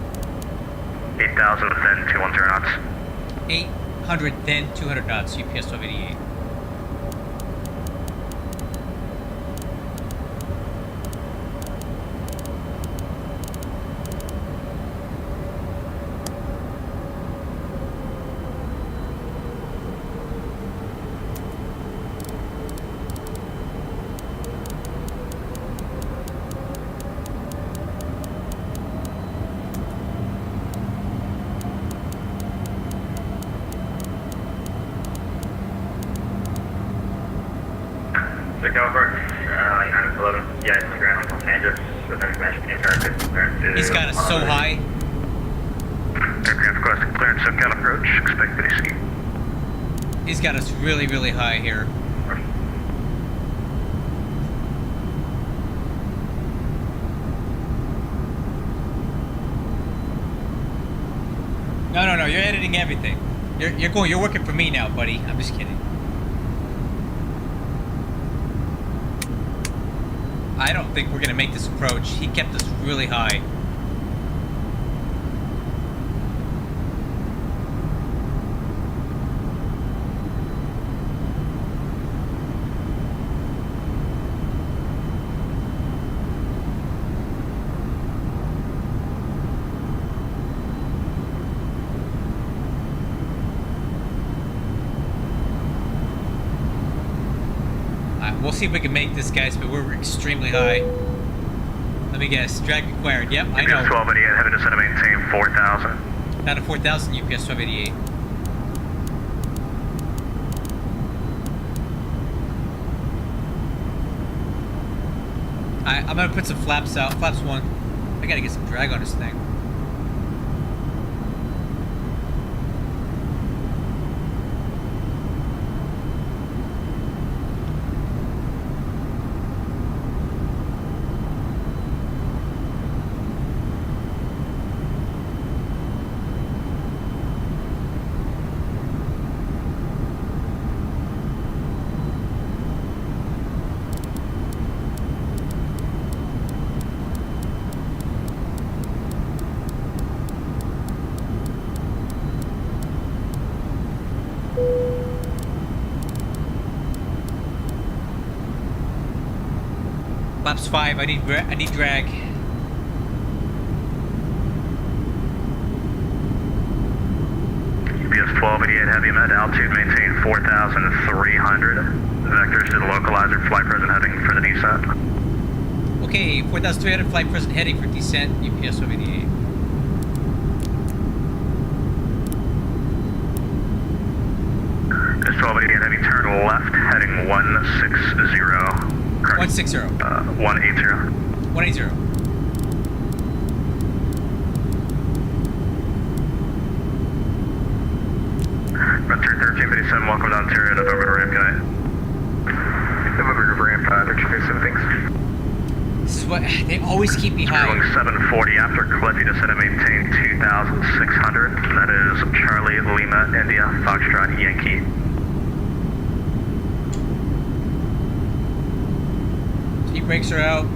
8,000, then 210 knots. 800, then 200 knots, UPS 1288. He's got us so high. Aircraft requesting clearance, SoCal approach, expect VDC. He's got us really, really high here. No, you're editing everything. You're working for me now, buddy. I'm just kidding. I don't think we're gonna make this approach. He kept us really high. We'll see if we can make this, guys, but we're extremely high. Let me guess. Drag required. Yep, I know. UPS 1288, heavy descent to maintain 4,000. Down to 4,000, UPS 1288. Alright, I'm gonna put some flaps out. Flaps 1. I gotta get some drag on this thing. Flaps 5. I need drag. UPS 1288 heavy med altitude maintain 4,300. Vectors to the localizer, flight present heading for the descent. Okay, 4,300 flight present heading for descent, UPS 1288. UPS 1288 heavy turn left heading 160. Correct. 160. 180. 180. Venture 1357, welcome to Ontario, November to ramp, good night. November to ramp, 1357, thanks. This is what, they always keep me high. Sterling 740 after Cliffy, descend and maintain 2,600. That is Charlie, Lima, India, Foxtrot, Yankee. Brakes are out.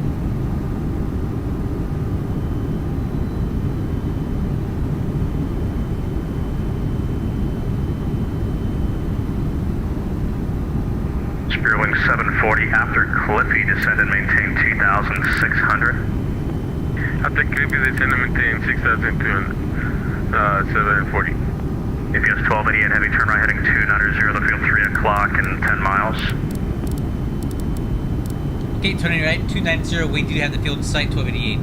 Spearwing 740 after Cliffy, descend and maintain 2,600. After Cliffy, descend and maintain 6,200. 740. UPS 1288 heavy turn right heading 290, the field 3 o'clock and 10 miles. Okay, turning right, 290, we do have the field in sight, 1288.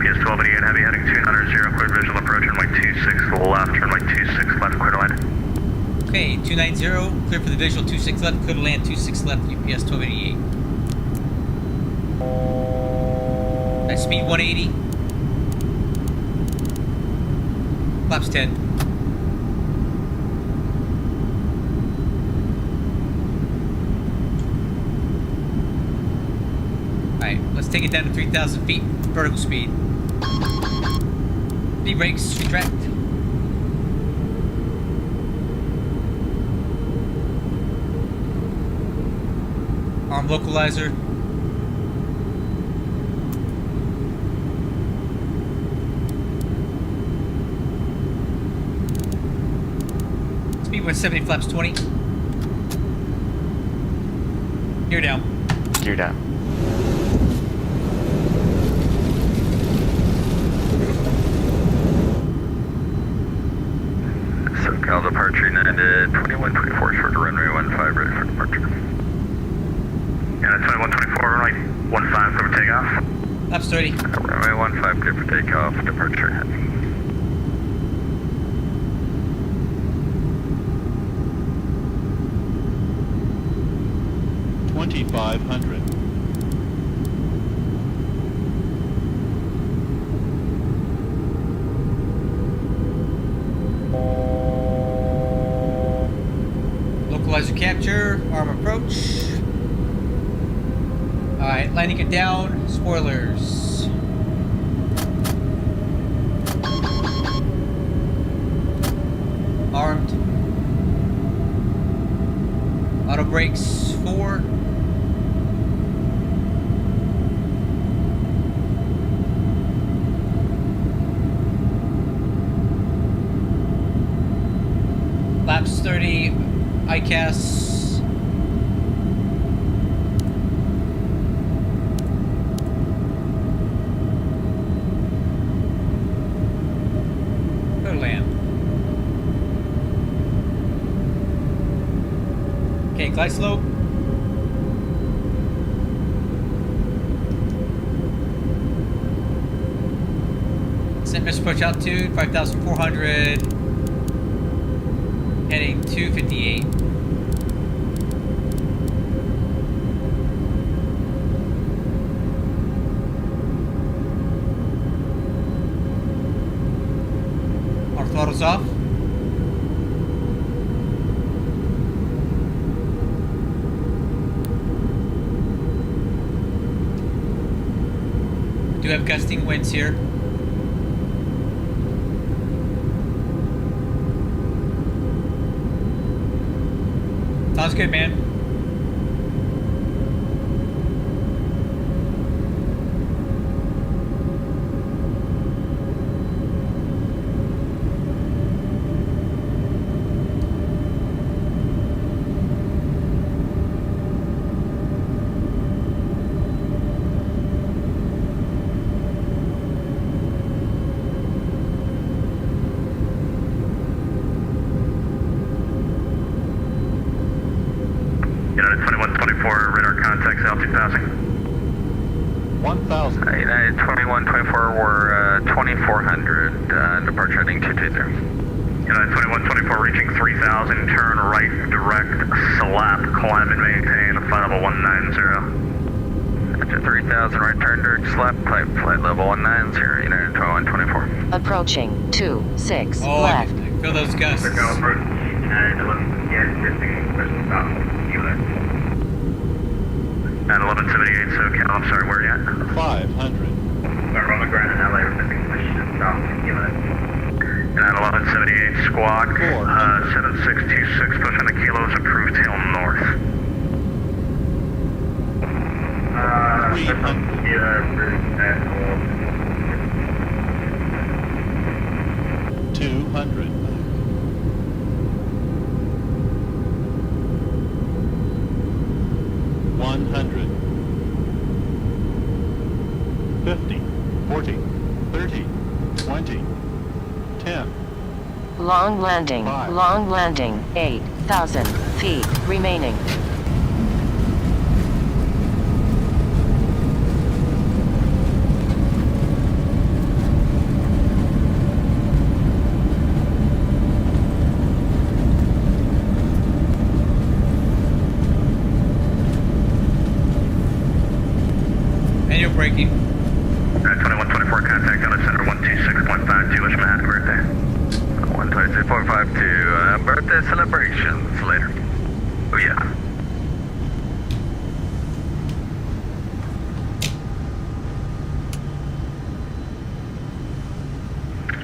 PS 1288 heavy heading 290, clear visual approach, runway 26 left, runway 26 left, clear to land. Okay, 290, clear for the visual, 26 left, clear to land, 26 left, UPS 1288. That's speed 180. Flaps 10. Alright, let's take it down to 3,000 feet, vertical speed. Knee brakes, retract. Arm localizer. Speed 170, flaps 20. Gear down. Gear down. SoCal departure United 2124 short to runway 15 ready for departure. Yeah, 2124 runway 15 clear for takeoff. Flaps 30. Runway 15 clear for takeoff, departure heading. $2,500. Localizer capture, arm approach. Alright, landing it down, spoilers. Armed. Auto brakes 4. Flaps 30, ICAS. Go to land. Okay, glide slope. Descent missile approach altitude 5,400. Heading 258. Throttles off. We do have gusting winds here. Sounds good, man. United 2124, radar contacts altitude passing. 1,000. United 2124, we're 2400, departure heading 220. United 2124, reaching 3000, turn right, direct, slap, climb and maintain, flight level 190. After 3000, right turn, direct, slap, pipe, flight level 190, United 2124. Approaching 26 Oh, left. I feel those gusts. United 11, yes, listen, At 1178 SoCal, I'm sorry, where are you at? 500. we're on the ground in LA, stop, At 1178 Squawk, 7626, pushing the kilos, approved tail north. 200. 100. 50. 40. 30. 20. 10. Long landing. Five. Long landing. 8,000 feet remaining. And you're braking. 2124, contact on the center 126.52, wish my happy birthday. 126.52, birthday celebrations later. Oh yeah.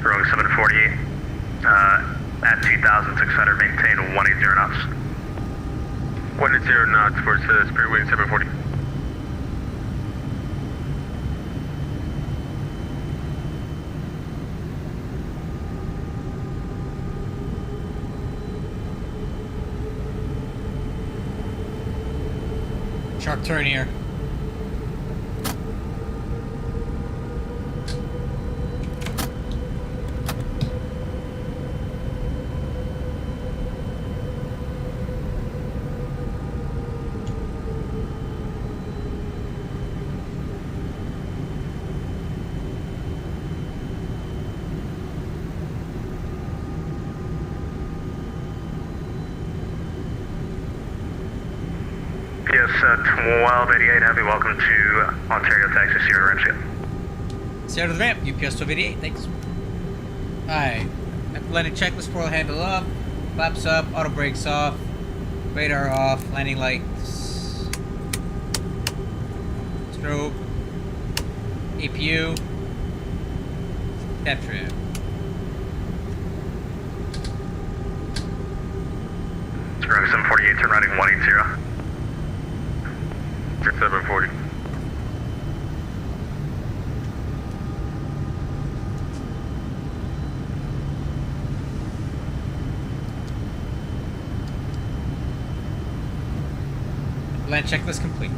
Rogue 748, at 2,600, maintain 180 knots. 180 knots for Spirit Wind 740. Sharp turn here. PS 1288, heavy, welcome to Ontario, Texas, Sierra Ramsey. Stay out of the ramp, UPS 1288, thanks. Alright, landing checklist for handle up, flaps up, auto brakes off, radar off, landing lights, strobe, APU, step trim. Rogue 748, turn riding 180. 740. Land checklist complete.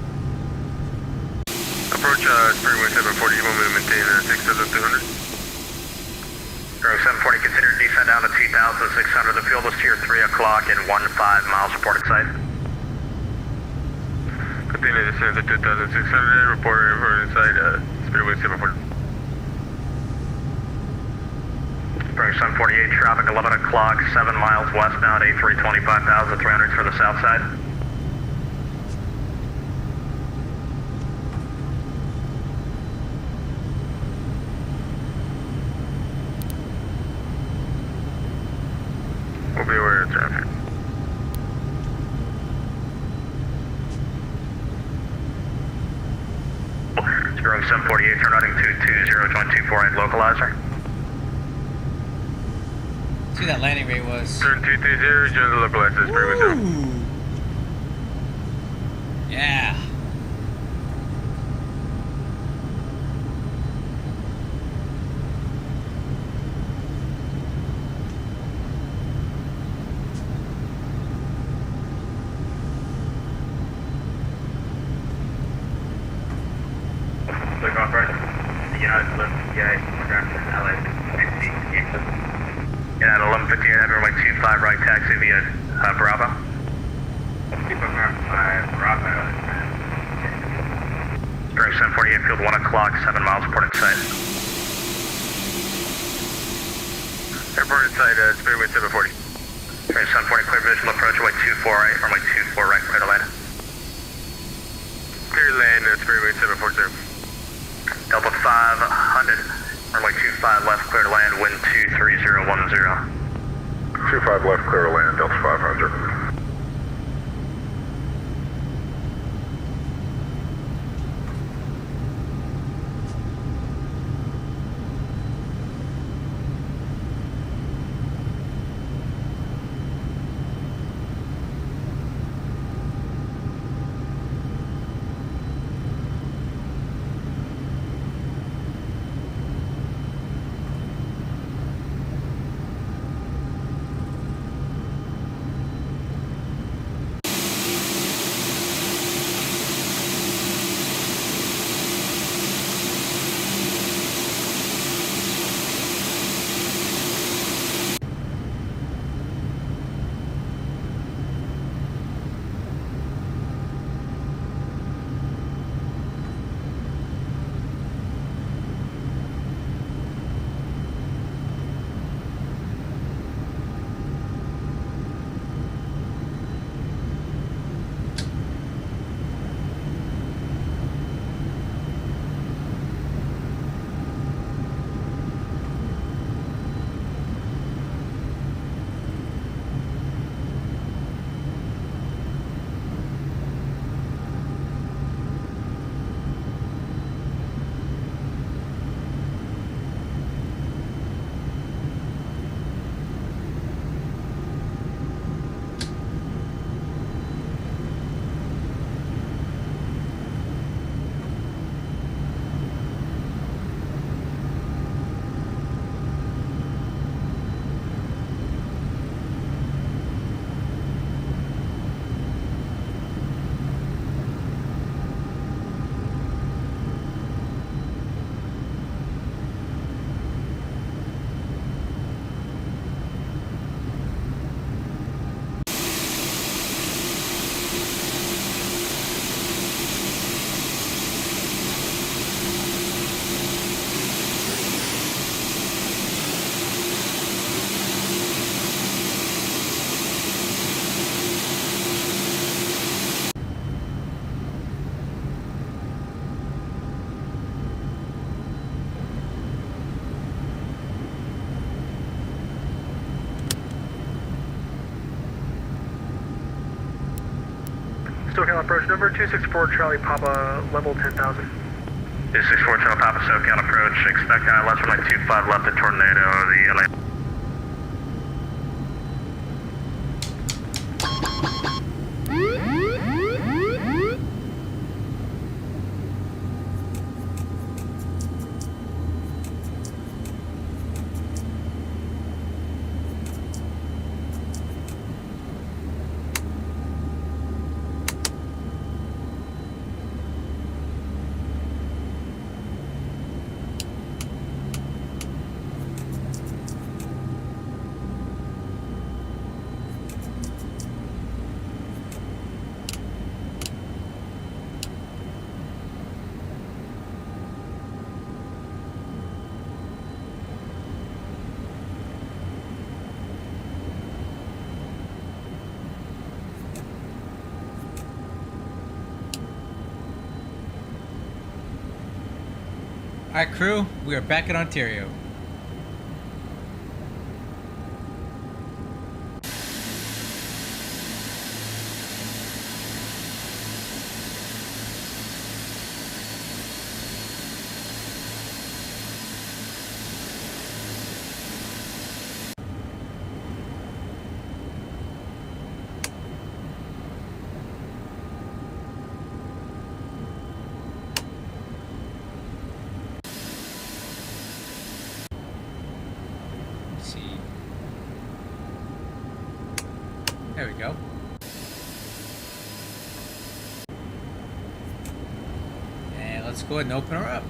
Approach Spirit Wind 740, you want me to maintain 6,200? Rogue 740, consider descent down to 2,600. The field is here 3 o'clock and 15 miles reported site. Continue descent to 2,600, report inside Spirit Wind 740. Rogue 748, traffic 11 o'clock, 7 miles westbound, A3 25,300 for the south side. We'll be aware of traffic. Zero 748, turn routing 220, join 248 localizer. See that landing rate was. Turn 230, join the localizer, Spirit Ooh. Yeah. Click off right. United 1158, LAXC, Kingston. United 1158, have runway 25 right taxi via Bravo. 25 Bravo. Spring 748, field 1 o'clock, 7 miles, reporting site. Airport in sight, Spirit 740. Spring 740, clear visual approach, runway 248, runway 24 right, clear to land. Clear land, Spirit 740. Delta 500, runway 25 left, clear to land, wind 23010. 25 left, clear to land, Delta 500. SoCal approach number 264 Charlie Papa, level 10,000. 264 Charlie Papa, SoCal approach, expect left runway 25 left at Tornado, the LA. Alright, crew, we are back in Ontario. There we go. And let's go ahead and open her up.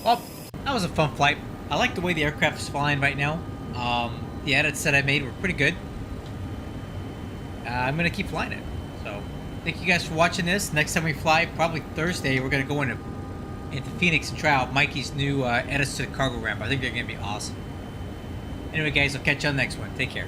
Well, that was a fun flight. I like the way the aircraft is flying right now. The edits that I made were pretty good. I'm going to keep flying it. So, thank you guys for watching this. Next time we fly, probably Thursday, we're going to go into Phoenix and try out Mikey's new edits to the cargo ramp. I think they're going to be awesome. Anyway, guys, I'll catch you on the next one. Take care.